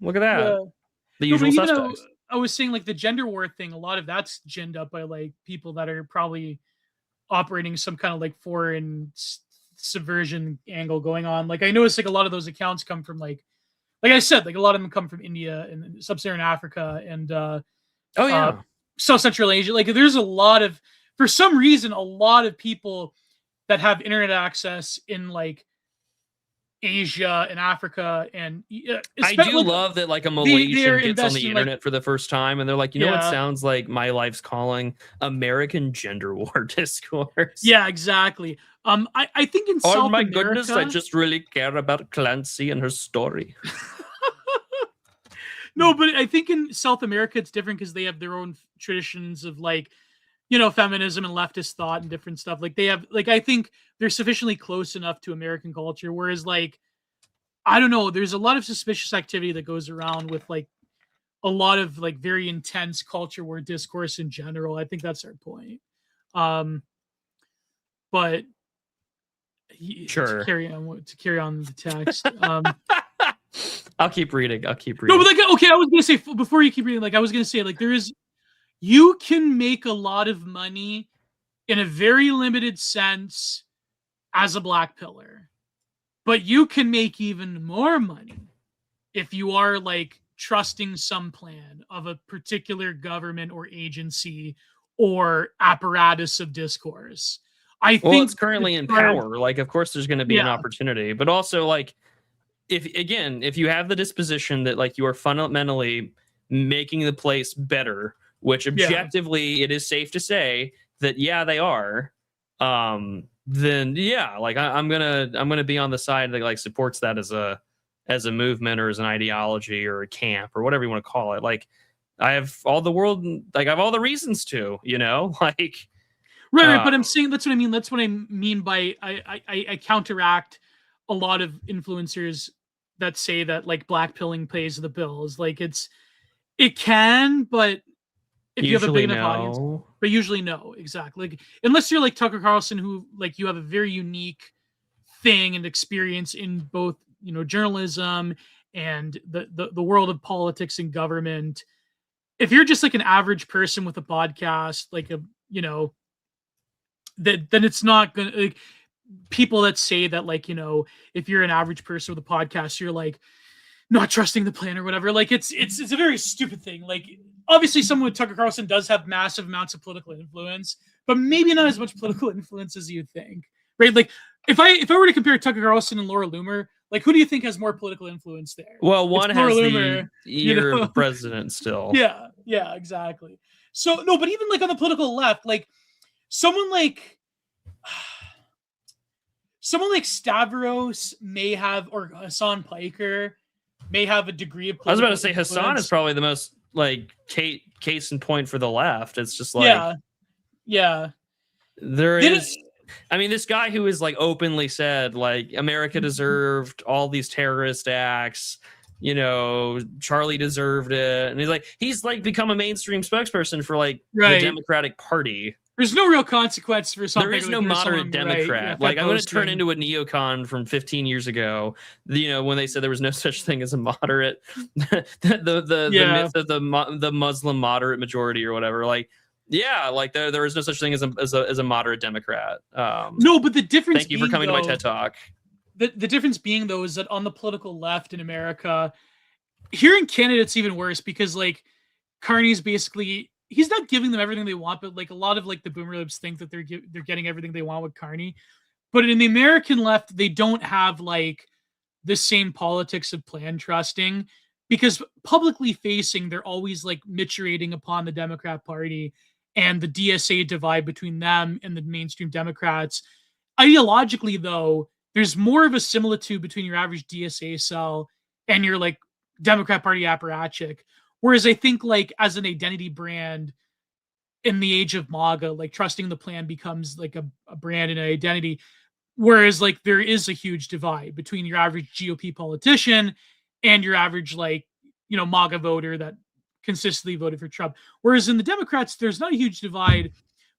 look at that. The usual suspects. I was saying, like, the gender war thing, a lot of that's ginned up by like people that are probably operating some kind of like foreign subversion angle going on. Like I noticed like a lot of those accounts come from like I said, like a lot of them come from India and Sub-Saharan Africa and South Central Asia. Like there's for some reason, a lot of people that have internet access in like Asia and Africa, and I do love that like a Malaysian gets on the internet for the first time and they're like, what sounds like my life's calling? American gender war discourse. Yeah, exactly. I think in South America, my goodness, I just really care about Clancy and her story. No, but I think in South America it's different because they have their own traditions of like, feminism and leftist thought and different stuff. Like they have, like, I think they're sufficiently close enough to American culture. Whereas like, I don't know, there's a lot of suspicious activity that goes around with like a lot of like very intense culture war discourse in general. I think that's our point. But sure. To carry on the text. I'll keep reading. No, but like, okay, I was going to say, before you keep reading, like I was going to say, like you can make a lot of money in a very limited sense as a black pillar, but you can make even more money if you are like trusting some plan of a particular government or agency or apparatus of discourse. I think it's currently in power. Like, of course there's going to be an opportunity, but also like, if you have the disposition that like you are fundamentally making the place better, which objectively it is safe to say that they are, then like I'm gonna be on the side that like supports that as a movement or as an ideology or a camp or whatever you want to call it. Like I have all the reasons to, like right. But I'm saying that's what I mean. That's what I mean by I counteract a lot of influencers that say that like black pilling pays the bills. Like it can, but if you have a big enough audience, but usually no, exactly. Like, unless you're like Tucker Carlson, who like you have a very unique thing and experience in both, journalism and the world of politics and government. If you're just like an average person with a podcast, like then it's not gonna like people that say that like, if you're an average person with a podcast, you're like not trusting the plan or whatever. Like it's a very stupid thing. Like obviously someone with Tucker Carlson does have massive amounts of political influence, but maybe not as much political influence as you think, right? Like if I were to compare Tucker Carlson and Laura Loomer, like who do you think has more political influence there? Well, one has the ear of the president still. Yeah, exactly. So no, but even like on the political left, like someone like Stavros may have, or Hassan Piker may have a degree of I was about to say influence. Hassan is probably the most like case in point for the left. It's just like there is. I mean, this guy who is like openly said like America deserved all these terrorist acts. Charlie deserved it, and he's like become a mainstream spokesperson for like the Democratic Party. There's no real consequence for something. There is no moderate Democrat. Like I'm going to turn into a neocon from 15 years ago. When they said there was no such thing as a moderate, the myth of the Muslim moderate majority or whatever. Like, like there is no such thing as a moderate Democrat. No, but the difference. Thank you for coming to my TED Talk. The difference being though is that on the political left in America, here in Canada it's even worse because like Carney's basically. He's not giving them everything they want, but like a lot of like the boomer libs think that they're getting everything they want with Carney. But in the American left, they don't have like the same politics of plan trusting because publicly facing, they're always like miturating upon the Democrat Party and the DSA divide between them and the mainstream Democrats. Ideologically, though, there's more of a similitude between your average DSA cell and your like Democrat Party apparatchik. Whereas I think like as an identity brand in the age of MAGA, like trusting the plan becomes like a brand and an identity. Whereas like there is a huge divide between your average GOP politician and your average like, MAGA voter that consistently voted for Trump. Whereas in the Democrats, there's not a huge divide,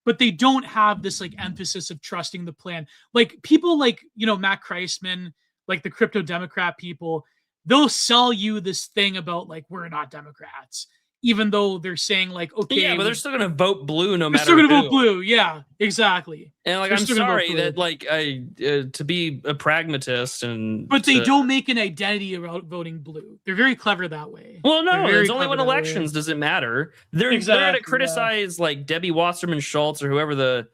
but they don't have this like emphasis of trusting the plan. Like people like, Matt Kreisman, like the crypto Democrat people, they'll sell you this thing about like, we're not Democrats, even though they're saying like, okay, yeah, but they're still going to vote blue no matter. They're still going to vote blue. Yeah, exactly. And like, I'm sorry that like to be a pragmatist but they don't make an identity about voting blue. They're very clever that way. Well, no, it's only when elections does it matter. They're going to criticize like Debbie Wasserman Schultz or whoever the,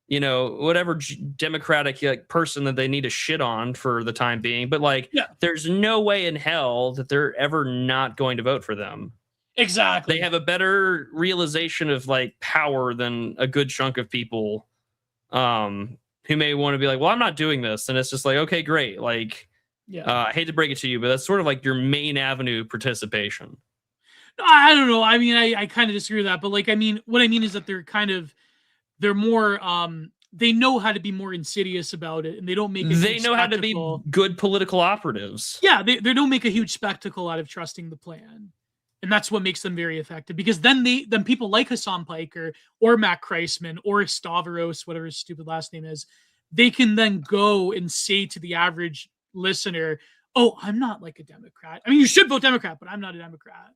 whatever Democratic like person that they need to shit on for the time being. But like, there's no way in hell that they're ever not going to vote for them. Exactly. They have a better realization of like power than a good chunk of people who may want to be like, well, I'm not doing this. And it's just like, okay, great. Like, I hate to break it to you, but that's sort of like your main avenue of participation. I don't know. I mean, I kind of disagree with that. But like, I mean, what I mean is that they're more, they know how to be more insidious about it. And they don't make they know how to be good political operatives. Yeah, they don't make a huge spectacle out of trusting the plan. And that's what makes them very effective, because then people like Hassan Piker or Matt Kreisman or Stavros, whatever his stupid last name is, they can then go and say to the average listener, oh, I'm not like a Democrat. I mean, you should vote Democrat, but I'm not a Democrat.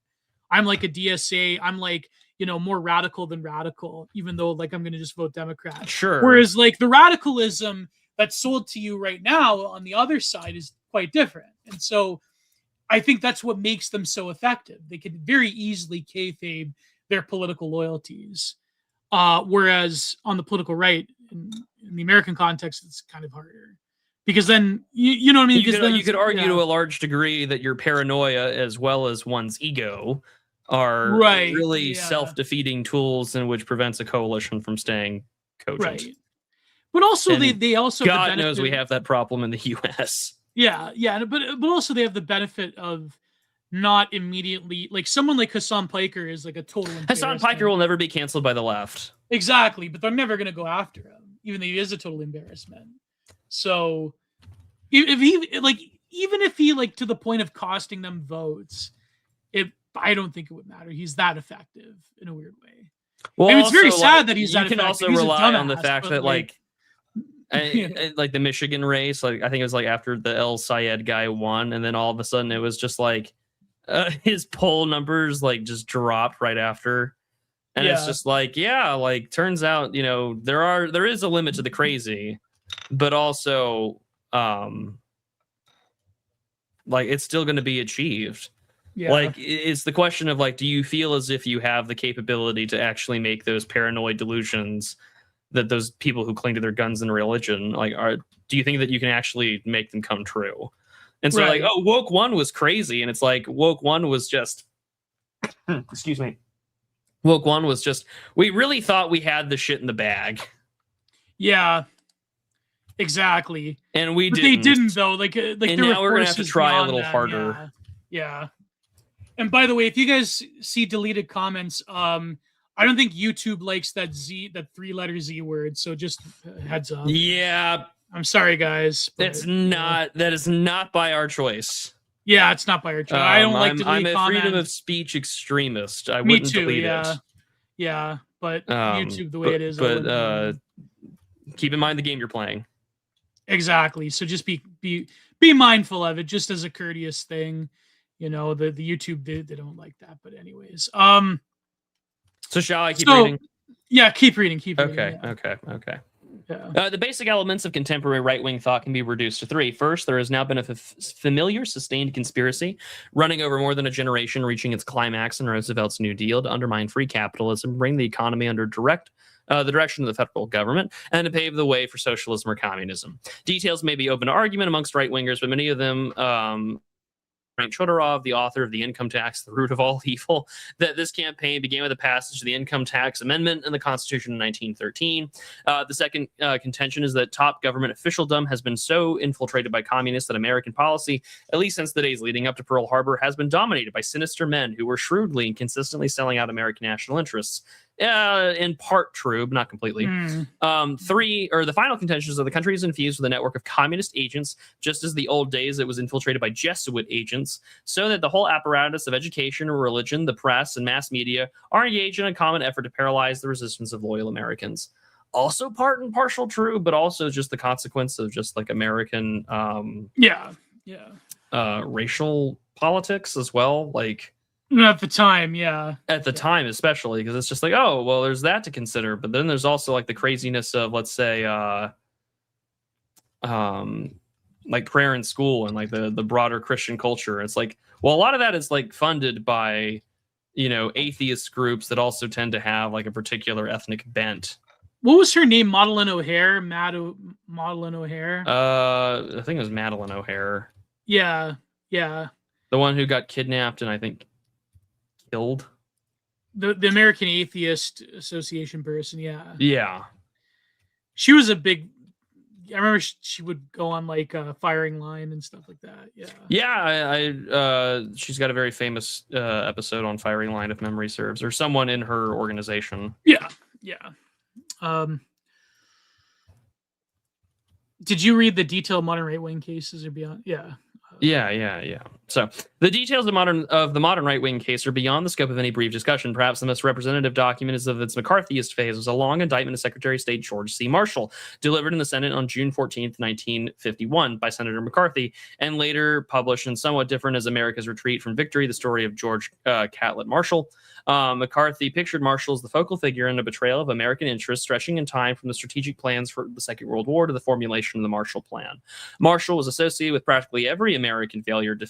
I'm like a DSA. I'm like, more radical than radical, even though like I'm going to just vote Democrat. Sure. Whereas like the radicalism that's sold to you right now on the other side is quite different. And so I think that's what makes them so effective. They can very easily kayfabe their political loyalties. Whereas on the political right, in the American context, it's kind of harder. Because then, you know what I mean? You could argue to a large degree that your paranoia as well as one's ego are really self-defeating tools in which prevents a coalition from staying cogent. Right. But also, they also... God knows we have that problem in the U.S., Yeah, but also they have the benefit of not immediately, like someone like Hassan Piker is like a total Hassan Piker will never be canceled by the left. Exactly, but they're never going to go after him, even though he is a total embarrassment. So even if he like to the point of costing them votes, I don't think it would matter. He's that effective in a weird way. Well, I mean, it's very sad that he's that effective. You can also rely on the fact that like the Michigan race, like I think it was like after the El Sayed guy won, and then all of a sudden it was just like his poll numbers like just dropped right after, and it's just like turns out there is a limit to the crazy, but also like it's still going to be achieved. Like it's the question of like, do you feel as if you have the capability to actually make those paranoid delusions that those people who cling to their guns and religion, like, do you think that you can actually make them come true? And so like, oh, woke one was crazy. And it's like, woke one was just, excuse me. Woke one was just, we really thought we had the shit in the bag. Yeah, exactly. And we didn't. They didn't though. Like and now we're going to have to try a little harder. Yeah. And by the way, if you guys see deleted comments, I don't think YouTube likes that 3-letter Z word, so just heads up. Yeah. I'm sorry, guys. That is not by our choice. Yeah, it's not by our choice. I don't like to delete I'm a comments. freedom of speech extremist. I wouldn't delete it. Yeah, but YouTube the way it is. But keep in mind the game you're playing. Exactly. So just be mindful of it, just as a courteous thing. The YouTube they don't like that. But anyways, So shall I keep reading? Yeah, keep reading. Okay. Yeah. The basic elements of contemporary right-wing thought can be reduced to 3. First, there has now been a familiar, sustained conspiracy running over more than a generation, reaching its climax in Roosevelt's New Deal to undermine free capitalism, bring the economy under the direction of the federal government, and to pave the way for socialism or communism. Details may be open to argument amongst right-wingers, but many of them Frank Chodorov, the author of The Income Tax, The Root of All Evil, that this campaign began with the passage of the Income Tax Amendment in the Constitution in 1913. The second contention is that top government officialdom has been so infiltrated by communists that American policy, at least since the days leading up to Pearl Harbor, has been dominated by sinister men who were shrewdly and consistently selling out American national interests. In part true, but not completely. The final contention is that the country is infused with a network of communist agents, just as the old days it was infiltrated by Jesuit agents, so that the whole apparatus of education, religion, the press, and mass media are engaged in a common effort to paralyze the resistance of loyal Americans. Also part and partial true, but also just the consequence of just like American racial politics as well. Like, at the time, At the time, especially, because it's just like, oh, well, there's that to consider. But then there's also like the craziness of, let's say, like prayer in school and like the broader Christian culture. It's like, well, a lot of that is like funded by, atheist groups that also tend to have like a particular ethnic bent. What was her name? Madeline O'Hare? Madeline O'Hare? I think it was Madeline O'Hare. Yeah. The one who got kidnapped and I think killed. The American Atheist Association person, Yeah. She was a big. I remember she would go on like a firing line and stuff like that. She's got a very famous episode on firing line, if memory serves, or someone in her organization. Yeah. Did you read the detailed modern right-wing cases or beyond? Yeah. So the details of the modern right-wing case are beyond the scope of any brief discussion. Perhaps the most representative document is of its McCarthyist phase. It was a long indictment of Secretary of State George C. Marshall, delivered in the Senate on June 14th, 1951 by Senator McCarthy, and later published in somewhat different as America's Retreat from Victory, the story of George Catlett Marshall. McCarthy pictured Marshall as the focal figure in a betrayal of American interests stretching in time from the strategic plans for the Second World War to the formulation of the Marshall Plan. Marshall was associated with practically every American failure to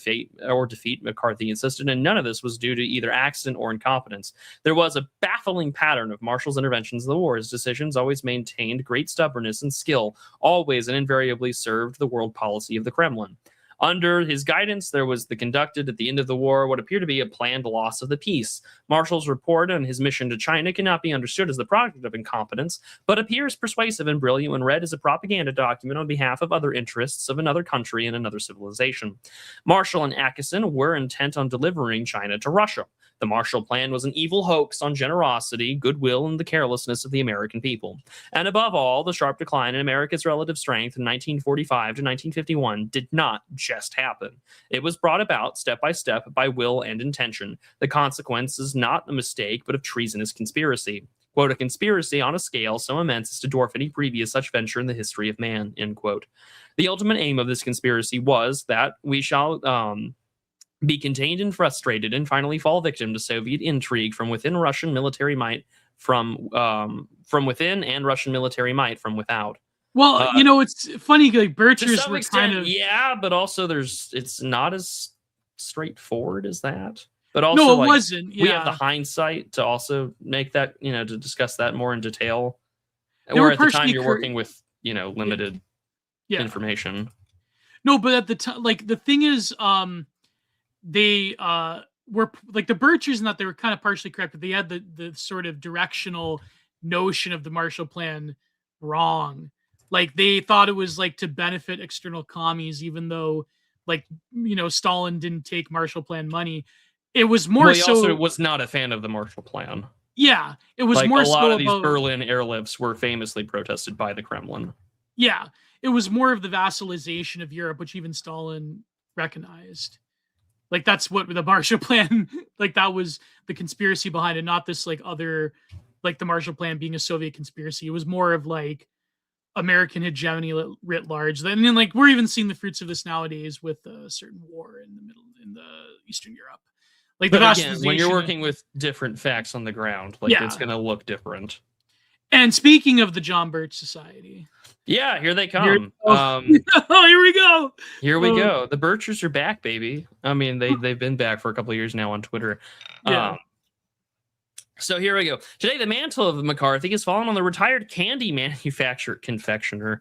defeat, McCarthy insisted, and none of this was due to either accident or incompetence. There was a baffling pattern of Marshall's interventions in the war. His decisions always maintained great stubbornness and skill, always and invariably served the world policy of the Kremlin. Under his guidance, there was conducted at the end of the war what appeared to be a planned loss of the peace. Marshall's report on his mission to China cannot be understood as the product of incompetence, but appears persuasive and brilliant when read as a propaganda document on behalf of other interests of another country and another civilization. Marshall and Atkinson were intent on delivering China to Russia. The Marshall Plan was an evil hoax on generosity, goodwill, and the carelessness of the American people. And above all, the sharp decline in America's relative strength in 1945 to 1951 did not just happen. It was brought about step by step by will and intention. The consequence is not a mistake, but of treasonous conspiracy. Quote, a conspiracy on a scale so immense as to dwarf any previous such venture in the history of man, end quote. The ultimate aim of this conspiracy was that we shall be contained and frustrated and finally fall victim to Soviet intrigue from within Russian military might from within and Russian military might from without. Well, it's funny, like Birchers were kind of but also it's not as straightforward as that. But also, no, it wasn't. Yeah. We have the hindsight to also make that, to discuss that more in detail. Where at the time you're working with, limited information. No, but at the time, like the thing is, they were like the Birchers in that they were kind of partially correct, but they had the sort of directional notion of the Marshall Plan wrong. Like they thought it was like to benefit external commies, even though Stalin didn't take Marshall Plan money. It was more he also was not a fan of the Marshall Plan. Yeah, it was more a lot of these Berlin airlifts were famously protested by the Kremlin. Yeah, it was more of the vassalization of Europe, which even Stalin recognized. Like that's what the Marshall Plan, like that was the conspiracy behind it, not this other, the Marshall Plan being a Soviet conspiracy. It was more of American hegemony writ large. And then we're even seeing the fruits of this nowadays with a certain war in the Eastern Europe. But again, when you're working with different facts on the ground, it's going to look different. And speaking of the John Birch Society. Yeah, here they come. Here we go. Here we go. The Birchers are back, baby. I mean, they've been back for a couple of years now on Twitter. Yeah. So here we go. Today, the mantle of McCarthy has fallen on the retired candy confectioner.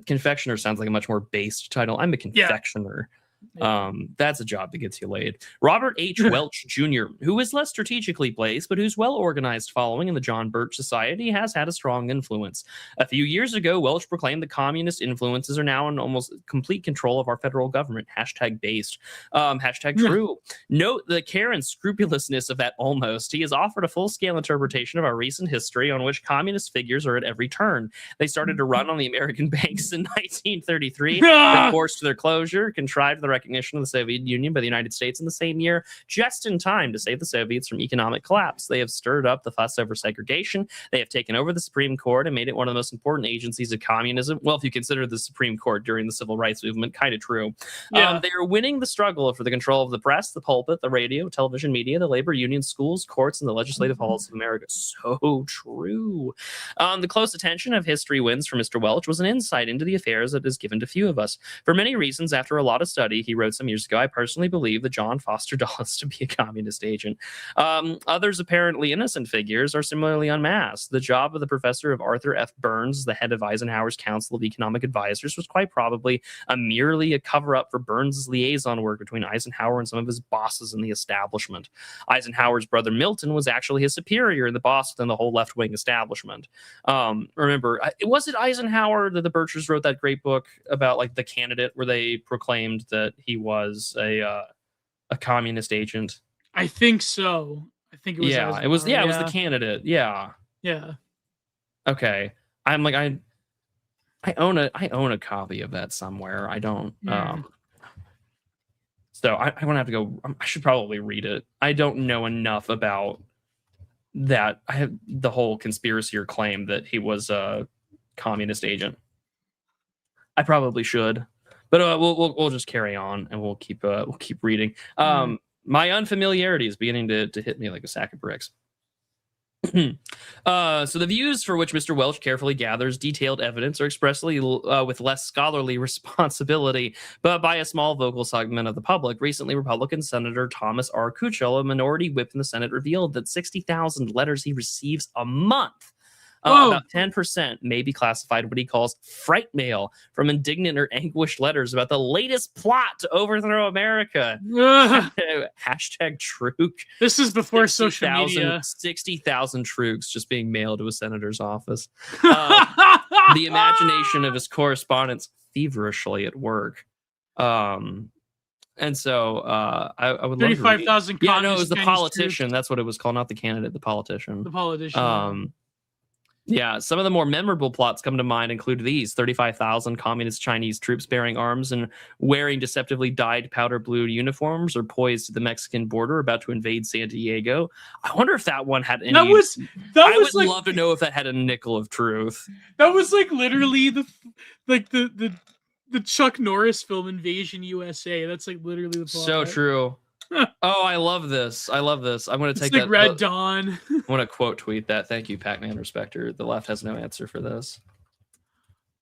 Confectioner sounds like a much more based title. I'm a confectioner. That's a job that gets you laid. Robert H. Welch Jr., who is less strategically placed, but whose well-organized following in the John Birch Society has had a strong influence. A few years ago, Welch proclaimed that communist influences are now in almost complete control of our federal government. Hashtag based. Hashtag true. Note the care and scrupulousness of that almost. He has offered a full-scale interpretation of our recent history on which communist figures are at every turn. They started to run on the American banks in 1933, were forced to their closure, contrived the recognition of the Soviet Union by the United States in the same year, just in time to save the Soviets from economic collapse. They have stirred up the fuss over segregation. They have taken over the Supreme Court and made it one of the most important agencies of communism. Well, if you consider the Supreme Court during the Civil Rights Movement, kind of true. Yeah. They are winning the struggle for the control of the press, the pulpit, the radio, television, media, the labor unions, schools, courts, and the legislative halls of America. So true. The close attention of history wins for Mr. Welch was an insight into the affairs that is given to few of us. For many reasons, after a lot of study, he wrote some years ago, I personally believe that John Foster Dulles to be a communist agent. Others apparently innocent figures are similarly unmasked. The job of the professor of Arthur F. Burns, the head of Eisenhower's Council of Economic Advisors, was quite probably merely a cover-up for Burns' liaison work between Eisenhower and some of his bosses in the establishment. Eisenhower's brother Milton was actually his superior and the boss within the whole left-wing establishment. Remember, was it Eisenhower that the Birchers wrote that great book about like the candidate where they proclaimed that he was a communist agent? I think so. I think it was. Yeah, Eisenhower. it was. Yeah, it was the candidate. Yeah. Yeah. Okay. I'm like I own a copy of that somewhere. I don't. So I'm gonna have to go. I should probably read it. I don't know enough about that. I have the whole conspiracy or claim that he was a communist agent. I probably should, but we'll just carry on and we'll keep reading. My unfamiliarity is beginning to hit me like a sack of bricks. So the views for which Mr. Welch carefully gathers detailed evidence are expressly with less scholarly responsibility, but by a small vocal segment of the public. Recently, Republican Senator Thomas R. Kuchel, a minority whip in the Senate, revealed that 60,000 letters he receives a month, about 10%, may be classified what he calls fright mail from indignant or anguished letters about the latest plot to overthrow America. Hashtag Trook. This is before social media. 60,000 Trooks just being mailed to a senator's office. The imagination of his correspondents feverishly at work. And so I would 35,000. Yeah, no, it was the politician. Troops. That's what it was called, not the candidate, the politician. The politician. Yeah, some of the more memorable plots come to mind include these: 35,000 communist Chinese troops bearing arms and wearing deceptively dyed powder blue uniforms are poised at the Mexican border about to invade San Diego. I wonder if that one had any... I would love to know if that had a nickel of truth. That was like literally the Chuck Norris film Invasion USA. That's like literally the plot. So true. Oh, I love this. I'm going to take like that. Red Dawn. I want to quote tweet that. Thank you, Pac-Man Respecter. The left has no answer for this.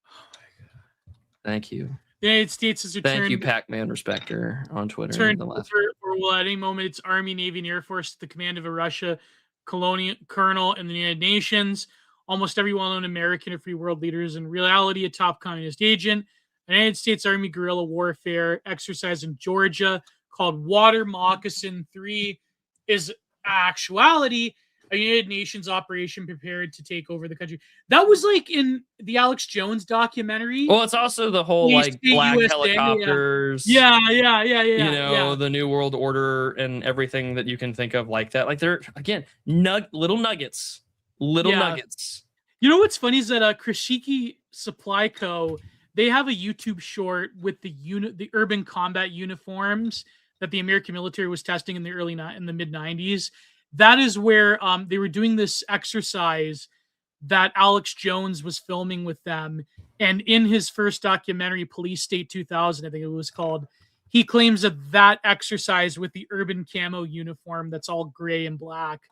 Oh my God. Thank you. The United States has returned. Thank you, Pac-Man Respecter on Twitter. Turned over, or will at any moment its Army, Navy, and Air Force to the command of a Russia colonel in the United Nations. Almost every well-known American or free world leader is in reality a top communist agent. The United States Army guerrilla warfare exercise in Georgia called Water Moccasin 3 is actuality a United Nations operation prepared to take over the country. That was like in the Alex Jones documentary. Well, it's also the whole like black USA, helicopters. Yeah. The New World Order and everything that you can think of like that. Like they're again little nuggets. You know what's funny is that Krishiki Supply Co. They have a YouTube short with the urban combat uniforms that the American military was testing in the mid 90s. That is where they were doing this exercise that Alex Jones was filming with them. And in his first documentary, Police State 2000, I think it was called, he claims that exercise with the urban camo uniform that's all gray and black,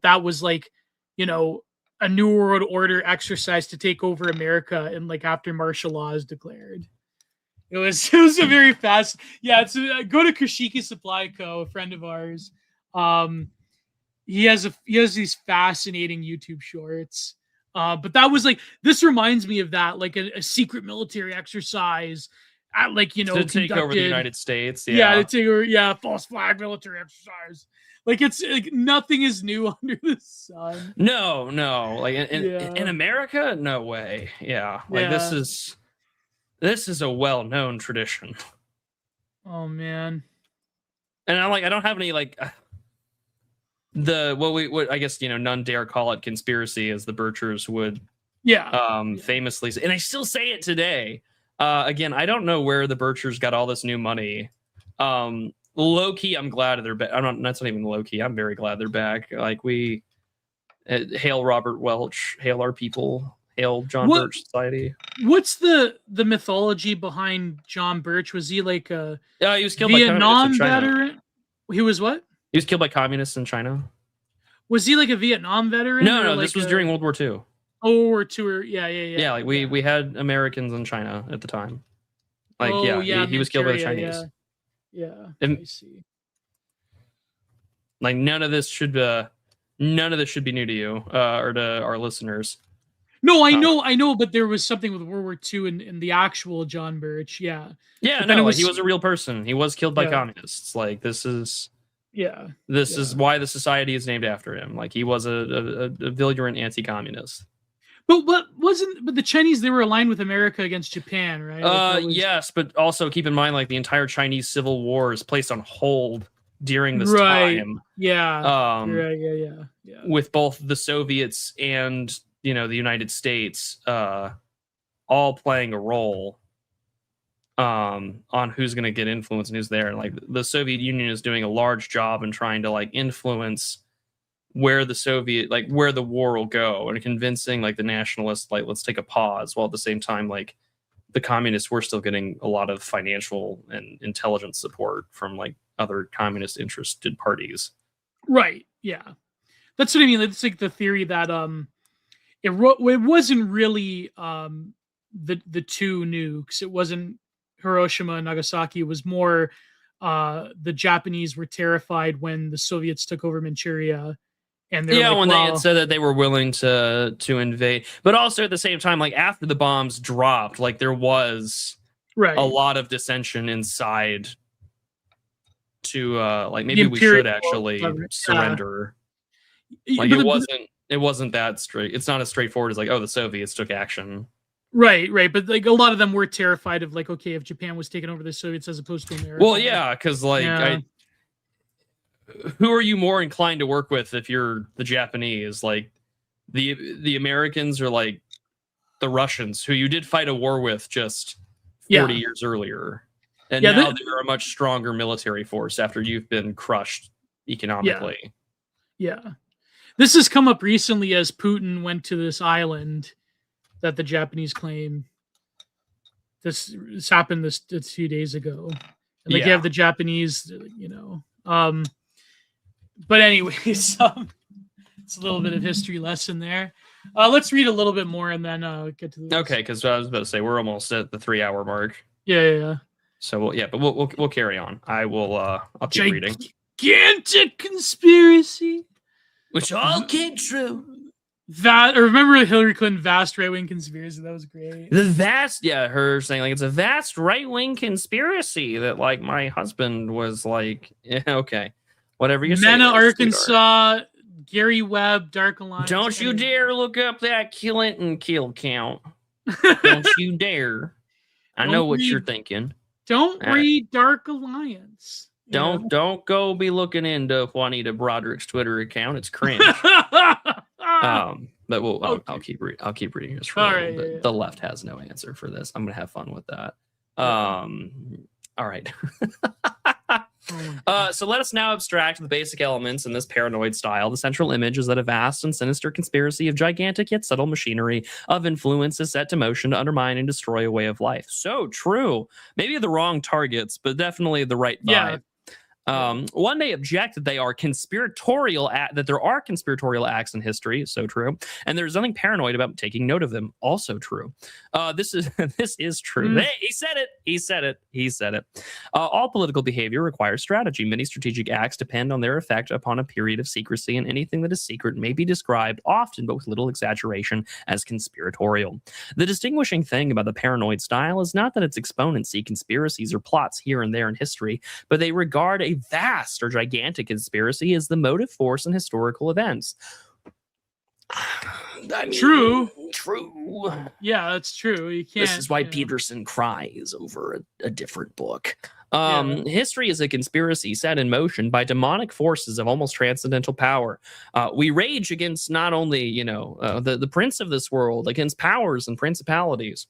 that was like, a New World Order exercise to take over America and like after martial law is declared. It was a very fast. Yeah, go to Krishiki Supply Co., a friend of ours. He has these fascinating YouTube shorts. But that was like, this reminds me of that, like a secret military exercise like, you know, to take over the conducted- United States. Yeah, Yeah. to take over, false flag military exercise. Like, it's like nothing is new under the sun. No, like in Yeah. America, no way. Yeah, like Yeah. this is a well-known tradition. Oh man. And I don't have any like what I guess, you know, none dare call it conspiracy, as the Birchers would famously say, and I still say it today. Again, I don't know where the Birchers got all this new money. Low key, I'm glad they're back. That's not even low key. I'm very glad they're back. Like, we hail Robert Welch, hail our people, hail John Birch Society. What's the mythology behind John Birch? Was he like a he was killed Vietnam by communists in China. veteran? He was what? He was killed by communists in China. Was he like a Vietnam veteran? No, like this was during World War II. Oh, World War II. Yeah. Yeah, like we had Americans in China at the time. Like, he was killed by the Chinese. Yeah. And, I see. Like, none of this should be new to you or to our listeners. No, I know, but there was something with World War II in the actual John Birch. Yeah. Yeah, no, he was a real person. He was killed by communists. Like, this is why the society is named after him. Like, he was a virulent anti-communist. But the Chinese, they were aligned with America against Japan, right? Like yes, but also keep in mind, like, the entire Chinese Civil War is placed on hold during this time. Yeah. With both the Soviets and, you know, the United States all playing a role on who's going to get influence and who's there. Like, the Soviet Union is doing a large job in trying to, like, influence where the war will go, and convincing, like, the nationalists, like, let's take a pause, while at the same time, like, the communists were still getting a lot of financial and intelligence support from, like, other communist interested parties. Right. Yeah. That's what I mean. It's like the theory that it wasn't really the two nukes. It wasn't Hiroshima and Nagasaki. It was more the Japanese were terrified when the Soviets took over Manchuria. And when they had said that they were willing to invade, but also at the same time, like, after the bombs dropped, like, there was a lot of dissension inside to like, maybe we should actually surrender. Like, it wasn't that straight. It's not as straightforward as, like, oh, the Soviets took action. Right. But, like, a lot of them were terrified of, like, okay, if Japan was taking over the Soviets as opposed to America. Well, yeah, because, like, who are you more inclined to work with if you're the Japanese? Like, the Americans, or, like, the Russians, who you did fight a war with just 40 years earlier. And now they're a much stronger military force after you've been crushed economically. Yeah. This has come up recently as Putin went to this island that the Japanese claim. This happened this a few days ago. And, like, you have the Japanese, you know. But anyways, it's a little bit of history lesson there. Let's read a little bit more and then get to the Okay, because I was about to say we're almost at the 3-hour mark. Yeah. So we'll carry on. I'll keep reading. Gigantic conspiracy, which all came true. Remember Hillary Clinton vast right-wing conspiracy? That was great. Her saying, like, it's a vast right-wing conspiracy that, like, my husband was like, okay, whatever you say. Mena, Arkansas, Gary Webb, Dark Alliance. Don't you dare look up that Clinton kill count. Don't you dare. I know what you're thinking. Don't read Dark Alliance. Don't go be looking into Juanita Broderick's Twitter account. It's cringe. But I'll keep reading this. The left has no answer for this. I'm gonna have fun with that. All right. So let us now abstract the basic elements in this paranoid style. The central image is that a vast and sinister conspiracy of gigantic yet subtle machinery of influence is set to motion to undermine and destroy a way of life. So true. Maybe the wrong targets, but definitely the right vibe. One may object that they are conspiratorial, that there are conspiratorial acts in history, so true, and there's nothing paranoid about taking note of them, also true. This is true. Hey, he said it. All political behavior requires strategy. Many strategic acts depend on their effect upon a period of secrecy, and anything that is secret may be described, often but with little exaggeration, as conspiratorial. The distinguishing thing about the paranoid style is not that its exponents see conspiracies or plots here and there in history, but they regard a vast or gigantic conspiracy as the motive force in historical events. I mean, True. Yeah, that's true. You can't. This is why Peterson cries over a different book. History is a conspiracy set in motion by demonic forces of almost transcendental power. We rage against not only, the prince of this world, against powers and principalities.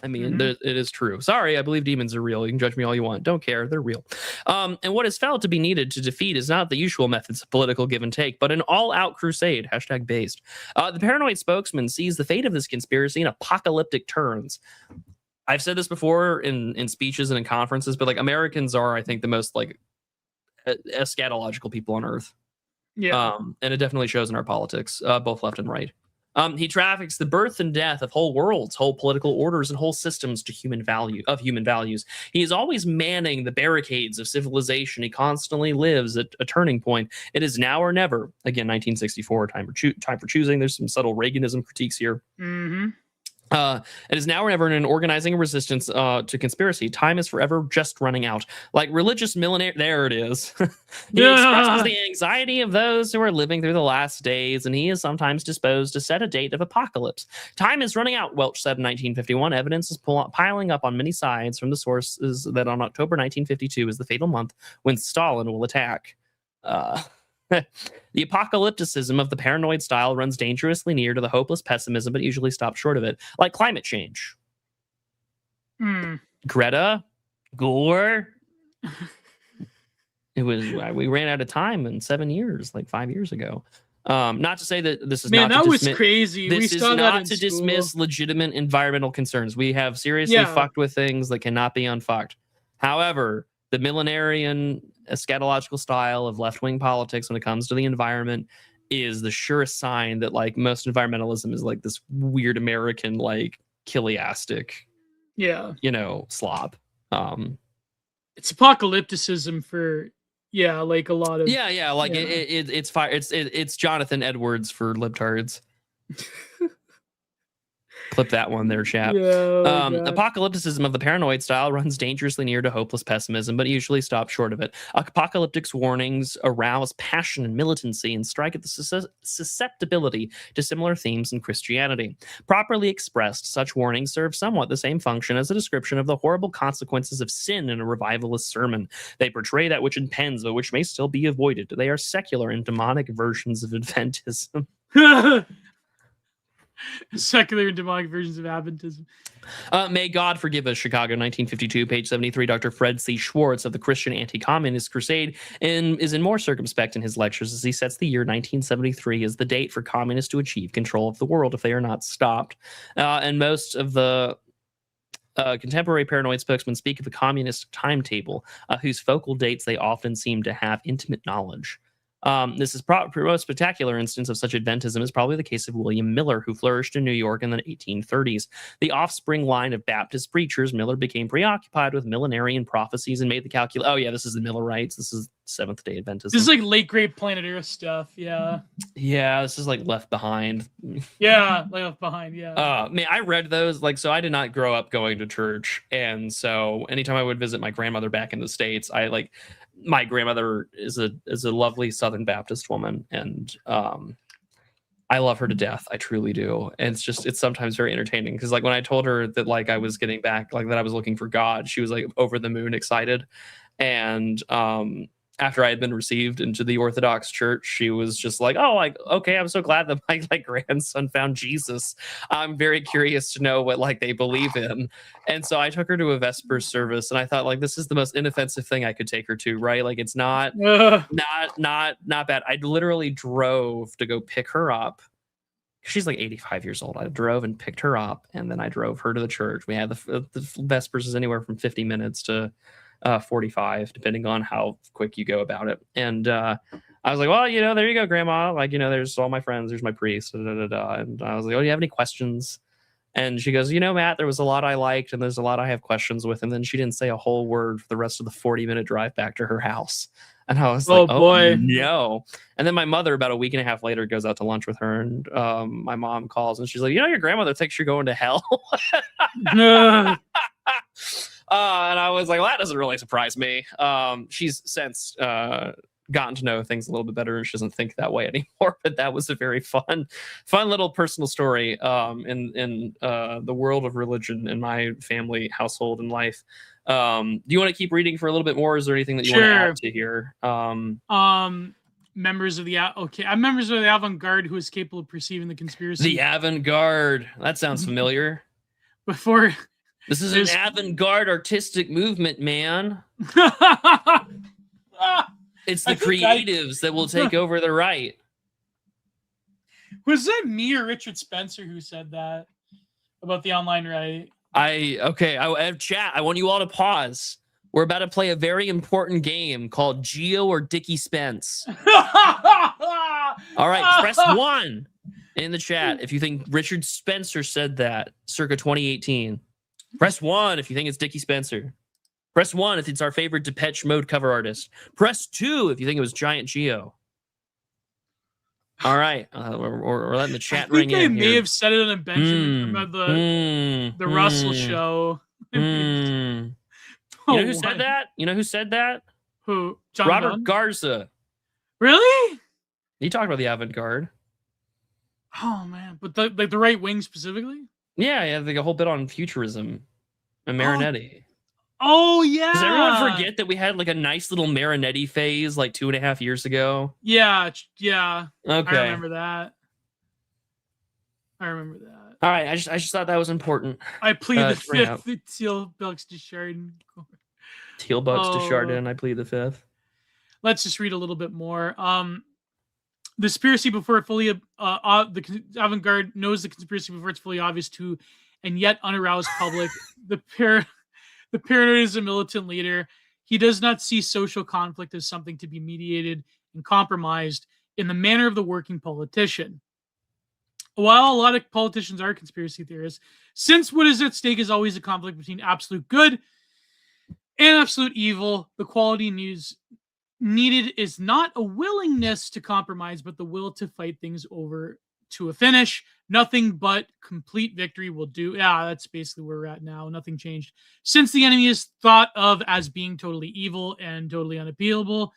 I mean, it is true. Sorry, I believe demons are real. You can judge me all you want. Don't care. They're real. And what is felt to be needed to defeat is not the usual methods of political give and take, but an all-out crusade, #based. The paranoid spokesman sees the fate of this conspiracy in apocalyptic terms. I've said this before in speeches and in conferences, but like Americans are, I think, the most like eschatological people on earth. Yeah. And it definitely shows in our politics, both left and right. He traffics the birth and death of whole worlds, whole political orders, and whole systems to human values. He is always manning the barricades of civilization. He constantly lives at a turning point. It is now or never. Again, 1964, time for choosing. There's some subtle Reaganism critiques here. Mm-hmm. It is now or never in an organizing resistance to conspiracy. Time is forever just running out. Like religious millionaire, there it is. He expresses the anxiety of those who are living through the last days, and he is sometimes disposed to set a date of apocalypse. Time is running out, Welch said in 1951. Evidence is piling up on many sides from the sources that on October 1952 is the fatal month when Stalin will attack. The apocalypticism of the paranoid style runs dangerously near to the hopeless pessimism, but usually stops short of it, like climate change. Greta, Gore. We ran out of time in 7 years, like 5 years ago. Not to say that this is was crazy. This is not to dismiss legitimate environmental concerns. We have seriously fucked with things that cannot be unfucked. However, the millenarian eschatological style of left-wing politics when it comes to the environment is the surest sign that like most environmentalism is like this weird American like kiliastic slob. It's apocalypticism for like a lot of it's Jonathan Edwards for libtards. Clip that one there, chap. Apocalypticism of the paranoid style runs dangerously near to hopeless pessimism, but usually stops short of it. Apocalyptic warnings arouse passion and militancy and strike at the susceptibility to similar themes in Christianity. Properly expressed, such warnings serve somewhat the same function as a description of the horrible consequences of sin in a revivalist sermon. They portray that which impends, but which may still be avoided. They are secular and demonic versions of Adventism. Secular and demonic versions of Adventism. May God Forgive Us, Chicago, 1952, page 73. Dr. Fred C. Schwartz of the Christian Anti-Communist Crusade is in more circumspect in his lectures as he sets the year 1973 as the date for communists to achieve control of the world if they are not stopped. And most of the contemporary paranoid spokesmen speak of a communist timetable whose focal dates they often seem to have intimate knowledge. This is most spectacular instance of such Adventism is probably the case of William Miller, who flourished in New York in the 1830s. The offspring line of Baptist preachers, Miller became preoccupied with millenarian prophecies and made the calculation. Oh yeah, this is the Millerites. This is Seventh-day Adventism. This is like late Great Planet Earth stuff. Yeah. Yeah, this is like Left Behind. Yeah, Left Behind. Yeah. Man, I read those. Like, so I did not grow up going to church, and so anytime I would visit my grandmother back in the States, my grandmother is a lovely Southern Baptist woman, and I love her to death. I truly do. And it's sometimes very entertaining because like when I told her that like I was getting back, like that I was looking for God, she was like over the moon excited. And after I had been received into the Orthodox Church, she was just like, oh, like, okay, I'm so glad that my like grandson found Jesus. I'm very curious to know what like they believe in. And so I took her to a Vespers service, and I thought like this is the most inoffensive thing I could take her to, right? Like it's not bad. I literally drove to go pick her up. She's like 85 years old. I drove and picked her up, and then I drove her to the church. We had the Vespers is anywhere from 50 minutes to 45, depending on how quick you go about it. And I was like, well, there you go, Grandma. Like, there's all my friends. There's my priest. Da, da, da, da. And I was like, oh, do you have any questions? And she goes, Matt, there was a lot I liked, and there's a lot I have questions with. And then she didn't say a whole word for the rest of the 40-minute drive back to her house. And I was like, oh, boy. No. And then my mother, about a week and a half later, goes out to lunch with her. And my mom calls, and she's like, your grandmother thinks you're going to hell. And I was like, well, that doesn't really surprise me. She's since gotten to know things a little bit better, and she doesn't think that way anymore. But that was a very fun little personal story in the world of religion in my family, household, and life. Do you want to keep reading for a little bit more? Is there anything that you want to add to here? Members of the I'm members of the avant-garde who is capable of perceiving the conspiracy. The avant-garde. That sounds familiar. Before this is an avant-garde artistic movement, man. It's the creatives that will take over the right. Was that me or Richard Spencer who said that about the online right? I have chat. I want you all to pause. We're about to play a very important game called Geo or Dickie Spence. All right, press 1 in the chat if you think Richard Spencer said that circa 2018. Press 1 if you think it's Dickie Spencer. Press 1 if it's our favorite Depeche Mode cover artist. Press 2 if you think it was Giant Geo. All right, we're letting the chat ring in. I think I may have said it on a bench about the Russell show. You know who said that? You know who said that? Who? John Robert Dunn? Garza. Really? He talked about the avant-garde. Oh man, but the right wing specifically? Yeah, like a whole bit on futurism and Marinetti. Oh yeah. Does everyone forget that we had like a nice little Marinetti phase like 2.5 years ago? Yeah. Okay. I remember that. All right, I just thought that was important. I plead the fifth. Teal Bucks to Chardon. Teal Bucks to Chardon. I plead the fifth. Let's just read a little bit more. The conspiracy before it fully the avant-garde knows the conspiracy before it's fully obvious to and yet unaroused public. The paranoid is a militant leader. He does not see social conflict as something to be mediated and compromised in the manner of the working politician. While a lot of politicians are conspiracy theorists, since what is at stake is always a conflict between absolute good and absolute evil, the quality needed is not a willingness to compromise, but the will to fight things over to a finish. Nothing but complete victory will do. Yeah, that's basically where we're at now. Nothing changed. Since the enemy is thought of as being totally evil and totally unappeasable,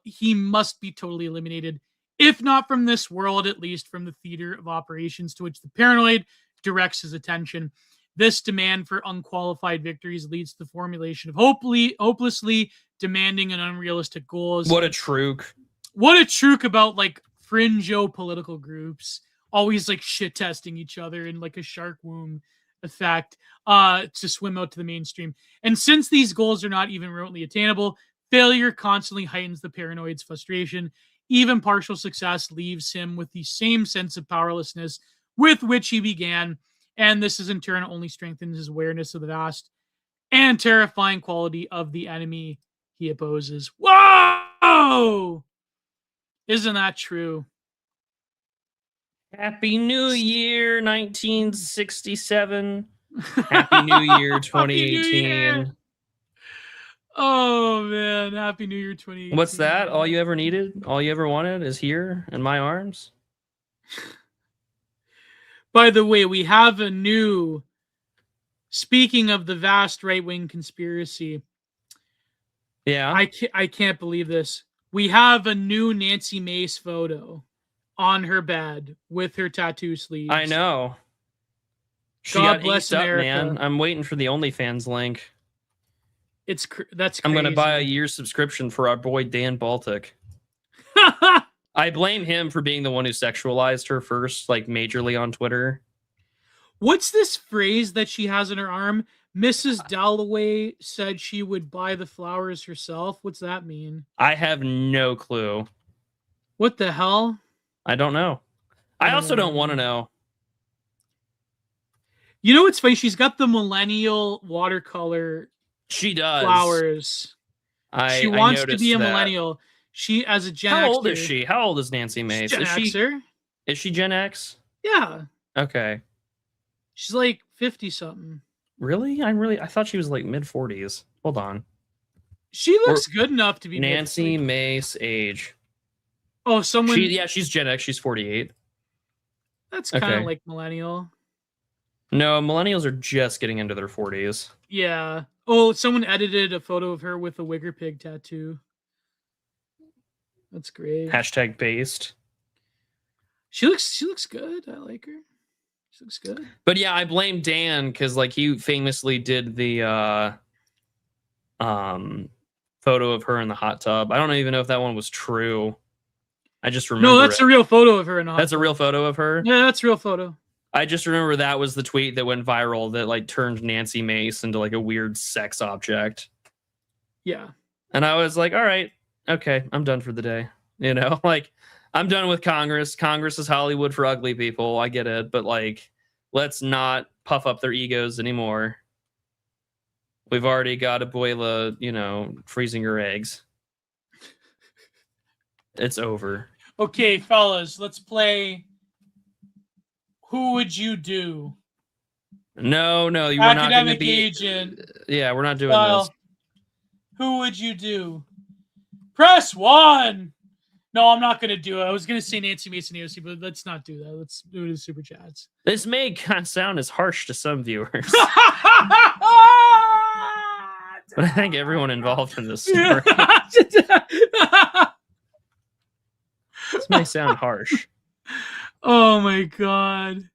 he must be totally eliminated. If not from this world, at least from the theater of operations to which the paranoid directs his attention. This demand for unqualified victories leads to the formulation of hopelessly demanding and unrealistic goals. What a truc. What a truc about like fringe-o political groups always like shit testing each other in like a shark womb effect to swim out to the mainstream. And since these goals are not even remotely attainable, failure constantly heightens the paranoid's frustration. Even partial success leaves him with the same sense of powerlessness with which he began, and this is in turn only strengthens his awareness of the vast and terrifying quality of the enemy he opposes. Whoa! Isn't that true? Happy New Year, 1967. Happy New Year, 2018. Oh man, Happy New Year 2018. What's that? All you ever needed? All you ever wanted is here in my arms? By the way, we have a new, speaking of the vast right-wing conspiracy. Yeah. I can't believe this. We have a new Nancy Mace photo on her bed with her tattoo sleeves. I know. God bless America. Man. I'm waiting for the OnlyFans link. That's crazy. I'm going to buy a year's subscription for our boy Dan Baltic. I blame him for being the one who sexualized her first, like majorly on Twitter. What's this phrase that she has in her arm? Mrs. Dalloway said she would buy the flowers herself. What's that mean? I have no clue. What the hell? I don't know. I also don't want to know. You know what's funny? She's got the millennial watercolor She does. flowers. She wants to be a millennial. She, as a Gen Xer. How old is she? How old is Nancy Mace? Gen Xer. Is she Gen X? Yeah. Okay. She's like 50 something. Really? I thought she was like mid 40s. Hold on. She looks good enough to be Nancy Mace age. Oh, someone. She's Gen X. She's 48. That's kind of like millennial. No, millennials are just getting into their 40s. Yeah. Oh, someone edited a photo of her with a Wigger Pig tattoo. That's great. Hashtag based. She looks good. I like her. She looks good. But yeah, I blame Dan because like he famously did the photo of her in the hot tub. I don't even know if that one was true. I just remember. No, that's a real photo of her in the hot tub. That's a real photo of her? Yeah, that's a real photo. I just remember that was the tweet that went viral that like turned Nancy Mace into like a weird sex object. Yeah. And I was like, all right, okay, I'm done for the day. You know, like I'm done with Congress. Congress is Hollywood for ugly people. I get it. But like, let's not puff up their egos anymore. We've already got Abuela, you know, freezing her eggs. It's over. Okay, fellas, let's play Who Would You Do? No, we're not going to be... Agent. Yeah, we're not doing this. Who would you do? Press 1. No, I'm not going to do it. I was going to say Nancy Mason AOC, but let's not do that. Let's do it in Super Chats. This may kind of sound as harsh to some viewers. But I think everyone involved in this story. This may sound harsh. Oh my god.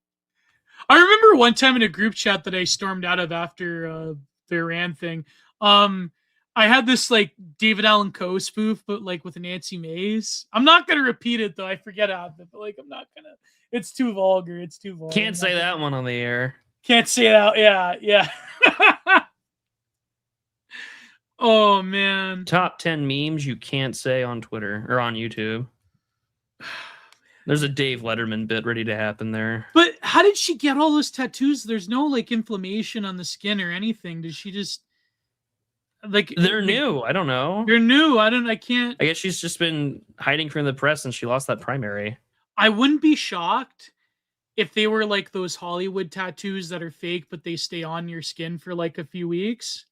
I remember one time in a group chat that I stormed out of after the Iran thing. I had this like David Allan Coe spoof, but like with Nancy Mace. I'm not gonna repeat it though. I forget half it, but like I'm not gonna. It's too vulgar. It's too vulgar. Can't say that one on the air. Can't say that. Yeah. Oh man. Top 10 memes you can't say on Twitter or on YouTube. There's a Dave Letterman bit ready to happen there. But how did she get all those tattoos? There's no like inflammation on the skin or anything. Did she just like they're new? I don't know. They're new. I can't. I guess she's just been hiding from the press and she lost that primary. I wouldn't be shocked if they were like those Hollywood tattoos that are fake, but they stay on your skin for like a few weeks.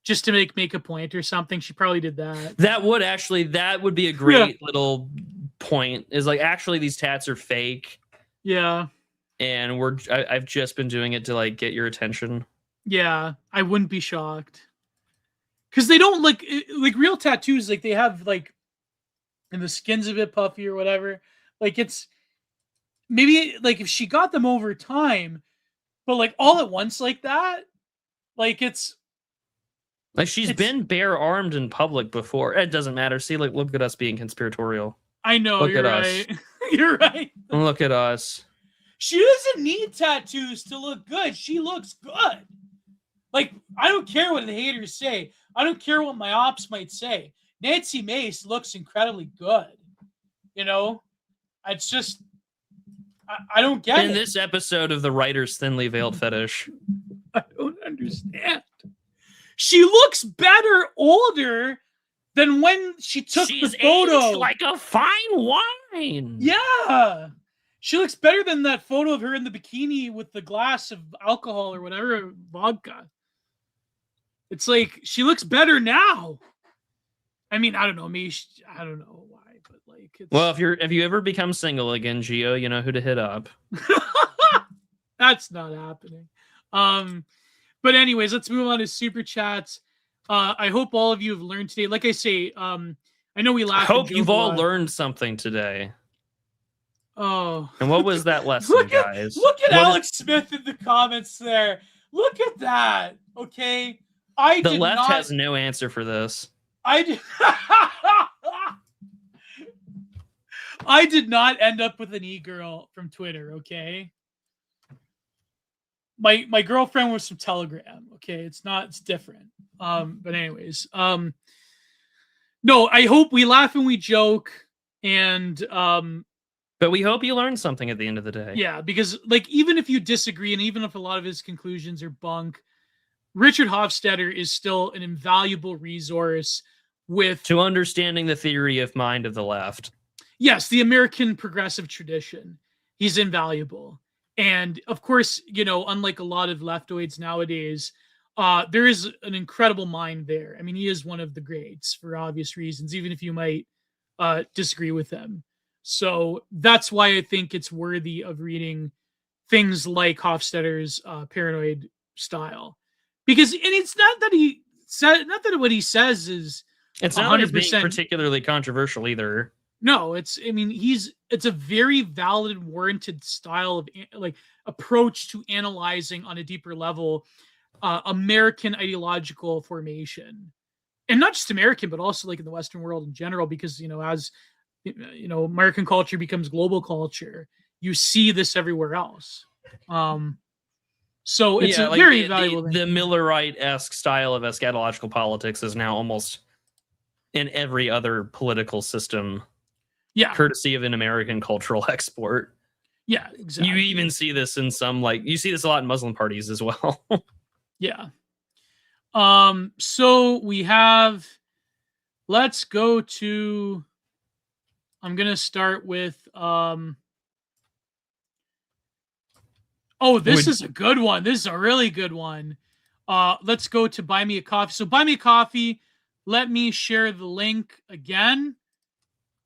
Just to make a point or something. She probably did that. That would be a great little point. Is like actually these tats are fake. Yeah. And I've just been doing it to like get your attention. Yeah, I wouldn't be shocked. Cause they don't like real tattoos, like they have like and the skin's a bit puffy or whatever. Like it's maybe like if she got them over time, but like all at once like that, like it's like she's been bare armed in public before. It doesn't matter. See, like, look at us being conspiratorial. I know. You're right. You're right. Look at us. She doesn't need tattoos to look good. She looks good. Like, I don't care what the haters say. I don't care what my ops might say. Nancy Mace looks incredibly good. You know? It's just, I don't get it. In this episode of the writer's thinly veiled fetish. I don't understand. She looks better older than when she took the photo. Aged like a fine wine. Yeah. She looks better than that photo of her in the bikini with the glass of alcohol or whatever, vodka. It's like, she looks better now. I mean, I don't know. I don't know why, but like... Well, if you ever become single again, Gio, you know who to hit up. That's not happening. But anyways, let's move on to Super Chats. I hope all of you have learned today. Like I say, I know we laughed. I hope you've all learned something today. Oh. And what was that lesson, guys? Look at Alex Smith in the comments there. Look at that. Okay. The left has no answer for this. I did not end up with an e-girl from Twitter, okay? My girlfriend was from Telegram, okay? It's different. But anyways, no, I hope we laugh and we joke and but we hope you learned something at the end of the day. Yeah, because like even if you disagree and even if a lot of his conclusions are bunk, Richard Hofstadter is still an invaluable resource to understanding the theory of mind of the left. Yes, the American progressive tradition. He's invaluable. And of course, unlike a lot of leftoids nowadays, there is an incredible mind there. I mean, he is one of the greats for obvious reasons, even if you might disagree with him. So that's why I think it's worthy of reading things like Hofstadter's Paranoid Style. Because, and it's not that what he says is it's not 100% being particularly controversial either. No, it's a very valid, warranted style of approach to analyzing on a deeper level American ideological formation, and not just American, but also in the Western world in general. Because as American culture becomes global culture, you see this everywhere else. So it's a very valuable thing. The Millerite-esque style of eschatological politics is now almost in every other political system. Yeah, courtesy of an American cultural export. Yeah, exactly. You even see this in some you see this a lot in Muslim parties as well. Yeah. So we have. Let's go to. I'm gonna start with. Oh, this is a good one. This is a really good one. Let's go to Buy Me a Coffee. So Buy Me a Coffee. Let me share the link again.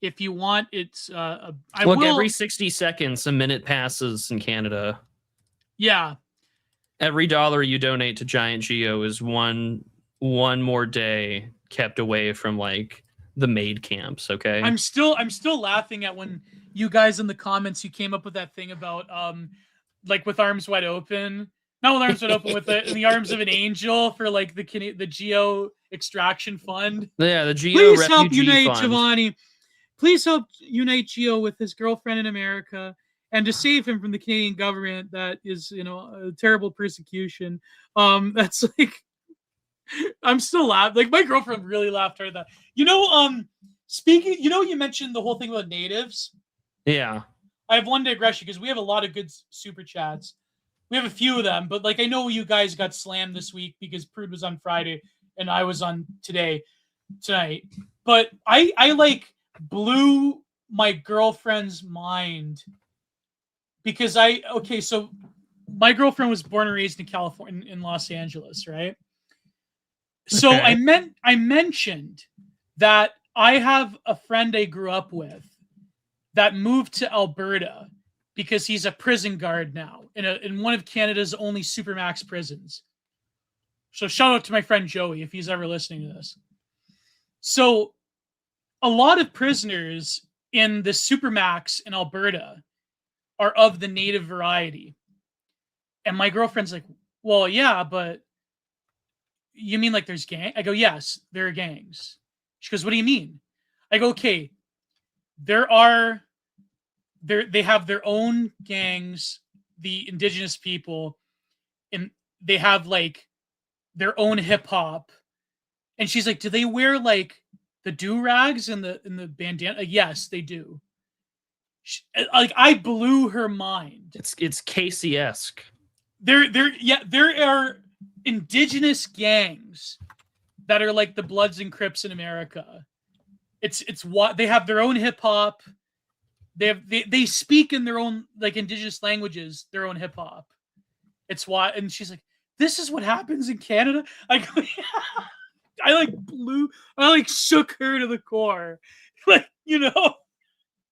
If you want, it's every 60 seconds, a minute passes in Canada. Yeah. Every dollar you donate to Giant Geo is one more day kept away from the maid camps. Okay. I'm still laughing at when you guys in the comments you came up with that thing about with arms wide open. Not with arms wide open, with the arms of an angel for the Geo extraction fund. Yeah, the Geo Please refugee help unite fund. Giovanni. Please help unite Geo with his girlfriend in America and to save him from the Canadian government that is, a terrible persecution. That's I'm still laughing. My girlfriend really laughed hard at that. Speaking, you mentioned the whole thing about natives. Yeah. I have one digression because we have a lot of good super chats. We have a few of them, but I know you guys got slammed this week because Prude was on Friday and I was on tonight. But I blew my girlfriend's mind because so my girlfriend was born and raised in California, in Los Angeles, right? So Okay. I mentioned that I have a friend I grew up with that moved to Alberta because he's a prison guard now in one of Canada's only supermax prisons. So shout out to my friend Joey if he's ever listening to this. So a lot of prisoners in the supermax in Alberta are of the native variety. And my girlfriend's like, well, yeah, but you mean there's gang? I go, yes, there are gangs. She goes, what do you mean? I go, okay, they have their own gangs, the indigenous people, and they have their own hip hop. And she's like, do they wear the do-rags and the bandana? Yes, they do. I blew her mind. It's Casey-esque. There are indigenous gangs that are the Bloods and Crips in America. It's what they have their own hip hop. They speak in their own indigenous languages, their own hip hop. It's why, and she's like, this is what happens in Canada. I go, yeah. I shook her to the core. They're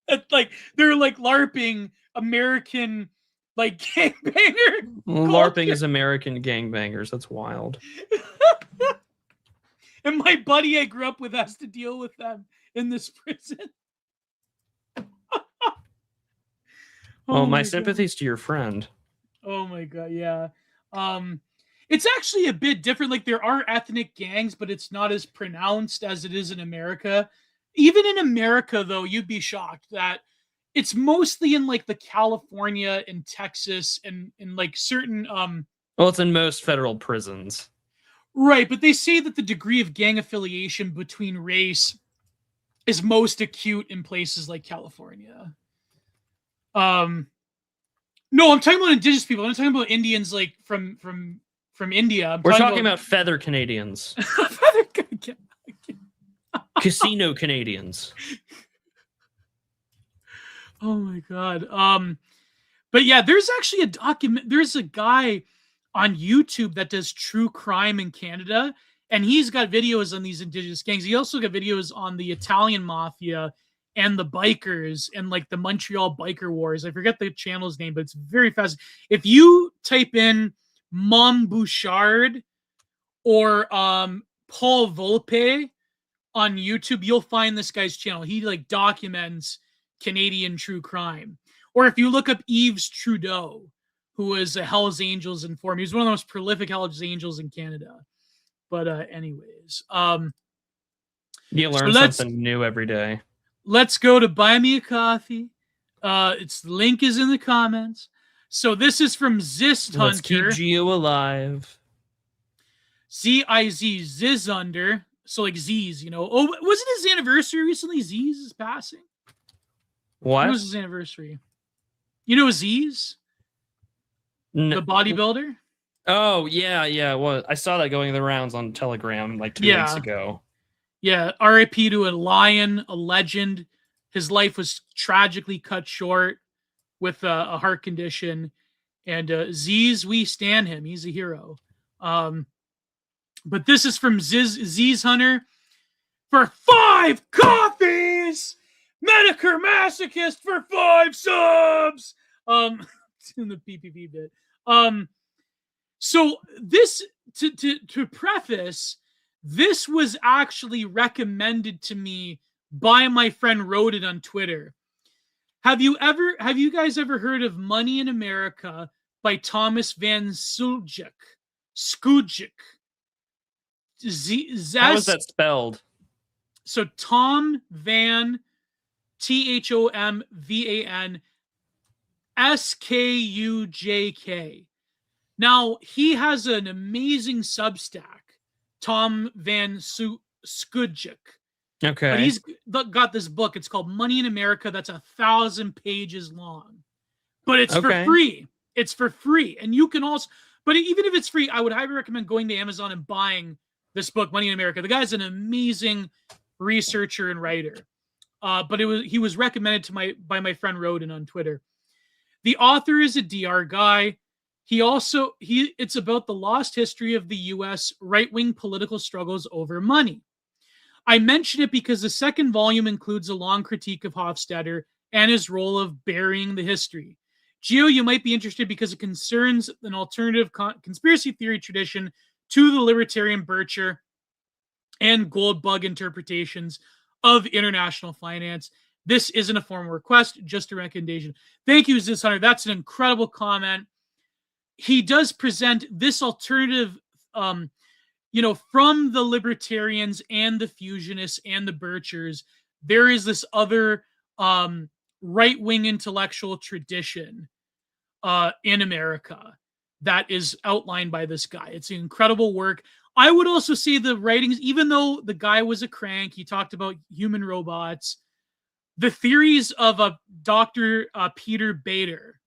LARPing American gangbanger. LARPing is American gangbangers. That's wild. And my buddy I grew up with has to deal with them in this prison. Well, my sympathies to your friend. Oh my God, yeah. It's actually a bit different. There are ethnic gangs, but it's not as pronounced as it is in America. Even in America, though, you'd be shocked that it's mostly in the California and Texas and in certain Well, it's in most federal prisons. Right, but they say that the degree of gang affiliation between race is most acute in places like California. No, I'm talking about indigenous people. I'm talking about Indians from from India. We're talking about feather Canadians. Casino Canadians. Oh my God. But yeah, there's actually there's a guy on YouTube that does true crime in Canada, and he's got videos on these indigenous gangs. He also got videos on the Italian mafia and the bikers and like the Montreal biker wars. I forget the channel's name, but it's very fast. If you type in Mom Bouchard or Paul Volpe on YouTube, you'll find this guy's channel. He like documents Canadian true crime. Or if you look up Yves Trudeau, who was a Hells Angels informer, he was one of the most prolific Hells Angels in Canada. But anyways, you learn something new every day. Let's go to Buy Me a Coffee. Its link is in the comments. So this is from Zist Hunter. Let's keep Geo alive. Z-I-Z, Ziz Under. So like Z's, you know. Oh, wasn't his anniversary recently? Z's is passing. What? When was his anniversary? You know Z's? No. The bodybuilder? Oh, yeah. Well, I saw that going the rounds on Telegram like 2 weeks ago. Yeah, R.I.P. to a lion, a legend. His life was tragically cut short with a heart condition. And Z's, we stand him. He's a hero. But this is from Z's Hunter. For 5 coffees! Medicare Masochist for 5 subs! In the PPP bit. So this, to preface, this was actually recommended to me by my friend Rodin on Twitter. Have you guys ever heard of Money in America by Thomas Van Scoojek? How is that spelled? So Tom Van, THOMVAN, SKUJK. Now, he has an amazing Substack, Tom Van Scoojek. Okay. But he's got this book. It's called Money in America. That's 1,000 pages long. But it's for free. It's for free. And you can also, but even if it's free, I would highly recommend going to Amazon and buying this book, Money in America. The guy's an amazing researcher and writer. But he was recommended to by my friend Rodin on Twitter. The author is a DR guy. It's about the lost history of the U.S. right-wing political struggles over money. I mention it because the second volume includes a long critique of Hofstadter and his role of burying the history. Geo, you might be interested because it concerns an alternative conspiracy theory tradition to the libertarian Bircher and Goldbug interpretations of international finance. This isn't a formal request, just a recommendation. Thank you, Ziz Hunter. That's an incredible comment. He does present this alternative, from the libertarians and the fusionists and the Birchers. There is this other right-wing intellectual tradition in America that is outlined by this guy. It's incredible work. I would also say the writings, even though the guy was a crank, he talked about human robots, the theories of Dr. Peter Beater,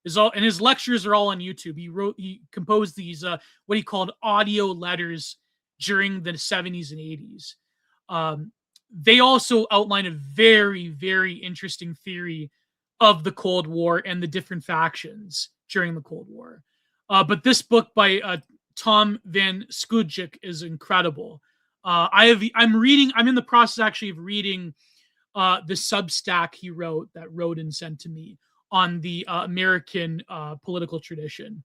is all, and his lectures are all on YouTube. He composed these, what he called audio letters during the 70s and 80s. They also outline a very, very interesting theory of the Cold War and the different factions during the Cold War. But this book by Tom Van Scoojek is incredible. I'm in the process actually of reading the Substack he wrote that Rodin sent to me on the American political tradition.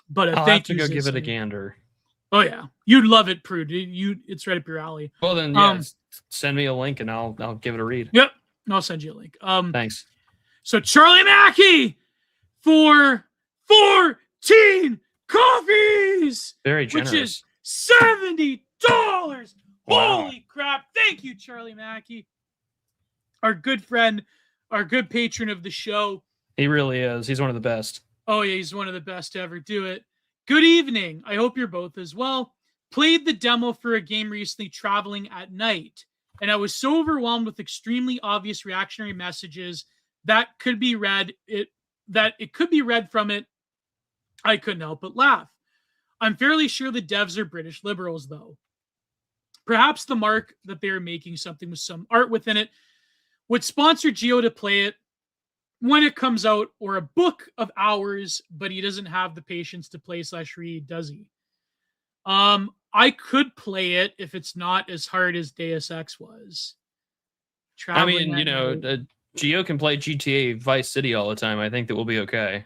But I'll thank have to you. Go give it a gander. Oh yeah, you'd love it, Prude. It's right up your alley. Well then, send me a link and I'll give it a read. Yep, I'll send you a link. Thanks. So Charlie Mackey for 14 coffees, very generous, which is $70. Wow. Holy crap! Thank you, Charlie Mackey, our good friend, our good patron of the show. He really is. He's one of the best. Oh yeah, he's one of the best to ever do it. Good evening. I hope you're both as well. Played the demo for a game recently, traveling at night, and I was so overwhelmed with extremely obvious reactionary messages that it could be read from it I couldn't help but laugh. I'm fairly sure the devs are British liberals, though. Perhaps the mark that they are making something with some art within it would sponsor Geo to play it when it comes out, or a book of hours, but he doesn't have the patience to play / read, does he? I could play it if it's not as hard as Deus Ex was. I mean, Geo can play GTA Vice City all the time. I think that we'll be okay.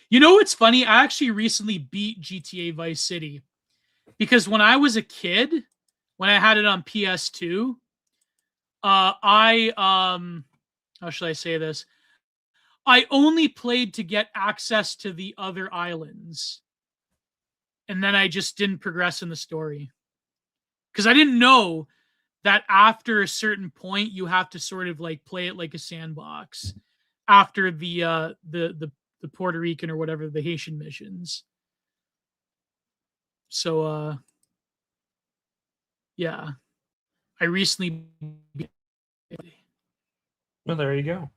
You know what's funny? I actually recently beat GTA Vice City because when I was a kid, when I had it on PS2, how should I say this? I only played to get access to the other islands. And then I just didn't progress in the story. Because I didn't know that after a certain point, you have to sort of like play it like a sandbox after the Puerto Rican or whatever, the Haitian missions. So, yeah. I recently... Well, there you go.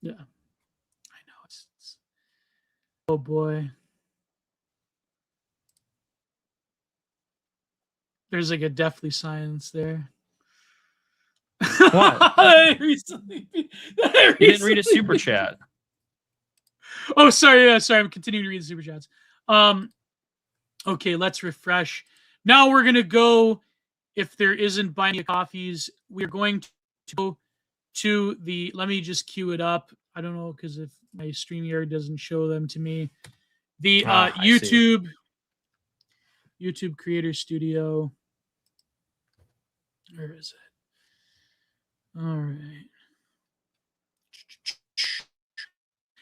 Yeah. I know. It's... Oh, boy. There's like a deathly silence there. What? I recently You didn't read a super chat. Oh, sorry. Yeah, sorry. I'm continuing to read the super chats. Okay, let's refresh. Now we're gonna go. If there isn't Buy Me Coffees, we're going to go to the. Let me just queue it up. I don't know because if my StreamYard doesn't show them to me, the YouTube Creator Studio. Where is it? All right.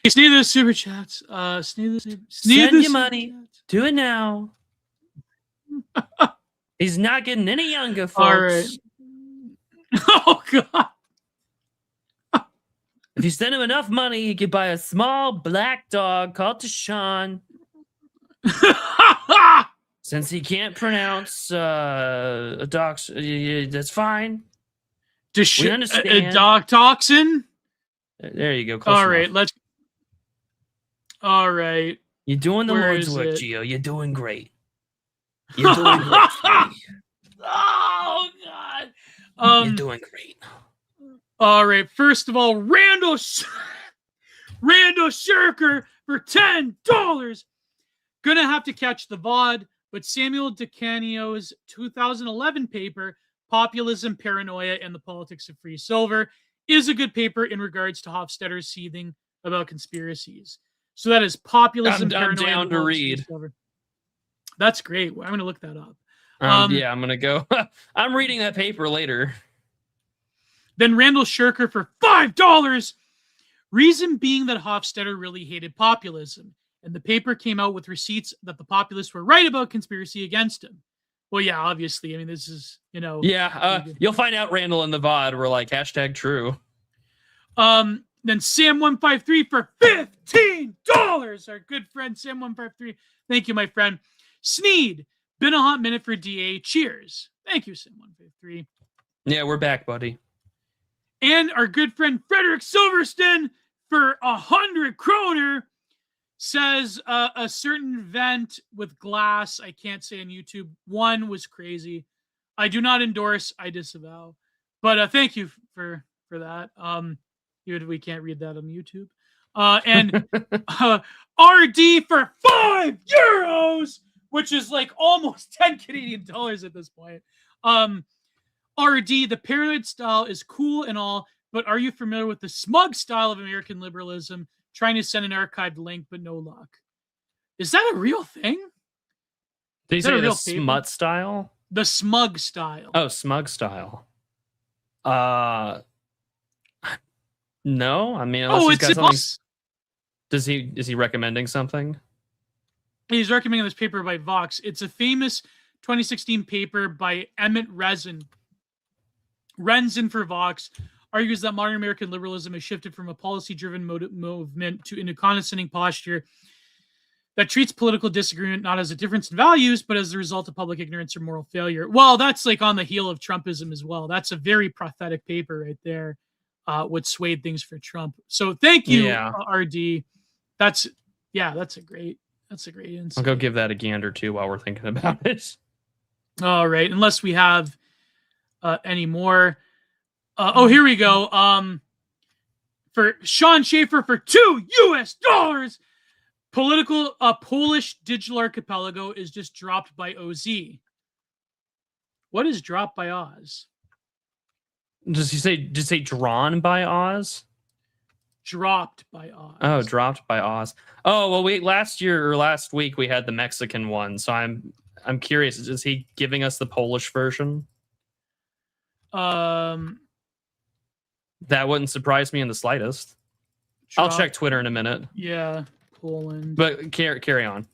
Sneed the super chats. Send your money. Do it now. He's not getting any younger, folks. All right. Oh God. If you send him enough money, he could buy a small black dog called Deshaun. Since he can't pronounce a dog, that's fine. We understand. A dog toxin? There you go. All right, let's. All right. You're doing the Where Lord's is work, it? Gio. You're doing great. You're doing great. Oh God. You're doing great. All right. First of all, Randall Shirker for $10. Gonna have to catch the VOD, but Samuel DeCanio's 2011 paper, Populism, Paranoia, and the Politics of Free Silver, is a good paper in regards to Hofstadter's seething about conspiracies. So that is Populism, I'm Paranoia, down and the to Politics of read. Free Silver. That's great. I'm going to look that up. Yeah, I'm going to go. I'm reading that paper later. Then Randall Shirker for $5. Reason being that Hofstadter really hated populism. And the paper came out with receipts that the populists were right about conspiracy against him. Well, yeah, obviously. I mean, this is, Yeah, you'll find out, Randall, in the VOD. We're like, #true. Then Sam153 for $15. Our good friend Sam153. Thank you, my friend. Sneed, been a hot minute for DA. Cheers. Thank you, Sam153. Yeah, we're back, buddy. And our good friend Frederick Silverstein for 100 kroner says a certain vent with glass, I can't say on YouTube, one was crazy. I do not endorse, I disavow. But thank you for that. Even if we can't read that on YouTube. And RD for €5, which is like almost 10 Canadian dollars at this point. RD, the paranoid style is cool and all, but are you familiar with the smug style of American liberalism? Trying to send an archived link, but no luck. Is that a real thing? Did you say the smut style? The smug style. Oh, smug style. No, I mean, unless he's got something. Is he recommending something? He's recommending this paper by Vox. It's a famous 2016 paper by Emmett Renzen for Vox. Argues that modern American liberalism has shifted from a policy-driven movement to a condescending posture that treats political disagreement not as a difference in values, but as the result of public ignorance or moral failure. Well, that's like on the heel of Trumpism as well. That's a very prophetic paper right there. What swayed things for Trump. So thank you, RD. That's Yeah, that's a great insight. I'll go give that a gander too while we're thinking about it. All right, unless we have any more. Here we go. For Sean Schaefer for $2 US. Polish digital archipelago is just dropped by Odysee. What is dropped by Oz? Does he say drawn by Oz? Dropped by Oz. Oh, dropped by Oz. Oh, well, last week we had the Mexican one, so I'm curious. Is he giving us the Polish version? That wouldn't surprise me in the slightest. I'll check Twitter in a minute. Yeah, Poland. But carry on.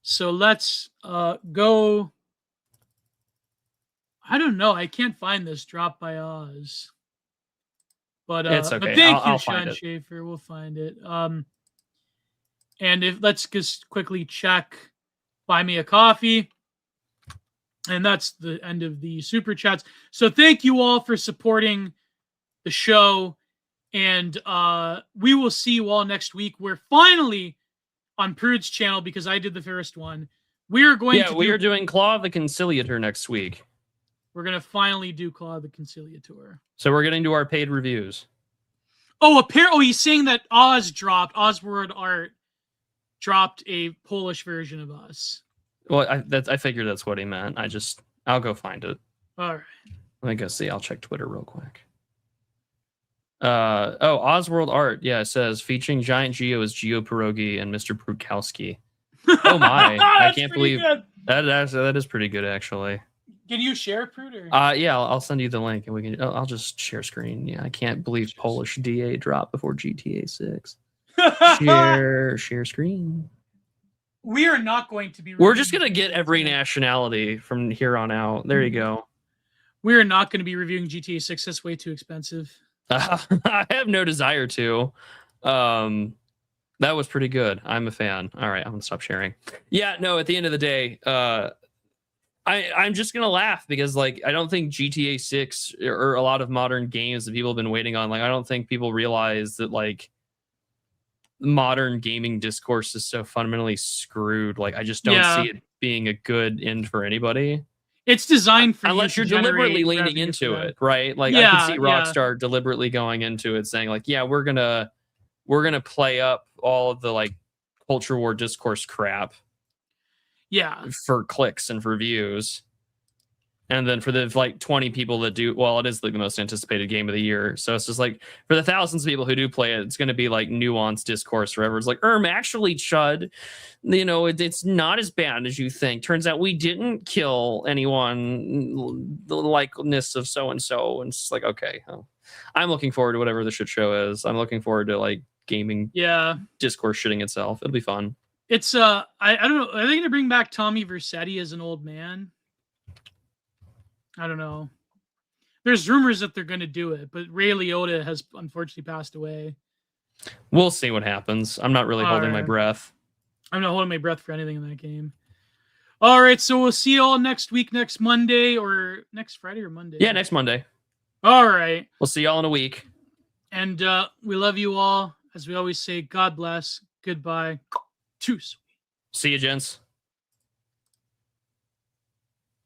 So let's go. I don't know. I can't find this drop by Oz. But it's okay. But thank you, I'll Sean Schaefer. We'll find it. And let's just quickly check Buy Me a Coffee. And that's the end of the super chats. So thank you all for supporting the show. And we will see you all next week. We're finally on Prude's channel because I did the first one. We are doing Claw of the Conciliator next week. We're going to finally do Claw of the Conciliator. So we're getting to our paid reviews. He's saying that Oswald Art dropped a Polish version of us. Well, I figured that's what he meant. I'll go find it. All right. Let me go see. I'll check Twitter real quick. Oswald Art. Yeah, it says featuring Giant Geo as Geo Pierogi and Mr. Prukowski. Oh my! I can't believe that is pretty good actually. Can you share, Prude? Yeah, I'll send you the link and we can. I'll just share screen. Yeah, I can't believe Polish DA dropped before GTA 6. Share screen. We are not going to be. We're just gonna get every nationality from here on out. There you go. We are not going to be reviewing GTA 6. That's way too expensive. I have no desire to. That was pretty good. I'm a fan. All right, I'm gonna stop sharing. Yeah, no. At the end of the day, I'm just gonna laugh because I don't think GTA 6 or a lot of modern games that people have been waiting on. I don't think people realize that modern gaming discourse is so fundamentally screwed. I just don't see it being a good end for anybody. It's designed for unless you're deliberately leaning into it, right? I could see Rockstar deliberately going into it, saying we're gonna play up all of the culture war discourse crap. Yeah. For clicks and for views. And then for the 20 people that do, well, it is the most anticipated game of the year. So it's just for the thousands of people who do play it, it's going to be nuanced discourse forever. It's actually, Chud, it's not as bad as you think. Turns out we didn't kill anyone, the likeness of so-and-so. And it's okay. I'm looking forward to whatever the shit show is. I'm looking forward to gaming discourse shitting itself. It'll be fun. It's I don't know. Are they going to bring back Tommy Vercetti as an old man? I don't know. There's rumors that they're going to do it, but Ray Liotta has unfortunately passed away. We'll see what happens. I'm not really holding my breath. I'm not holding my breath for anything in that game. All right, so we'll see you all next week, next Monday, or next Friday or Monday. Yeah, next Monday. All right. We'll see y'all in a week. And we love you all. As we always say, God bless. Goodbye. Too sweet. See you, gents.